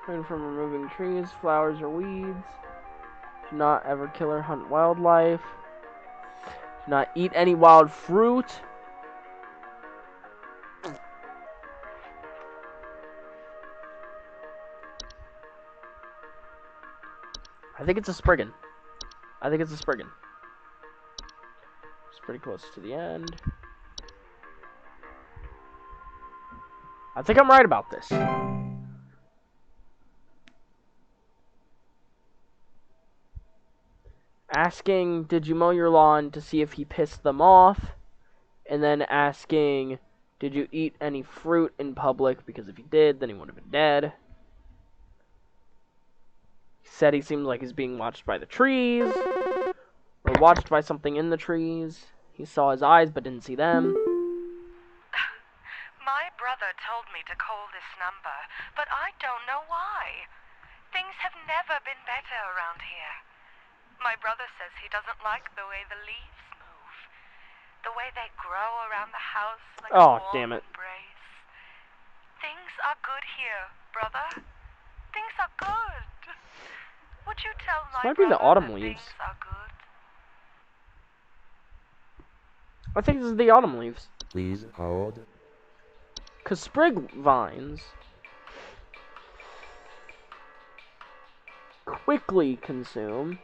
A: from removing trees, flowers, or weeds. Do not ever kill or hunt wildlife. Do not eat any wild fruit. I think it's a Spriggan. I think it's a Spriggan. It's pretty close to the end. I think I'm right about this. Asking, did you mow your lawn, to see if he pissed them off. And then asking, did you eat any fruit in public? Because if he did, then he would have been dead. He said he seemed like he's being watched by the trees. or watched by something in the trees. He saw his eyes but didn't see them.
B: My brother told me to call this number, but I don't know why. Things have never been better around here. My brother says he doesn't like the way the leaves move. The way they grow around the house like a
A: Oh,
B: warm
A: damn it.
B: embrace. Things are good here, brother. Things are good. Would you tell
A: This
B: my
A: might be the
B: brother
A: autumn
B: that
A: leaves.
B: things are good?
A: I think this is the autumn leaves.
F: Please hold.
A: Because sprig vines quickly consume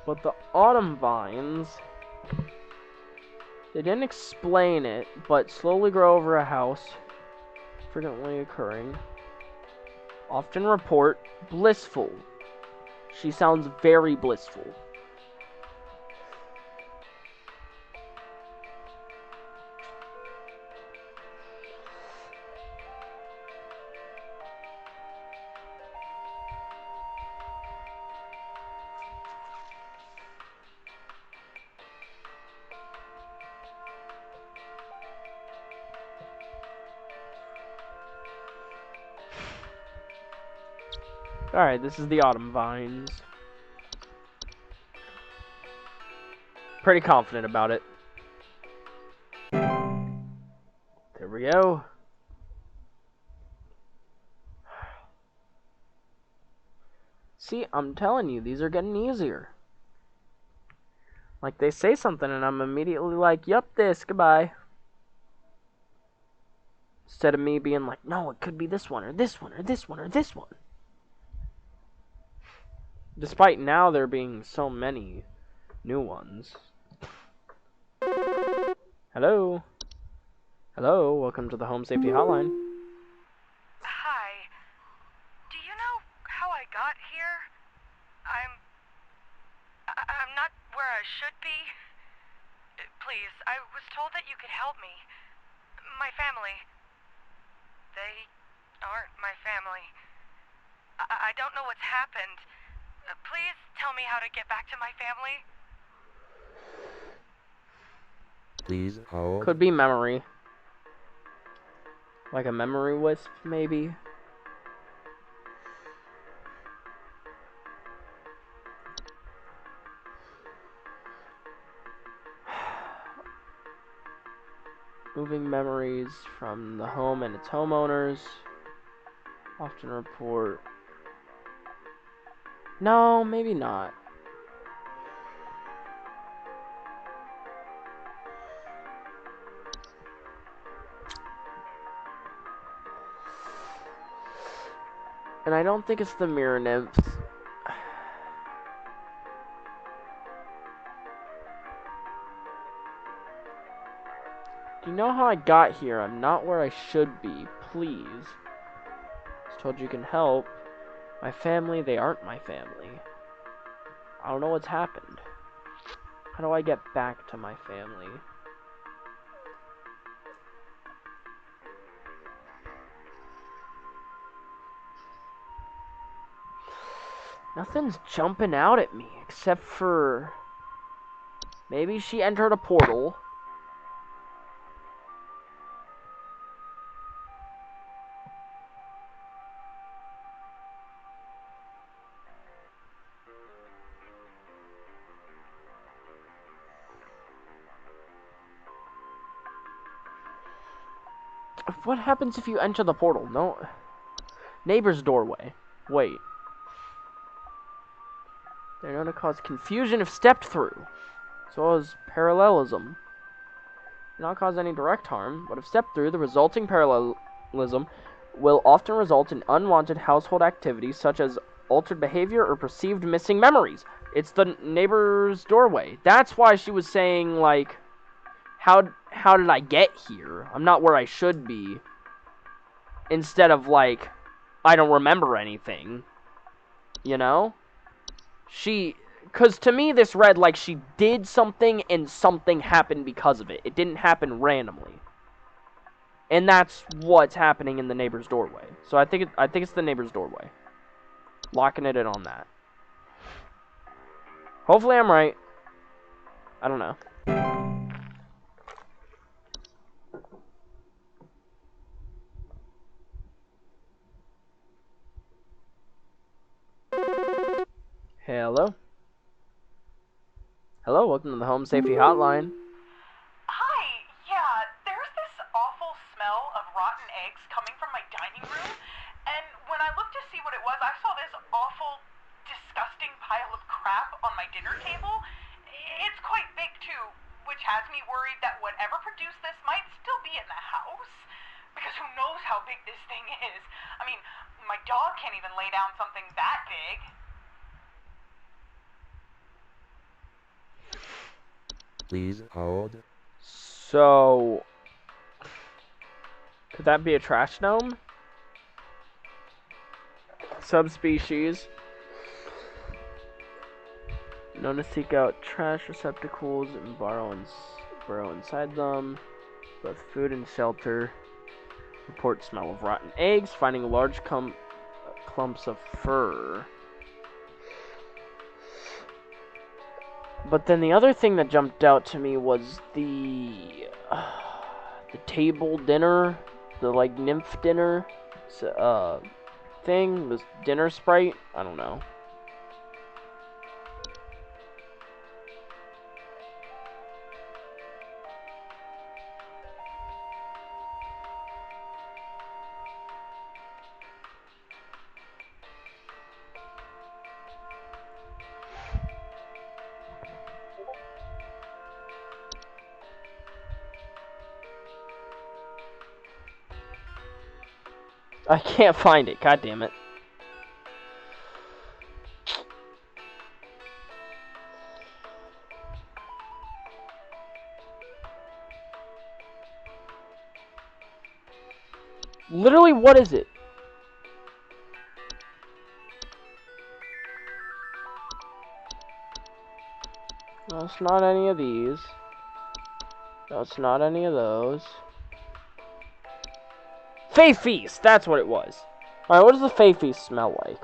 A: but the autumn vines, they didn't explain it, but slowly grow over a house, frequently occurring, often report blissful. She sounds very blissful. Alright, this is the autumn vines. Pretty confident about it. There we go. See, I'm telling you, these are getting easier. Like, they say something and I'm immediately like, yup, this, goodbye. Instead of me being like, no, it could be this one, or this one, or this one, or this one. Despite now there being so many new ones. Hello? Hello, welcome to the Home Safety Hotline.
B: Hi. Do you know how I got here? I'm not where I should be. Please, I was told that you could help me. My family. They aren't my family. I don't know what's happened. Please tell me how to get back to my family.
F: Please hold.
A: Could be memory. Like a memory wisp, maybe? Moving memories from the home and its homeowners. Often report. No, maybe not. And I don't think it's the mirror nymphs. Do you know how I got here? I'm not where I should be. Please. I was told you can help. My family, they aren't my family. I don't know what's happened. How do I get back to my family? Nothing's jumping out at me except for maybe she entered a portal. What happens if you enter the portal? No. Neighbor's doorway. Wait. They're known to cause confusion if stepped through, as well as parallelism. Do not cause any direct harm, but if stepped through, the resulting parallelism will often result in unwanted household activities such as altered behavior or perceived missing memories. It's the neighbor's doorway. That's why she was saying, like, how did I get here? I'm not where I should be. Instead of, like, I don't remember anything. You know? Because to me, this read like she did something and something happened because of it. It didn't happen randomly. And that's what's happening in the neighbor's doorway. So I think it's the neighbor's doorway. Locking it in on that. Hopefully I'm right. I don't know. Hello? Hello, welcome to the Home Safety Hotline.
H: Hi, yeah, there's this awful smell of rotten eggs coming from my dining room, and when I looked to see what it was, I saw this awful, disgusting pile of crap on my dinner table. It's quite big, too, which has me worried that whatever produced this might still be in the house, because who knows how big this thing is. I mean, my dog can't even lay down something that big.
F: Please hold.
A: So, could that be a trash gnome? Subspecies. Known to seek out trash receptacles and burrow inside them. Both food and shelter. Report smell of rotten eggs. Finding large clumps of fur. But then the other thing that jumped out to me was the table dinner, the like nymph dinner thing, this dinner sprite. I don't know. I can't find it, god damn it. Literally, what is it? No, it's not any of these. No, it's not any of those. Fae Feast! That's what it was. Alright, what does the Fae Feast smell like?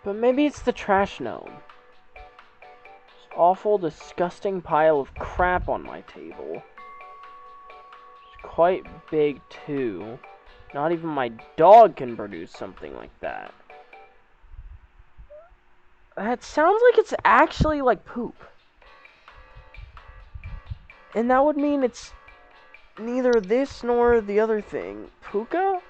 A: But maybe it's the trash gnome. This awful, disgusting pile of crap on my table. It's quite big, too. Not even my dog can produce something like that. That sounds like it's actually like poop. And that would mean it's neither this nor the other thing. Puka?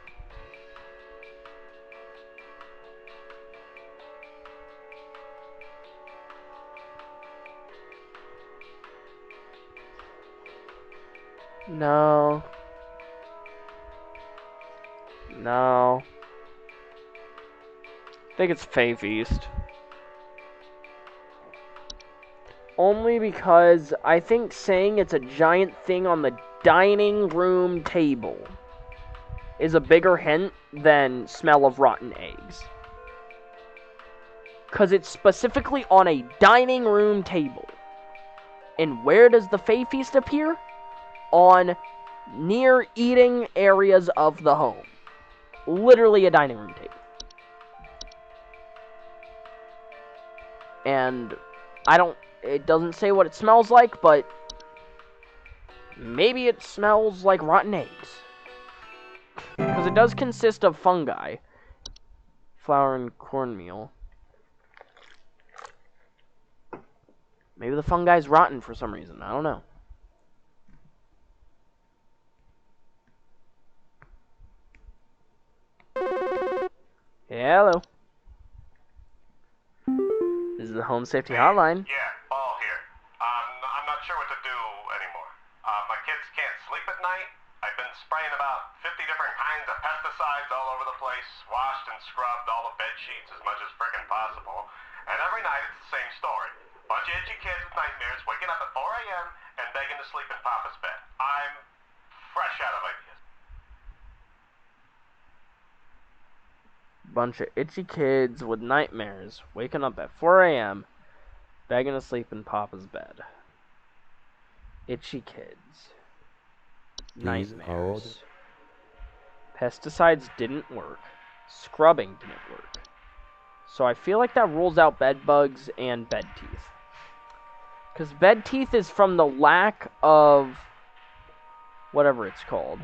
A: No. No. I think it's Fae Feast. Only because I think saying it's a giant thing on the dining room table is a bigger hint than smell of rotten eggs. Because it's specifically on a dining room table. And where does the Fae Feast appear? On near eating areas of the home. Literally a dining room table. And it doesn't say what it smells like, but maybe it smells like rotten eggs. Because it does consist of fungi. Flour and cornmeal. Maybe the fungi's rotten for some reason. I don't know. Hello. This is the Home Safety Hotline.
E: Yeah, Paul here. I'm not sure what to do anymore. My kids can't sleep at night. I've been spraying about 50 different kinds of pesticides all over the place, washed and scrubbed all the bed sheets as much as frickin' possible. And every night it's the same story. Bunch of itchy kids with nightmares waking up at 4 a.m. and begging to sleep in Papa's bed. I'm fresh out of ideas.
A: Bunch of itchy kids with nightmares waking up at 4 a.m. begging to sleep in Papa's bed. Itchy kids.
F: Please hold.
A: Nightmares. Pesticides didn't work. Scrubbing didn't work. So I feel like that rules out bed bugs and bed teeth. Because bed teeth is from the lack of whatever it's called.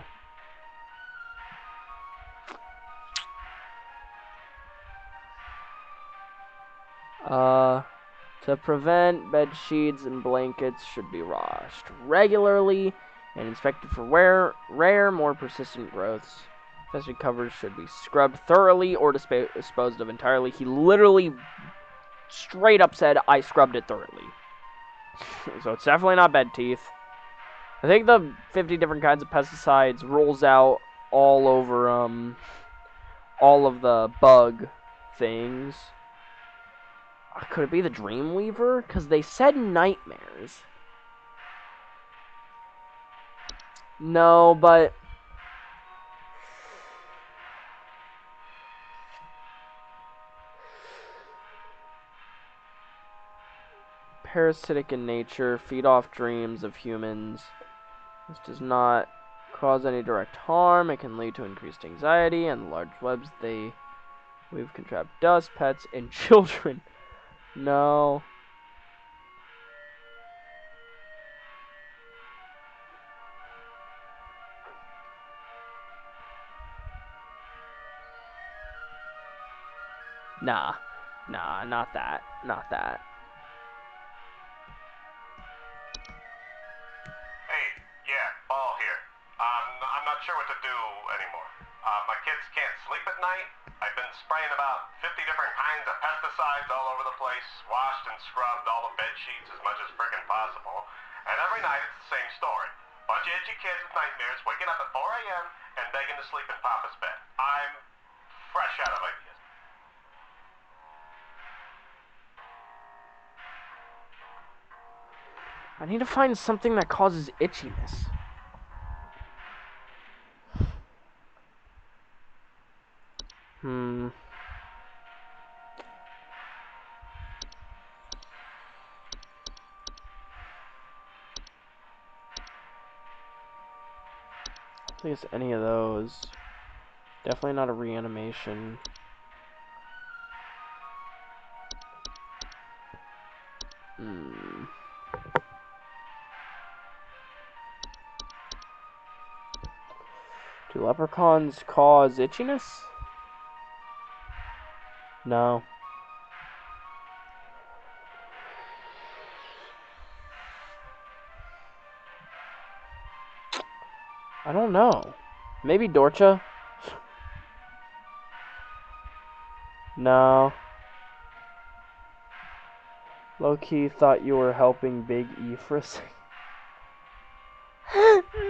A: To prevent bed sheets and blankets should be washed regularly and inspected for rare, more persistent growths. Infested covers should be scrubbed thoroughly or disposed of entirely. He literally straight up said, I scrubbed it thoroughly. So it's definitely not bed teeth. I think the 50 different kinds of pesticides rolls out all over, all of the bug things. Could it be the Dreamweaver? Because they said nightmares. No, but... parasitic in nature, feed off dreams of humans. This does not cause any direct harm. It can lead to increased anxiety, and the large webs they weave can trap dust, pets, and children. No. Nah, not that. Not that.
E: Hey, yeah, Paul here. I'm not sure what to do anymore. My kids can't sleep at night. I've been spraying about 50 different kinds of pesticides all over the place, washed and scrubbed all the bed sheets as much as frickin' possible. And every night it's the same story. Bunch of itchy kids with nightmares waking up at 4 a.m. and begging to sleep in Papa's bed. I'm fresh out of ideas.
A: I need to find something that causes itchiness. I don't think it's any of those. Definitely not a reanimation. Do leprechauns cause itchiness? No. I don't know. Maybe Dorcha? No. Low-key thought you were helping Big E for a second.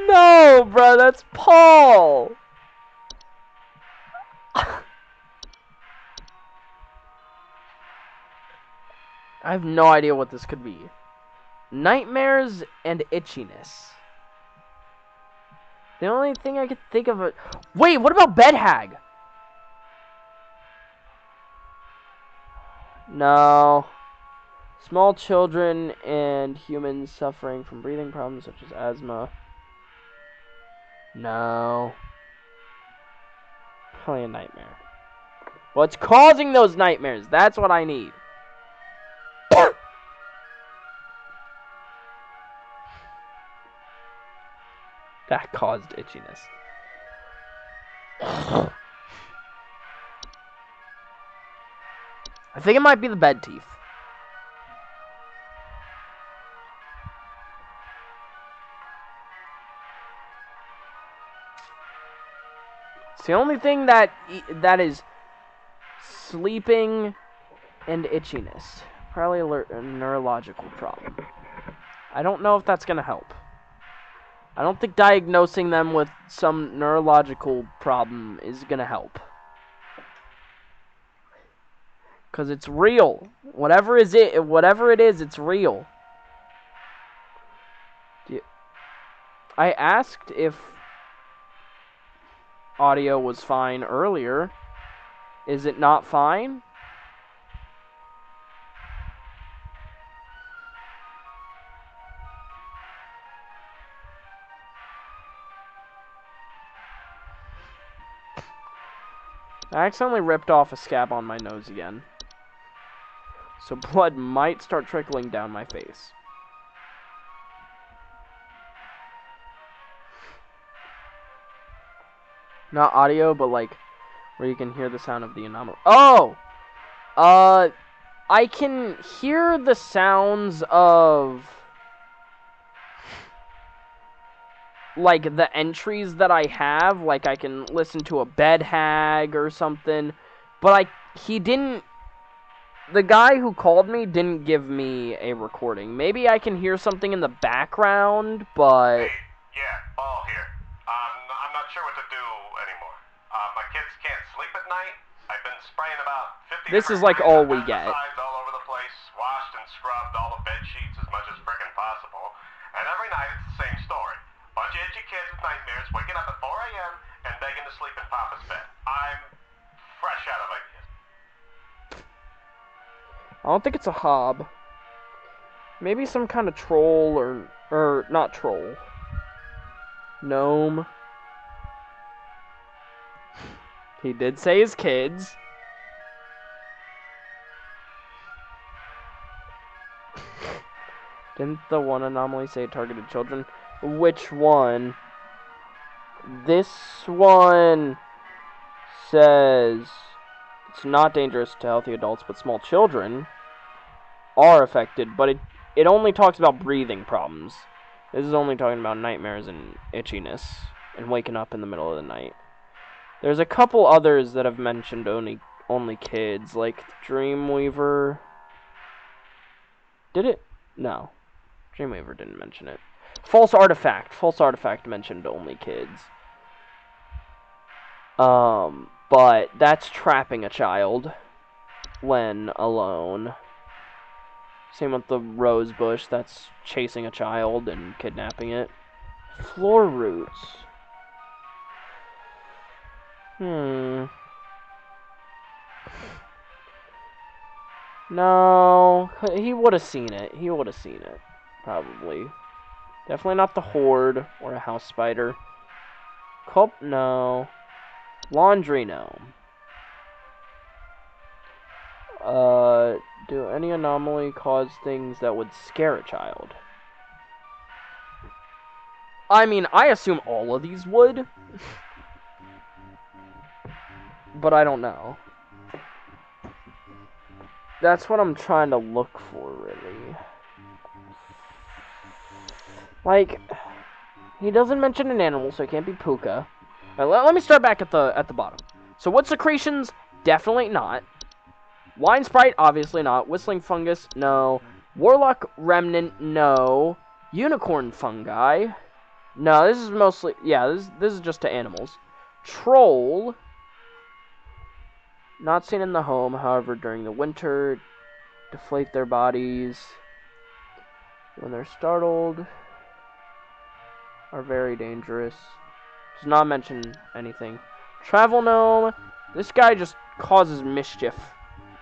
A: No, bro, that's Paul! I have no idea what this could be. Nightmares and itchiness. The only thing I could think of it... Wait, what about Bed Hag? No. Small children and humans suffering from breathing problems such as asthma. No. Probably a nightmare. What's causing those nightmares? That's what I need. That caused itchiness. I think it might be the bed teeth. It's the only thing that is Sleeping and itchiness. Probably a neurological problem. I don't know if that's going to help. I don't think diagnosing them with some neurological problem is going to help. Because it's real. Whatever it is, it's real. I asked if audio was fine earlier. Is it not fine? I accidentally ripped off a scab on my nose again. So blood might start trickling down my face. Not audio, but like where you can hear the sound of the anomaly. Oh! I can hear the sounds of like the entries that I have, like I can listen to a bed hag or something, but the guy who called me didn't give me a recording. Maybe I can hear something in the background, but...
E: Hey, yeah, Ball here. I'm not sure what to do anymore. My kids can't sleep at night. I've been spraying about 50
A: This is like all we get.
E: all over the place, washed and scrubbed all the bed sheets as much as frickin' possible, and every night it's the same story. Bunch of itchy kids with nightmares waking up at 4 a.m. and begging to sleep in Papa's bed. I'm fresh out of ideas.
A: I don't think it's a hob. Maybe some kind of troll or not troll. Gnome. He did say his kids. Didn't the one anomaly say it targeted children? Which one? This one says it's not dangerous to healthy adults, but small children are affected, but it only talks about breathing problems. This is only talking about nightmares and itchiness and waking up in the middle of the night. There's a couple others that have mentioned only kids, like Dreamweaver. Did it? No. Dreamweaver didn't mention it. False Artifact mentioned only kids. But that's trapping a child when alone. Same with the rose bush, that's chasing a child and kidnapping it. Floor roots. No, he would have seen it. Probably. Definitely not the horde or a house spider. Culp, no. Laundry gnome. Do any anomaly cause things that would scare a child? I mean, I assume all of these would. But I don't know. That's what I'm trying to look for, really. Like, he doesn't mention an animal, so it can't be puka. Right, let me start back at the bottom. So what secretions? Definitely not. Wine sprite? Obviously not. Whistling fungus? No. Warlock remnant? No. Unicorn fungi? No, this is mostly... Yeah, this is just to animals. Troll? Not seen in the home, however, during the winter. Deflate their bodies. When they're startled. Are very dangerous. Does not mention anything. Travel gnome. This guy just causes mischief.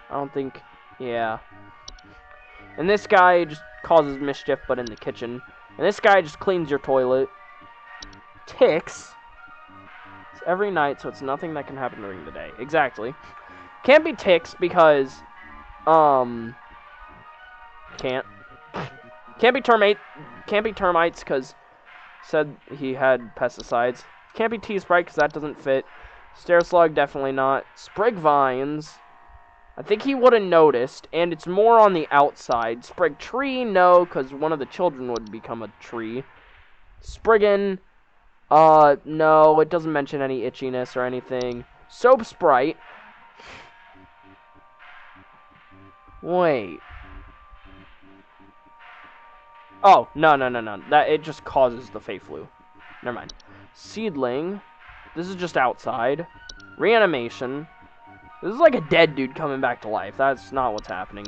A: I don't think... Yeah. And this guy just causes mischief, but in the kitchen. And this guy just cleans your toilet. Ticks. It's every night, so it's nothing that can happen during the day. Exactly. Can't be ticks because... Can't be termites because... Said he had pesticides. Can't be T-Sprite because that doesn't fit. Stair Slug, definitely not. Sprig Vines, I think he would have noticed, and it's more on the outside. Sprig Tree, no, because one of the children would become a tree. Spriggan, no, it doesn't mention any itchiness or anything. Soap Sprite, Wait. Oh, no. That it just causes the Fey Flu. Never mind. Seedling. This is just outside. Reanimation. This is like a dead dude coming back to life. That's not what's happening.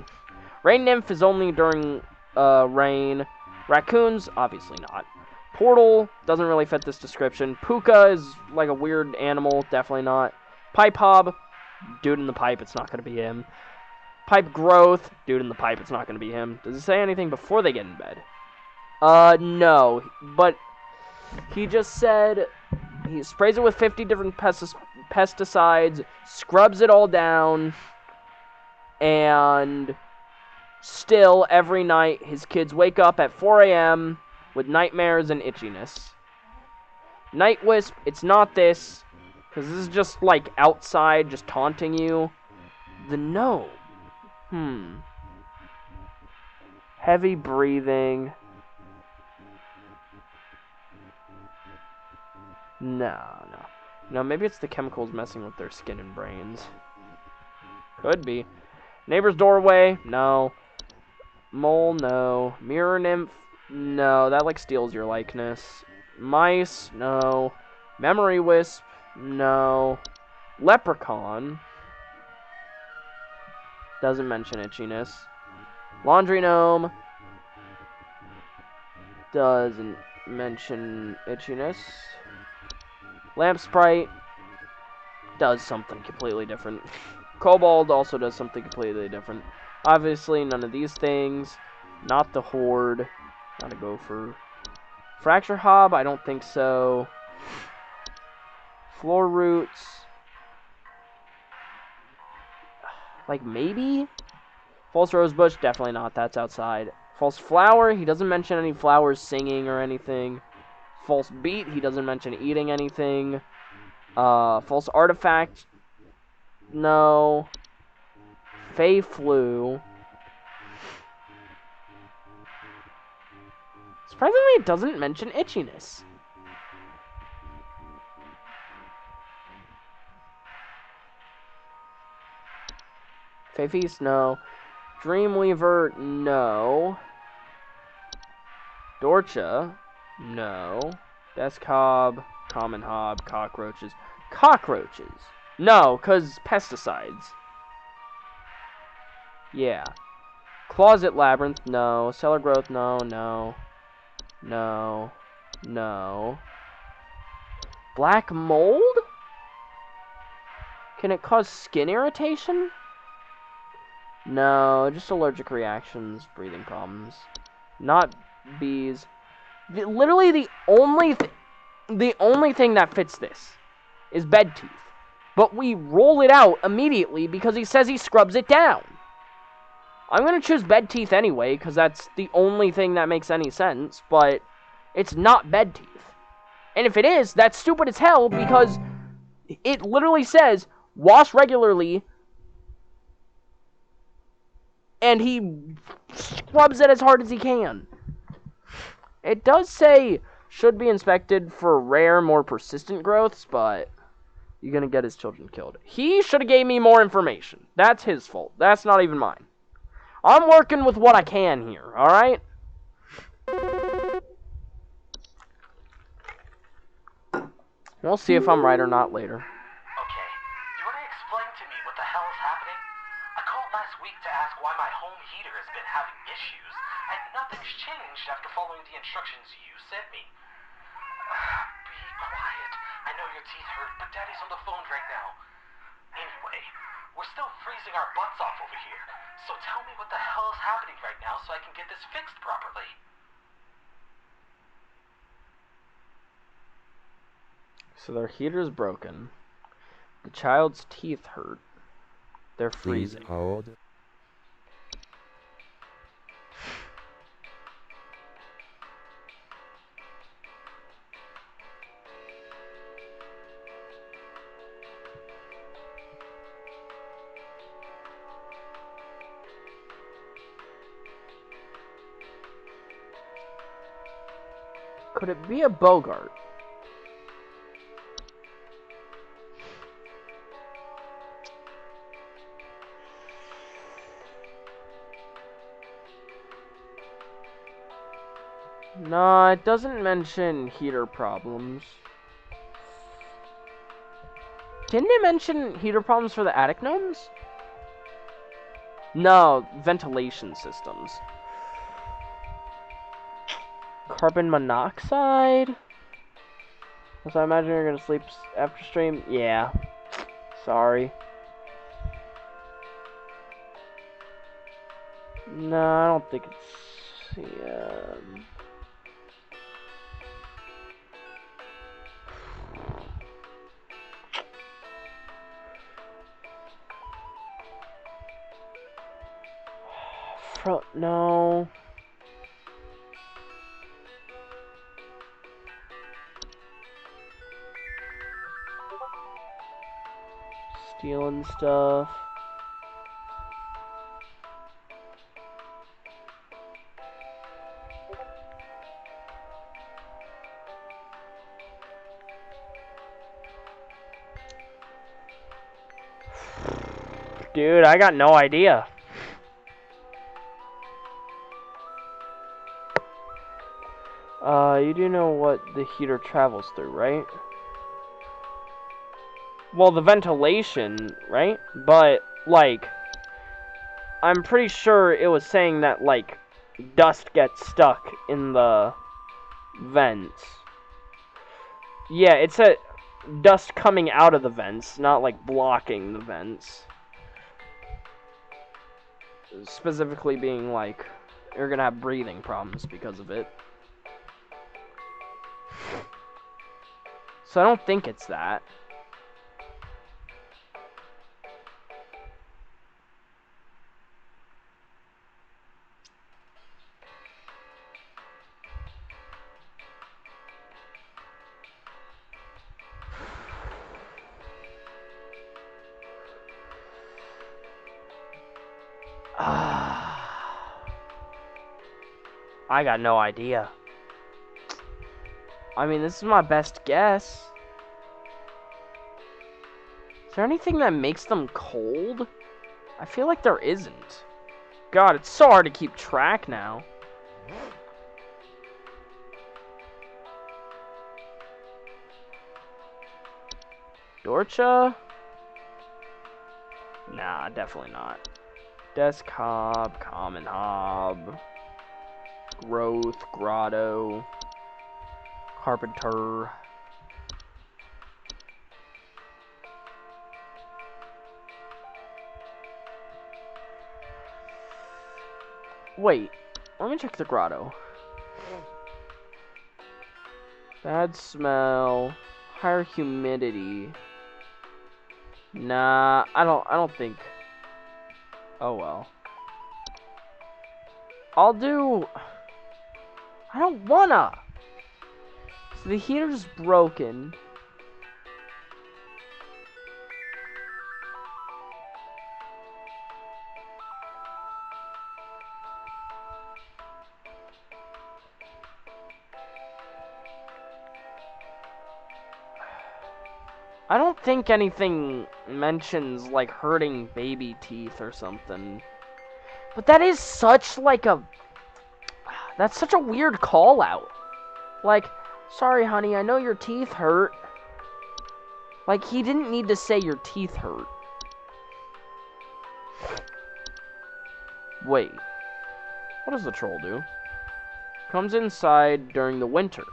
A: Rain Nymph is only during rain. Raccoons, obviously not. Portal doesn't really fit this description. Puka is like a weird animal, definitely not. Pipe Hob, dude in the pipe, it's not going to be him. Pipe Growth, dude in the pipe, it's not going to be him. Does it say anything before they get in bed? No, but he just said he sprays it with 50 different pesticides, scrubs it all down, and still, every night, his kids wake up at 4 a.m. with nightmares and itchiness. Night Wisp, it's not this, because this is just, like, outside, just taunting you. The gnome. Heavy breathing. No. No, maybe it's the chemicals messing with their skin and brains. Could be. Neighbor's doorway, no. Mole, no. Mirror Nymph, no. That, like, steals your likeness. Mice, no. Memory Wisp, no. Leprechaun, doesn't mention itchiness. Laundry Gnome, doesn't mention itchiness. Lamp Sprite, does something completely different. Kobold also does something completely different. Obviously, none of these things. Not the Horde. Not a gopher. Fracture Hob, I don't think so. Floor Roots. Like, maybe? False Rosebush, definitely not. That's outside. False Flower, he doesn't mention any flowers singing or anything. False Beat, he doesn't mention eating anything. False Artifact, no. Fey Flu. Surprisingly, it doesn't mention itchiness. Fey Feast, no. Dreamweaver, no. Dorcha, no. Desk Hob, Common Hob, Cockroaches. Cockroaches! No, because pesticides. Yeah. Closet Labyrinth, no. Cellar Growth, no. Black Mold? Can it cause skin irritation? No, just allergic reactions, breathing problems. Not bees. Literally the only thing that fits this is bed teeth. But we roll it out immediately because he says he scrubs it down. I'm going to choose bed teeth anyway because that's the only thing that makes any sense, but it's not bed teeth. And if it is, that's stupid as hell because it literally says wash regularly and he scrubs it as hard as he can. It does say should be inspected for rare, more persistent growths, but you're going to get his children killed. He should have gave me more information. That's his fault. That's not even mine. I'm working with what I can here, alright? We'll see if I'm right or not later.
L: Okay, you want to explain to me what the hell is happening? I called last week to ask why my home heater has been having issues, and nothing's changed after following the instructions you sent me. Be quiet. I know your teeth hurt, but Daddy's on the phone right now. Anyway, we're still freezing our butts off over here, so tell me what the hell is happening right now so I can get this fixed properly.
A: So their heater's broken. The child's teeth hurt. They're
F: Please
A: freezing.
F: hold.
A: Could it be a Bogart? No, it doesn't mention heater problems. Didn't it mention heater problems for the attic gnomes? No, ventilation systems. Carbon monoxide? So I imagine you're gonna sleep after stream? Yeah. Sorry. No, I don't think it's... Yeah. No. Stealing stuff. Dude, I got no idea. You do know what the heater travels through, right? Well, the ventilation, right? But, like, I'm pretty sure it was saying that, like, dust gets stuck in the vents. Yeah, it said dust coming out of the vents, not, like, blocking the vents. Specifically being, like, you're gonna have breathing problems because of it. So I don't think it's that. I got no idea. I mean, this is my best guess. Is there anything that makes them cold? I feel like there isn't. God, it's so hard to keep track now. Dorcha? Nah, definitely not. Desk hob, common hob, growth, grotto, carpenter. Wait, let me check the grotto. Bad smell, higher humidity. Nah, I don't think. Oh well. I'll do... I don't wanna! So the heater's broken. I don't think anything mentions, like, hurting baby teeth or something. But that is such, like, a... That's such a weird call-out. Like, sorry, honey, I know your teeth hurt. Like, he didn't need to say your teeth hurt. Wait. What does the troll do? Comes inside during the winter.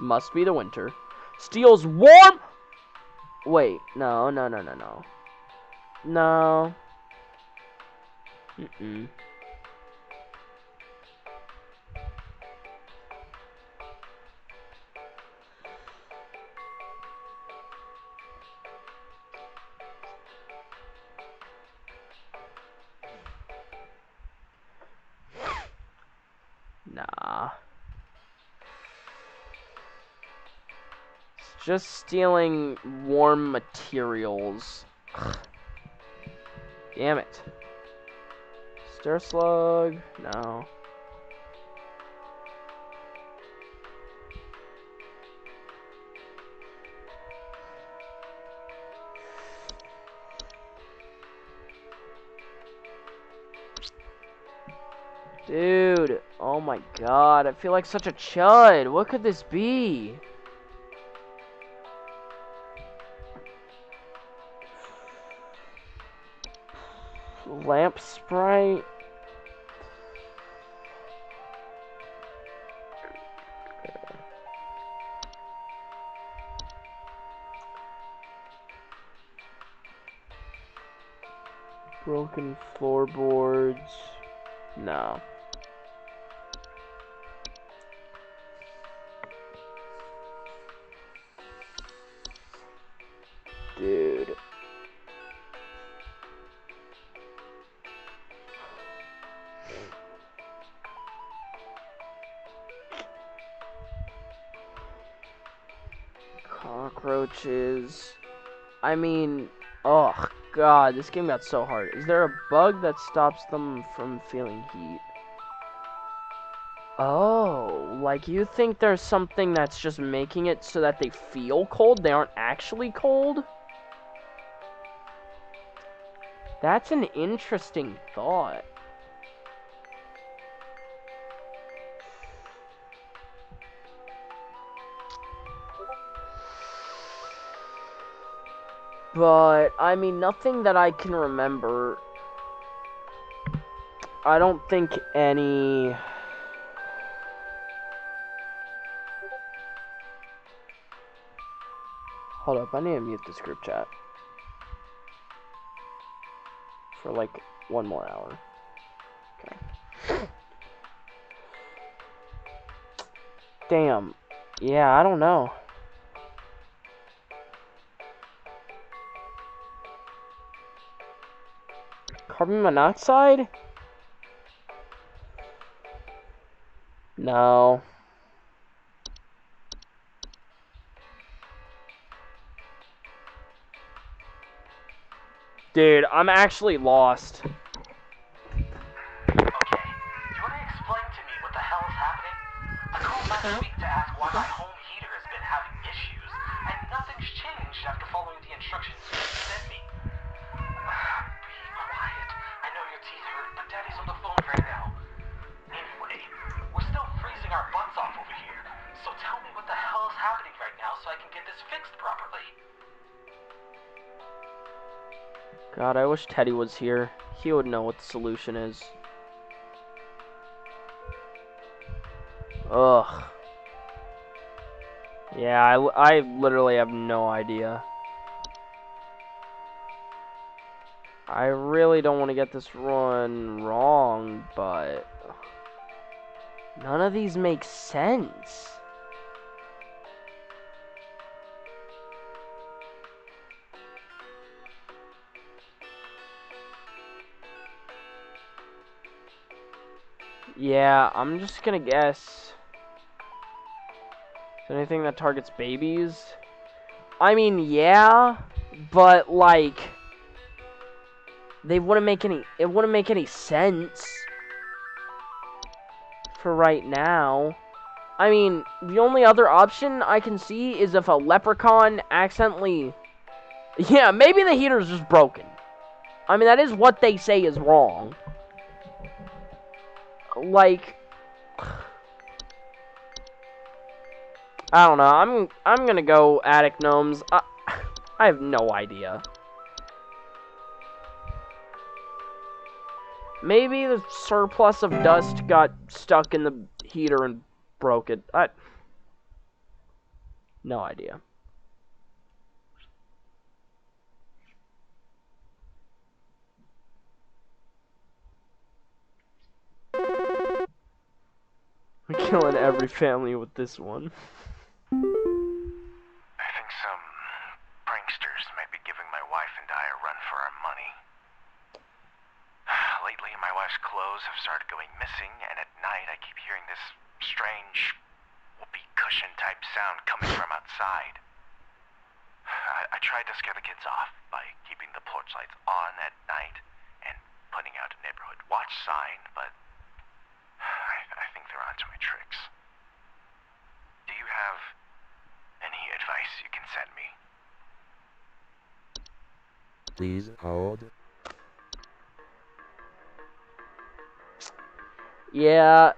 A: Must be the winter. Steals warm... Wait, no. No. Mm-mm. Nah. It's just stealing warm materials. Damn it. Stir slug? No. Dude, oh my god, I feel like such a chud. What could this be? Lamp sprite? Broken floorboards. No. Dude. Cockroaches. I mean, oh god, this game got so hard. Is there a bug that stops them from feeling heat? Oh, like you think there's something that's just making it so that they feel cold? They aren't actually cold? That's an interesting thought. But, I mean, nothing that I can remember. I don't think any... Hold up, I need to mute this group chat. For like 1 more hour. Okay. Damn. Yeah, I don't know. Carbon monoxide? No. Dude, I'm actually lost.
L: Okay, do you want to explain to me what the hell is happening? I called last week to ask why my home heater has been having issues, and nothing's changed after following the instructions you sent me. Be quiet. I know your teeth hurt, but Daddy's on the phone right now. Anyway, we're still freezing our butts off over here, so tell me what the hell is happening right now so I can get this fixed properly.
A: God, I wish Teddy was here. He would know what the solution is. Ugh. Yeah, I literally have no idea. I really don't want to get this run wrong, but... none of these make sense. Yeah, I'm just gonna guess. Is there anything that targets babies? I mean, yeah, but like, it wouldn't make any sense for right now. I mean, the only other option I can see is if a leprechaun accidentally... Yeah, maybe the heater's just broken. I mean, that is what they say is wrong. Like... I don't know. I'm gonna go attic gnomes. I have no idea. Maybe the surplus of dust got stuck in the heater and broke it. No idea. We're killing every family with this one.
C: I think some pranksters might be giving my wife and I a run for our money. Lately, my wife's clothes have started going missing, and at night I keep hearing this strange whoopee cushion type sound coming from outside. I tried to scare the kids off by keeping the porch lights on at night and putting out a neighborhood watch sign, but I think they're onto my tricks. Do you have any advice you can send me?
F: Please hold.
A: Yeah.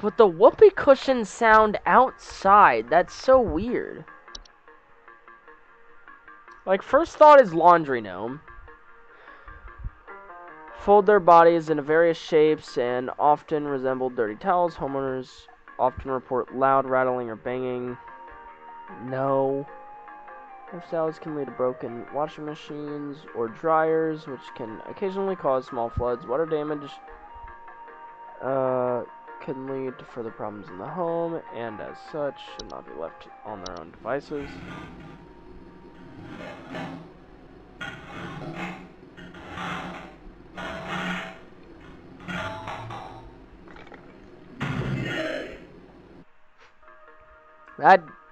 A: But the whoopee cushion sound outside, that's so weird. Like, first thought is laundry gnome. Fold their bodies into various shapes and often resemble dirty towels. Homeowners often report loud rattling or banging. No. Lifestyles can lead to broken washing machines or dryers, which can occasionally cause small floods. Water damage can lead to further problems in the home, and as such, should not be left on their own devices.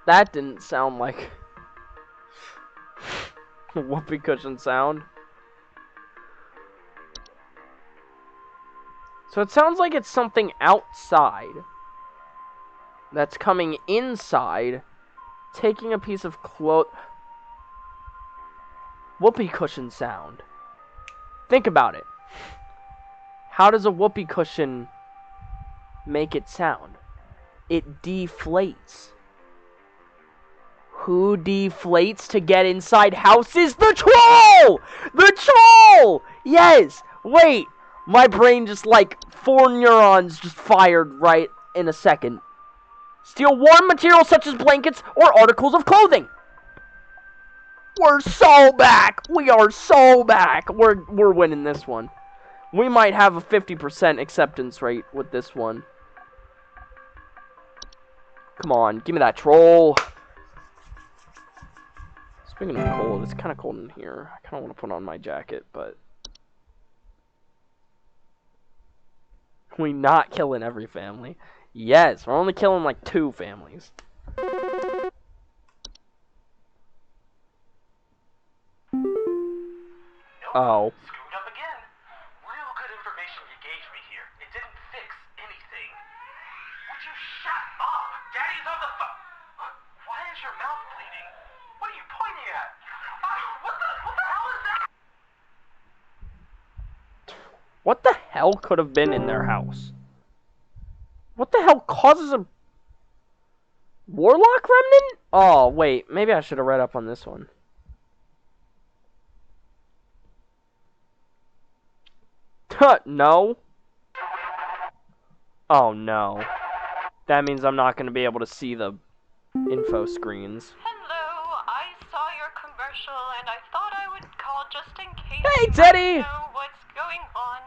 A: That didn't sound like a whoopee cushion sound. So it sounds like it's something outside that's coming inside, taking a piece of cloth. Whoopee cushion sound. Think about it. How does a whoopee cushion make it sound? It deflates. Who deflates to get inside houses? The troll! The troll! Yes! Wait! My brain just, like, 4 neurons just fired right in a second. Steal warm materials such as blankets or articles of clothing. We're so back! We are so back! We're winning this one. We might have a 50% acceptance rate with this one. Come on, give me that troll. Speaking of cold, it's kind of cold in here. I kind of want to put on my jacket, but... We not killing every family. Yes, we're only killing like 2 families. Oh.
L: Screwed up again. Real good information you gave me here. It didn't fix anything. Would you shut up? Daddy's on the phone. Why is your mouth bleeding? What are you pointing at? What the hell is that?
A: What the hell could have been in their house? What the hell causes a warlock remnant? Oh, wait. Maybe I should have read up on this one. No. Oh, no. That means I'm not going to be able to see the info screens.
D: Hello, I saw your commercial and I thought I would call just in case
A: Hey,
D: you
A: Teddy!
D: might know what's going on.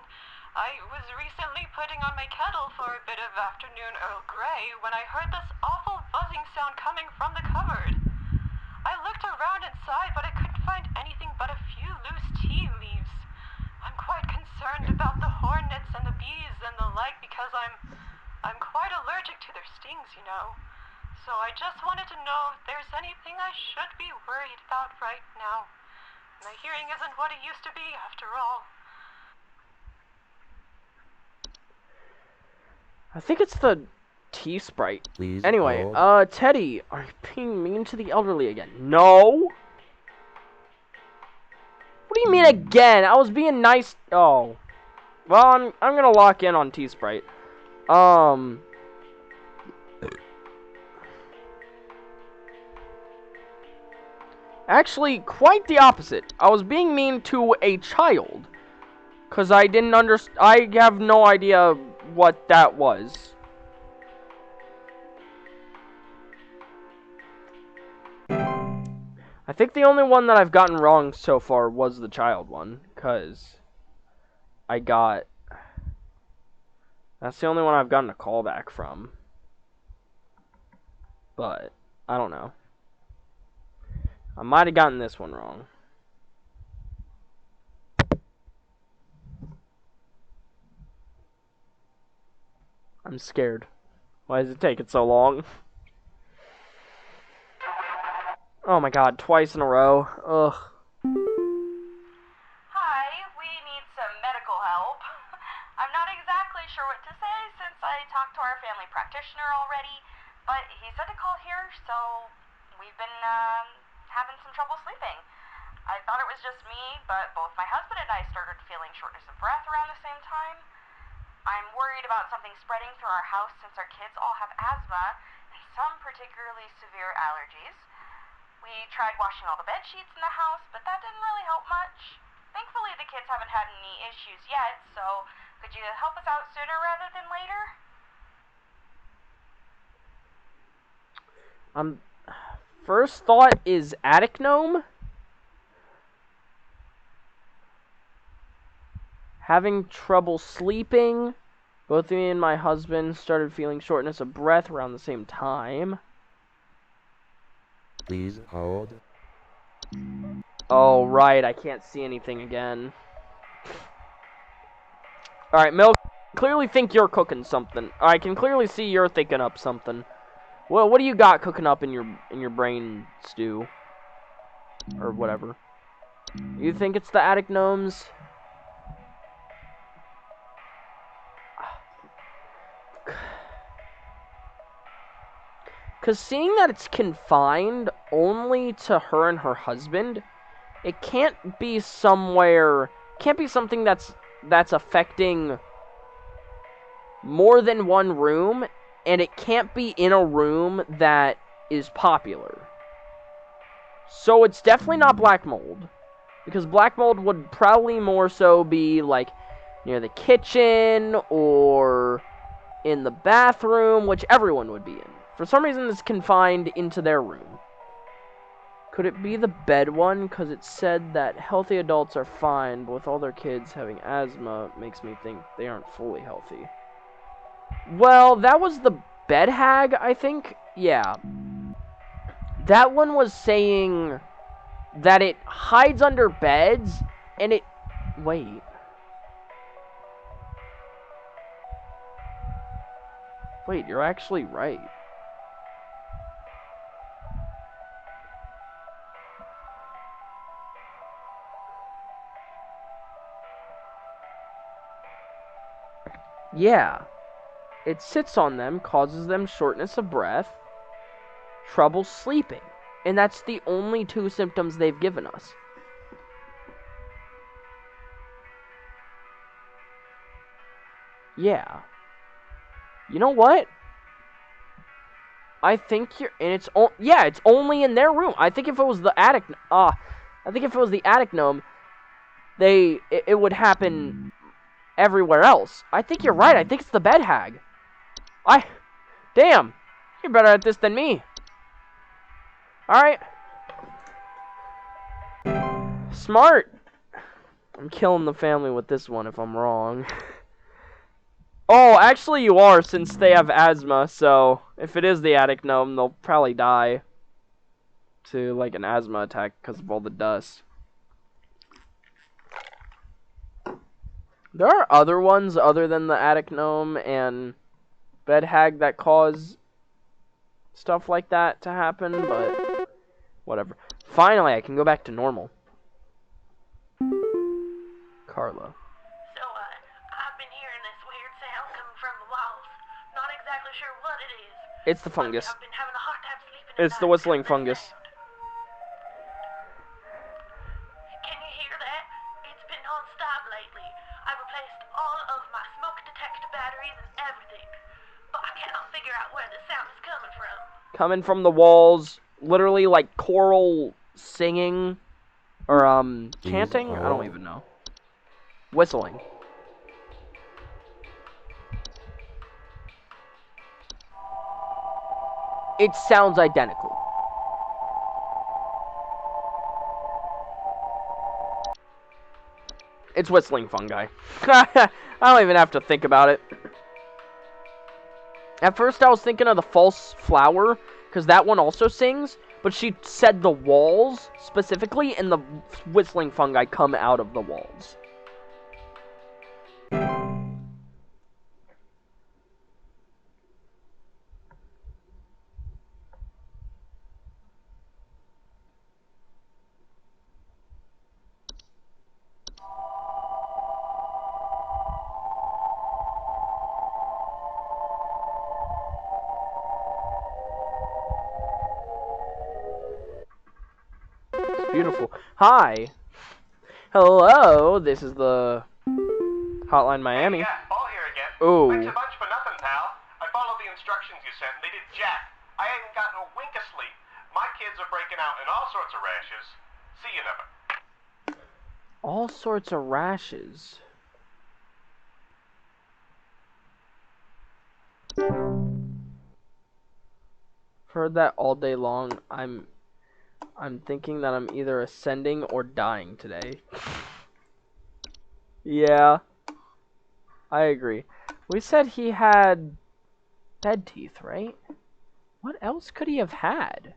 D: I was recently putting on my kettle for a bit of afternoon Earl Grey when I heard this awful buzzing sound coming from the cupboard. I looked around inside, but I couldn't find anything but a few loose tea leaves. I'm quite concerned about the hornets and the bees and the like because I'm quite allergic to their stings, you know. So I just wanted to know if there's anything I should be worried about right now. My hearing isn't what it used to be, after all.
A: I think it's the tea sprite.
F: Please
A: Anyway,
F: hold.
A: Teddy, are you being mean to the elderly again? No. What do you mean again? I was being nice. Oh. Well, I'm gonna lock in on tea sprite. Actually, quite the opposite. I was being mean to a child. Because I didn't understand. I have no idea what that was. I think the only one that I've gotten wrong so far was the child one. Because I got... That's the only one I've gotten a callback from. But, I don't know. I might have gotten this one wrong. I'm scared. Why is it taking so long? Oh my god, twice in a row. Ugh.
B: Hi, we need some medical help. I'm not exactly sure what to say since I talked to our family practitioner already, but he said to call here, so we've been having some trouble sleeping. I thought it was just me, but both my husband and I started feeling shortness of breath around the same time. I'm worried about something spreading through our house since our kids all have asthma and some particularly severe allergies. We tried washing all the bed sheets in the house, but that didn't really help much. Thankfully, the kids haven't had any issues yet, so could you help us out sooner rather than later?
A: First thought is attic gnome. Having trouble sleeping. Both me and my husband started feeling shortness of breath around the same time.
F: Please hold.
A: Oh, right, I can't see anything again. Alright, Milk, I clearly think you're cooking something. I can clearly see you're thinking up something. Well, what do you got cooking up in your brain stew? Or whatever. You think it's the attic gnomes? Because seeing that it's confined only to her and her husband, it can't be somewhere... Can't be something that's affecting more than one room, and it can't be in a room that is popular. So it's definitely not black mold. Because black mold would probably more so be, like, near the kitchen, or in the bathroom, which everyone would be in. For some reason, it's confined into their room. Could it be the bed one? Because it said that healthy adults are fine, but with all their kids having asthma, makes me think they aren't fully healthy. Well, that was the bed hag, I think. Yeah. That one was saying that it hides under beds, and it... Wait. Wait, you're actually right. Yeah. It sits on them, causes them shortness of breath, trouble sleeping. And that's the only two symptoms they've given us. Yeah. You know what? I think you're... And it's... Yeah, it's only in their room. I think if it was the attic... I think if it was the attic gnome, it would happen everywhere else. I think you're right. I think it's the bed hag. Damn. You're better at this than me. Alright. Smart. I'm killing the family with this one if I'm wrong. Oh, actually you are, since they have asthma, so if it is the attic gnome, they'll probably die to, like, an asthma attack because of all the dust. There are other ones other than the attic gnome and bed hag that cause stuff like that to happen, but whatever. Finally, I can go back to normal. Carla.
D: So, I've been hearing this weird sound coming from the walls. Not exactly sure what it is.
A: It's the fungus.
D: I've been having a hard time sleeping.
A: It's the whistling fungus.
D: Can you hear that? It's been non-stop lately. I've replaced all of my smoke detector batteries and everything. But I cannot figure out where the sound is coming from.
A: Coming from the walls, literally like choral singing, or chanting? I don't even know. Whistling. It sounds identical. It's whistling fungi. I don't even have to think about it. At first I was thinking of the false flower, because that one also sings, but she said the walls specifically, and the whistling fungi come out of the walls. Beautiful. Hi. Hello, this is the Hotline Miami.
L: Yeah, Paul here again.
A: Ooh.
E: Thanks a bunch for nothing, pal. I followed the instructions you sent, and they did jack. I ain't gotten a wink of sleep. My kids are breaking out in all sorts of rashes. See you never.
A: All sorts of rashes. Heard that all day long. I'm thinking that I'm either ascending or dying today. Yeah, I agree. We said he had bed teeth, right? What else could he have had?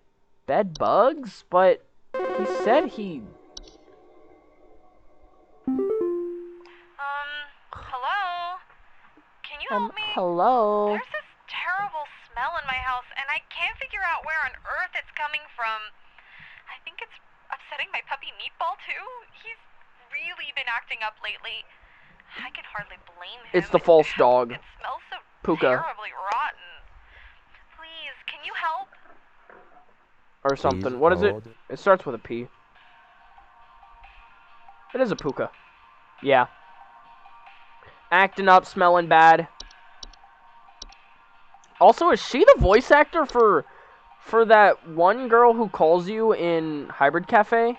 A: Bed bugs? But he said he...
B: Hello? Can you help me?
A: Hello?
B: There's this terrible smell in my house, and I can't figure out where on earth it's coming from. I think it's upsetting my puppy Meatball, too. He's really been acting up lately. I can hardly blame him.
A: It's the false dog.
B: It smells so
A: Puka.
B: terribly rotten. Please, can you help?
A: Or something. What is it? It starts with a P. It is a Puka. Yeah. Acting up, smelling bad. Also, is she the voice actor for that one girl who calls you in Hybrid Cafe?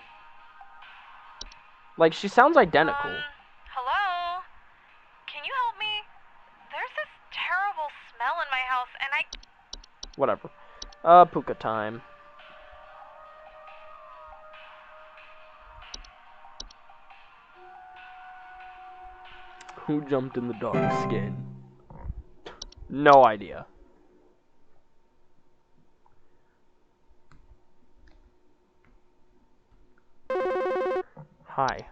A: Like, she sounds identical.
B: Hello? Can you help me? There's this terrible smell in my house, and I...
A: Whatever. Puka time. Who jumped in the dog's skin? No idea. Hi.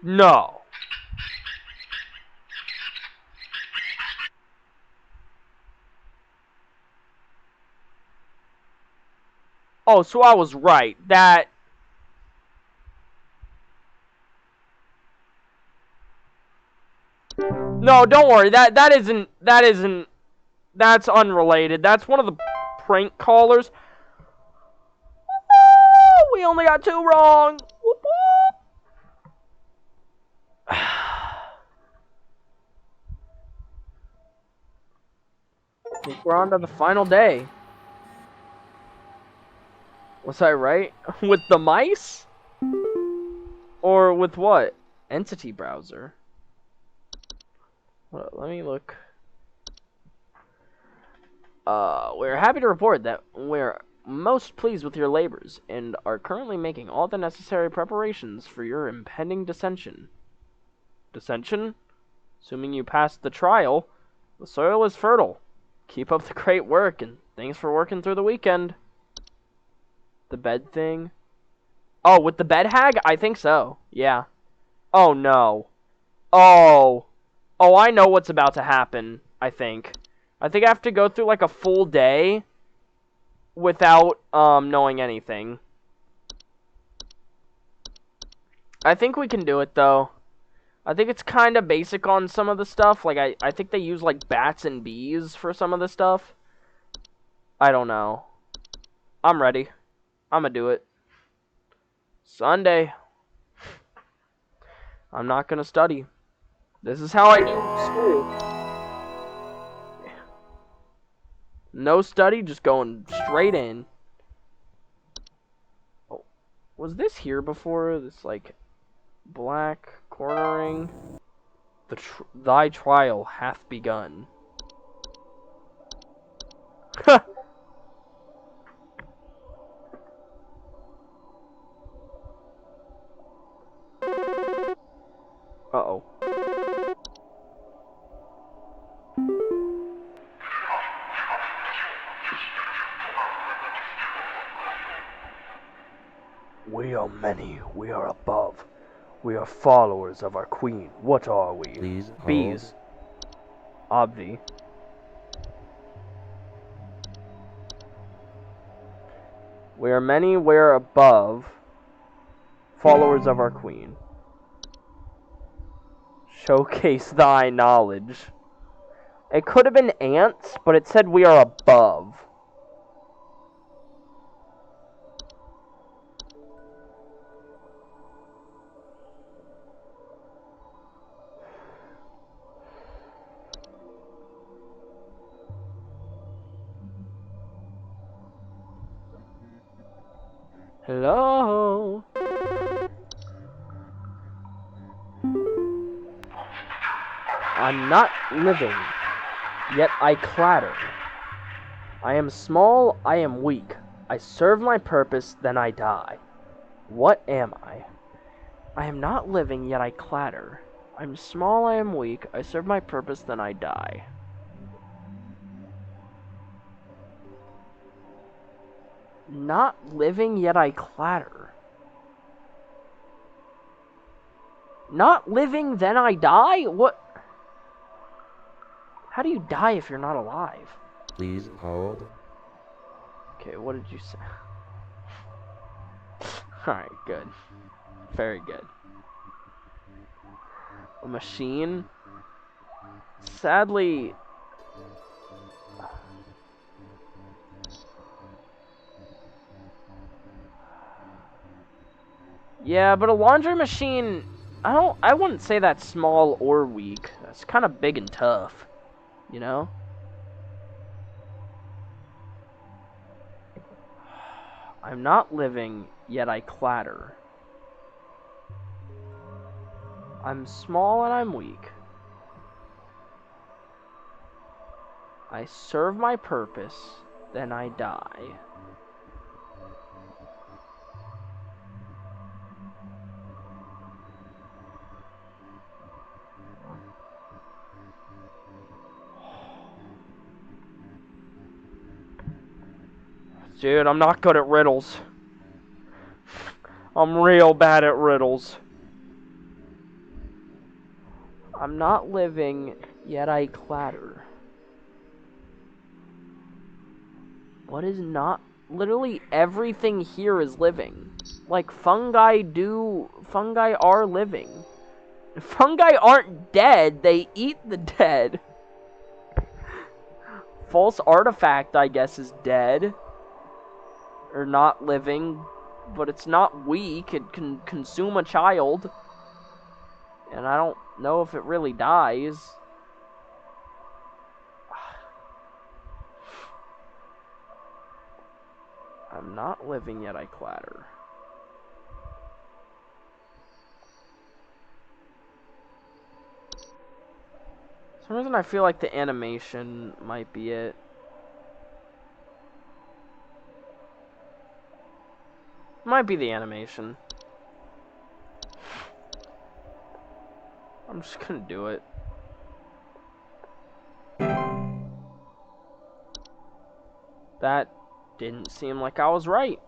A: No. Oh, so I was right. That... No, don't worry. That isn't... That's unrelated. That's one of the prank callers. Oh, we only got 2 wrong. Whoop, whoop. I think we're on to the final day. Was I right? With the mice? Or with what? Entity browser. Well, let me look. We're happy to report that we're most pleased with your labors and are currently making all the necessary preparations for your impending dissension. Dissension? Assuming you passed the trial, the soil is fertile. Keep up the great work, and thanks for working through the weekend. The bed thing? Oh, with the bed hag? I think so. Yeah. Oh, no. Oh. Oh, I know what's about to happen, I think. I think I have to go through, like, a full day without, knowing anything. I think we can do it, though. I think it's kind of basic on some of the stuff. Like, I think they use, like, bats and bees for some of the stuff. I don't know. I'm ready. I'm gonna do it. Sunday. I'm not gonna study. This is how I do school. No study, just going straight in. Oh, was this here before? This, like, black cornering? Thy trial hath begun. Uh-oh. We are many. We are above. We are followers of our queen. What are we?
F: Please hold.
A: Bees. Obvi. We are many. We are above. Followers of our queen. Showcase thy knowledge. It could have been ants, but it said we are above. Hello? I'm not living, yet I clatter. I am small, I am weak. I serve my purpose, then I die. What am I? I am not living, yet I clatter. I'm small, I am weak. I serve my purpose, then I die. Not living, yet I clatter. Not living, then I die? What? How do you die if you're not alive?
F: Please hold.
A: Okay, what did you say? Alright, good. Very good. A machine? Sadly... Yeah, but a laundry machine... I wouldn't say that's small or weak. That's kind of big and tough. You know? I'm not living, yet I clatter. I'm small and I'm weak. I serve my purpose, then I die. Dude, I'm not good at riddles. I'm real bad at riddles. I'm not living, yet I clatter. What is not... Literally everything here is living. Like, fungi are living. Fungi aren't dead, they eat the dead. False artifact, I guess, is dead. Or not living. But it's not weak, it can consume a child. And I don't know if it really dies. I'm not living, yet I clatter. For some reason I feel like the animation might be it. Might be the animation. I'm just gonna do it. That didn't seem like I was right.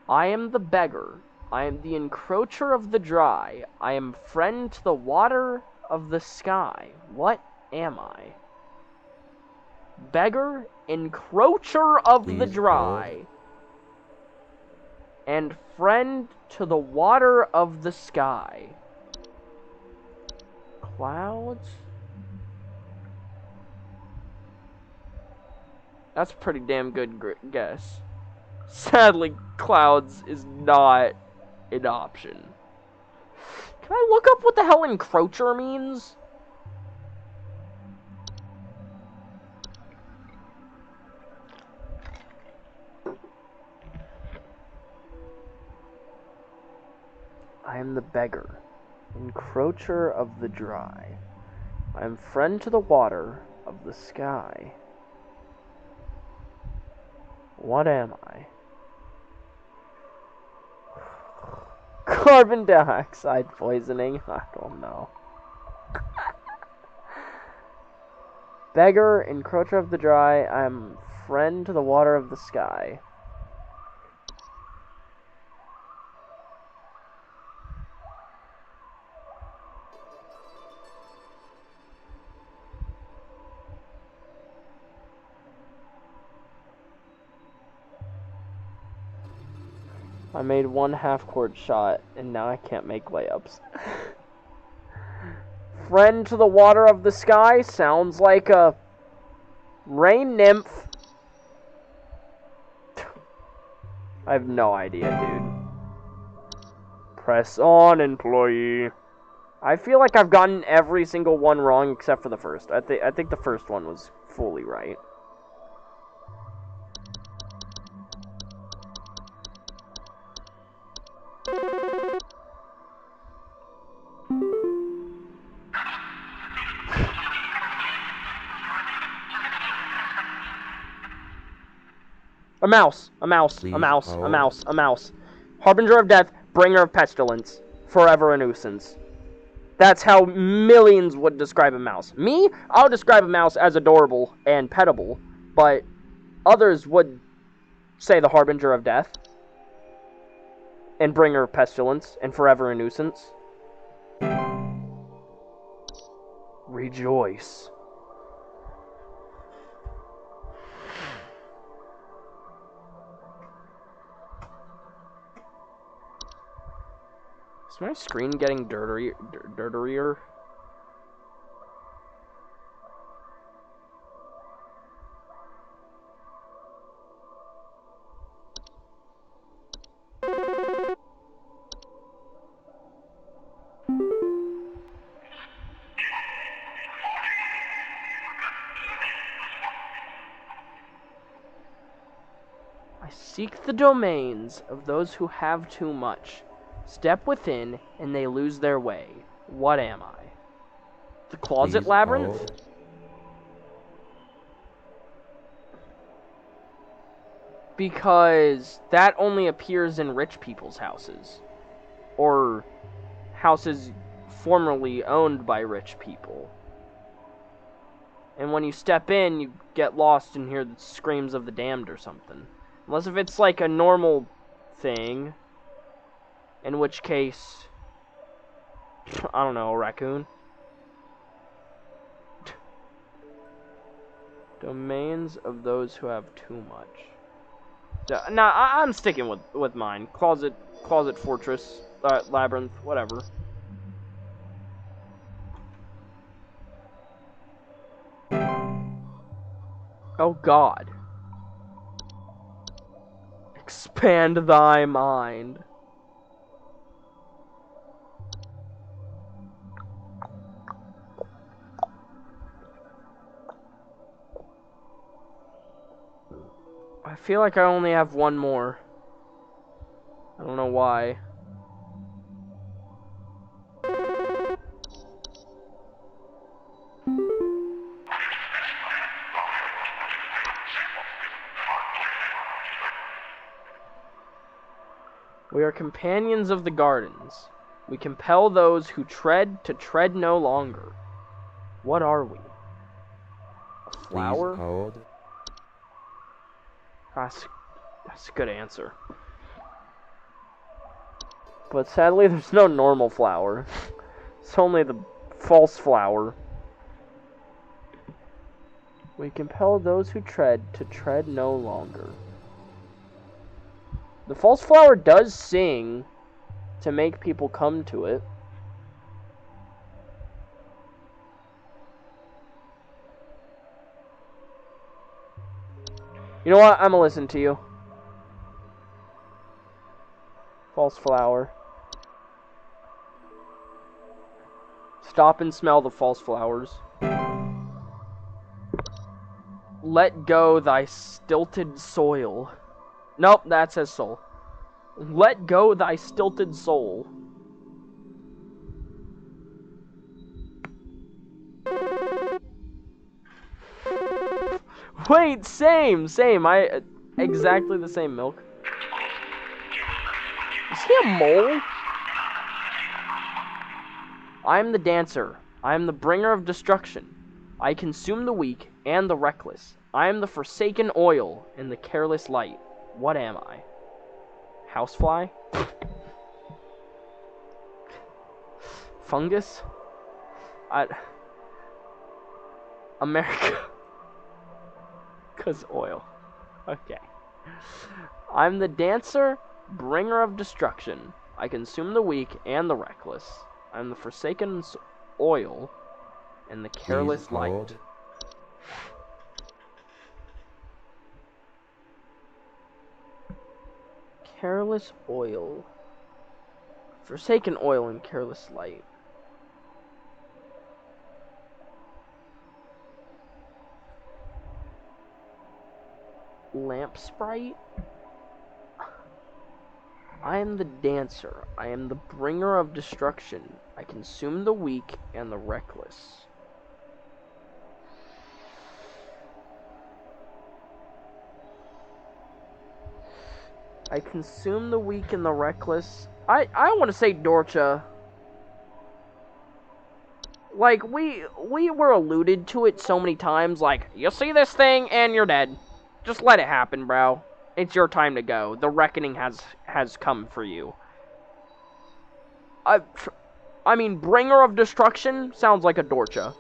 A: I am the beggar. I am the encroacher of the dry. I am friend to the water of the sky. What am I? Beggar, encroacher of the
F: Please
A: dry.
F: hold.
A: And friend to the water of the sky. Clouds? That's a pretty damn good guess. Sadly, clouds is not an option. Can I look up what the hell encroacher means? I am the beggar, encroacher of the dry. I am friend to the water of the sky. What am I? Carbon dioxide poisoning? I don't know. Beggar, encroacher of the dry. I am friend to the water of the sky. I made one half-court shot, and now I can't make layups. Friend to the water of the sky sounds like a rain nymph. I have no idea, dude. Press on, employee. I feel like I've gotten every single one wrong except for the first. I think the first one was fully right. A mouse, a mouse,
F: Please
A: a mouse, a
F: hold.
A: mouse, a mouse. Harbinger of death, bringer of pestilence, forever a nuisance. That's how millions would describe a mouse. Me, I'll describe a mouse as adorable and petable, but others would say the harbinger of death, and bringer of pestilence, and forever a nuisance. Rejoice. Is my screen getting dirtier? I seek the domains of those who have too much. Step within, and they lose their way. What am I? The closet
F: Please
A: labyrinth?
F: hold.
A: Because that only appears in rich people's houses. Or houses formerly owned by rich people. And when you step in, you get lost and hear the screams of the damned or something. Unless if it's like a normal thing. In which case, I don't know, a raccoon? Domains of those who have too much. Nah, I'm sticking with mine. Closet fortress, labyrinth, whatever. Oh God. Expand thy mind. I feel like I only have one more. I don't know why. We are companions of the gardens. We compel those who tread to tread no longer. What are we? A
F: Please
A: flower?
F: hold.
A: That's a good answer. But sadly, there's no normal flower. It's only the false flower. We compel those who tread to tread no longer. The false flower does sing to make people come to it. You know what? I'm gonna listen to you. False flower. Stop and smell the false flowers. Let go thy stilted soil. Nope, that says soul. Let go thy stilted soul. Wait, same. Exactly the same milk. Is he a mole? I am the dancer. I am the bringer of destruction. I consume the weak and the reckless. I am the forsaken oil and the careless light. What am I? Housefly? Fungus? America. 'Cause oil. Okay. I'm the dancer, bringer of destruction. I consume the weak and the reckless. I'm the forsaken oil and the careless
F: Please
A: light.
F: hold.
A: Careless oil. Forsaken oil and careless light. Lamp sprite. I am the dancer. I am the bringer of destruction. I consume the weak and the reckless. I consume the weak and the reckless. I want to say Dorcha. Like, we were alluded to it so many times, like, you see this thing and you're dead. Just let it happen, bro. It's your time to go. The reckoning has come for you. I mean, bringer of destruction sounds like a Dorcha.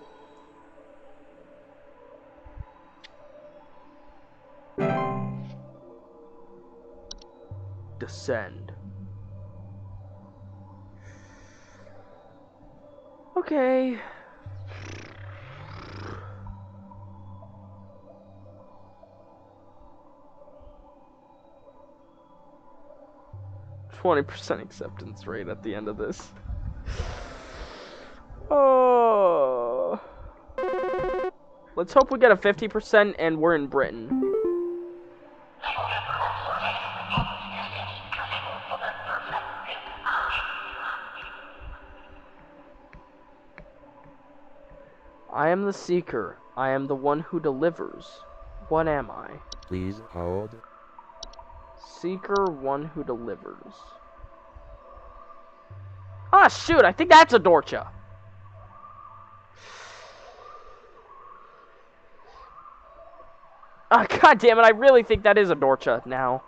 A: Descend. Okay. %20 acceptance rate at the end of this. Oh. Let's hope we get a 50% and we're in Britain. I am the seeker. I am the one who delivers. What am I?
F: Please hold.
A: Seeker, one who delivers. Ah, shoot, I think that's a Dorcha. Ah, god damn it, I really think that is a Dorcha now.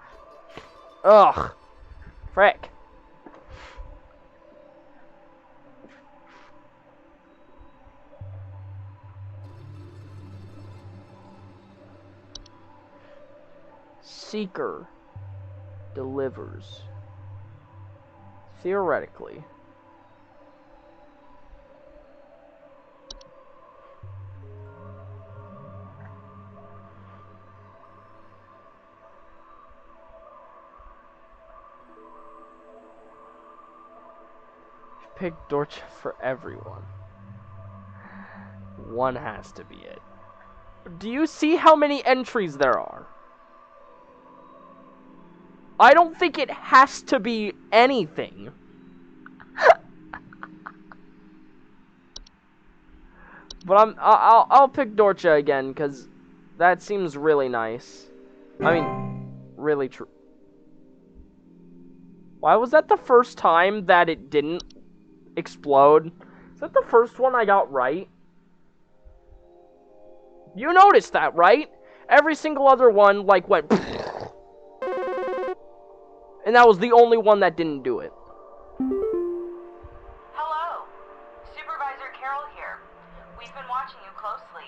A: Ugh. Frick. Seeker delivers. Theoretically. Pick Dorcha for everyone. One has to be it. Do you see how many entries there are? I don't think it has to be anything. But I'll pick Dorcha again because that seems really nice. I mean, really true. Why was that the first time that it didn't explode? Is that the first one I got right? You noticed that, right? Every single other one, like, went... And that was the only one that didn't do it.
B: Hello. Supervisor Carol here. We've been watching you closely.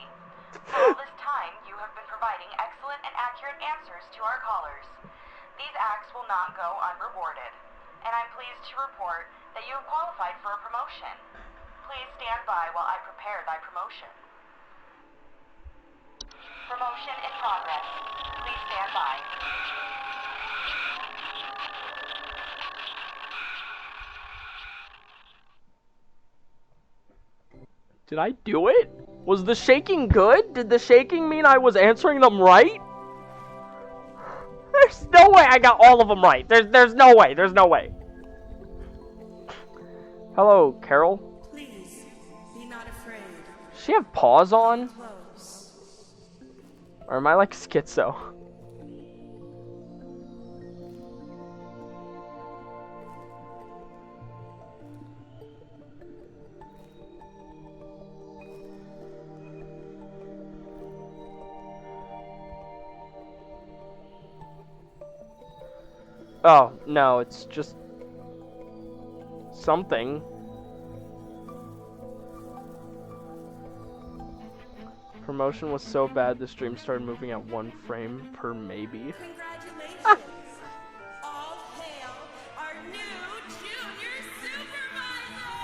B: For all this time, you have been providing excellent and accurate answers to our callers. These acts will not go unrewarded, and I'm pleased to report that you have qualified for a promotion. Please stand by while I prepare thy promotion. Promotion in progress. Please stand by.
A: Did I do it? Was the shaking good? Did the shaking mean I was answering them right? There's no way I got all of them right. There's no way. There's no way. Hello, Carol.
M: Please, be not afraid.
A: Does she have paws on?
M: Close.
A: Or am I like schizo? Oh, no, it's just something. Promotion was so bad the stream started moving at 1 frame per maybe.
M: Congratulations. All hail our new junior supervisor.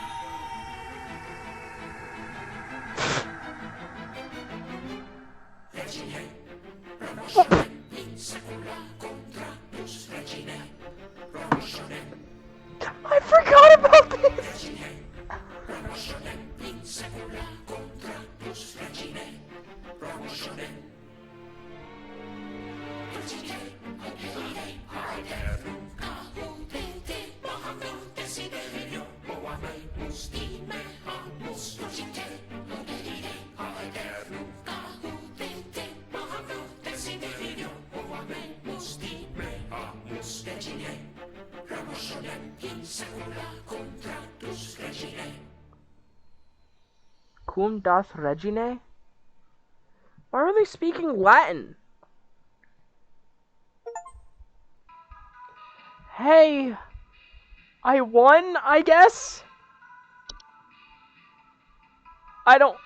A: Cum das regine? Why are they speaking Latin? Hey, I won, I guess? I don't...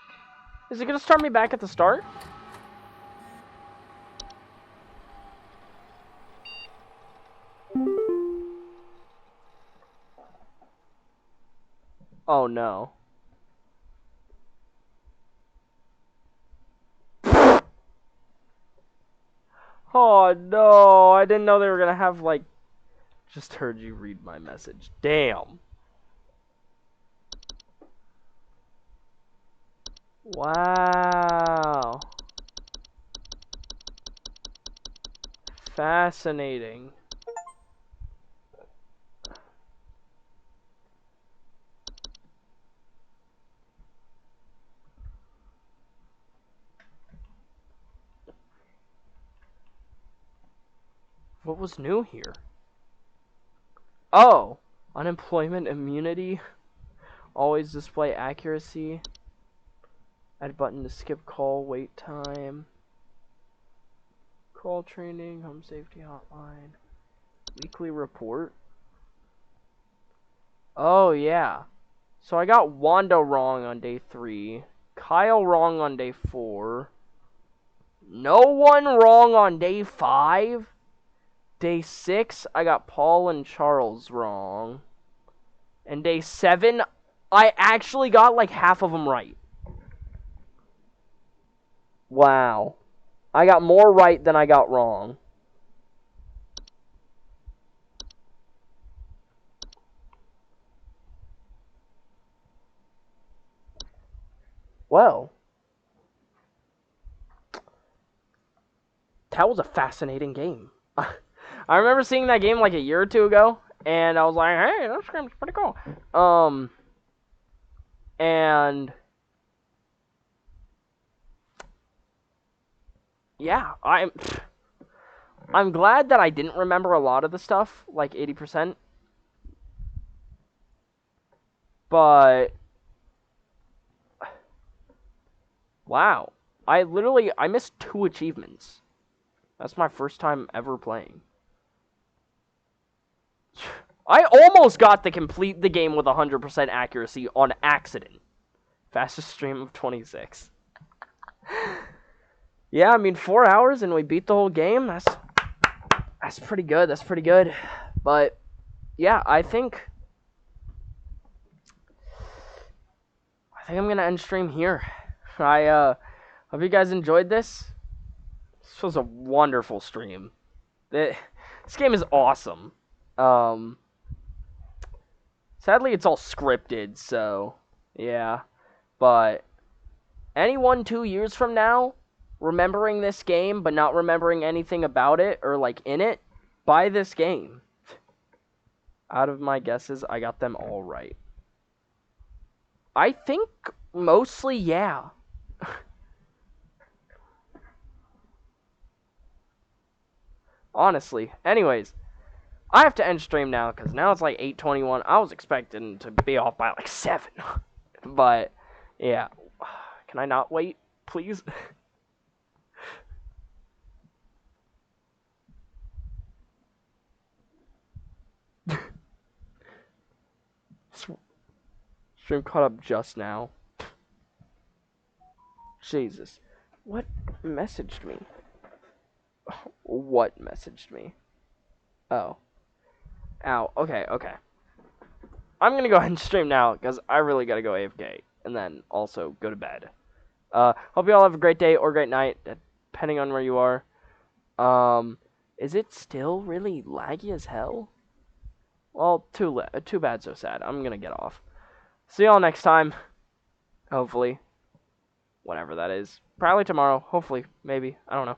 A: Is it gonna start me back at the start? Oh no. Oh no, I didn't know they were gonna have like... Just heard you read my message. Damn. Wow. Fascinating. What was new here? Oh, unemployment immunity. Always display accuracy. Add button to skip call wait time. Call training, home safety hotline. Weekly report. Oh yeah. So I got Wanda wrong on day 3. Kyle wrong on day 4. No one wrong on day 5. Day 6, I got Paul and Charles wrong. And day 7, I actually got like half of them right. Wow. I got more right than I got wrong. Well. That was a fascinating game. I remember seeing that game like a year or two ago, and I was like, hey, that game's pretty cool. And yeah, I'm glad that I didn't remember a lot of the stuff, like 80%. But wow, I missed 2 achievements. That's my first time ever playing. I almost got to complete the game with 100% accuracy on accident. Fastest stream of 26. Yeah, I mean 4 hours and we beat the whole game. That's pretty good. That's pretty good. But yeah, I think I'm gonna end stream here. I hope you guys enjoyed this. This was a wonderful stream. This game is awesome. Sadly, it's all scripted, so yeah. But anyone 2 years from now remembering this game but not remembering anything about it or like in it, buy this game. Out of my guesses, I got them all right. I think mostly, yeah. Honestly. Anyways, I have to end stream now because now it's like 8:21. I was expecting to be off by like 7. But, yeah. Can I not wait, please? Stream caught up just now. Jesus. What messaged me? What messaged me? Oh. Ow. Okay, okay. I'm gonna go ahead and stream now, because I really gotta go AFK. And then also go to bed. Hope you all have a great day or great night, depending on where you are. Is it still really laggy as hell? Well, too bad, so sad. I'm gonna get off. See y'all next time. Hopefully. Whenever that is. Probably tomorrow. Hopefully. Maybe. I don't know.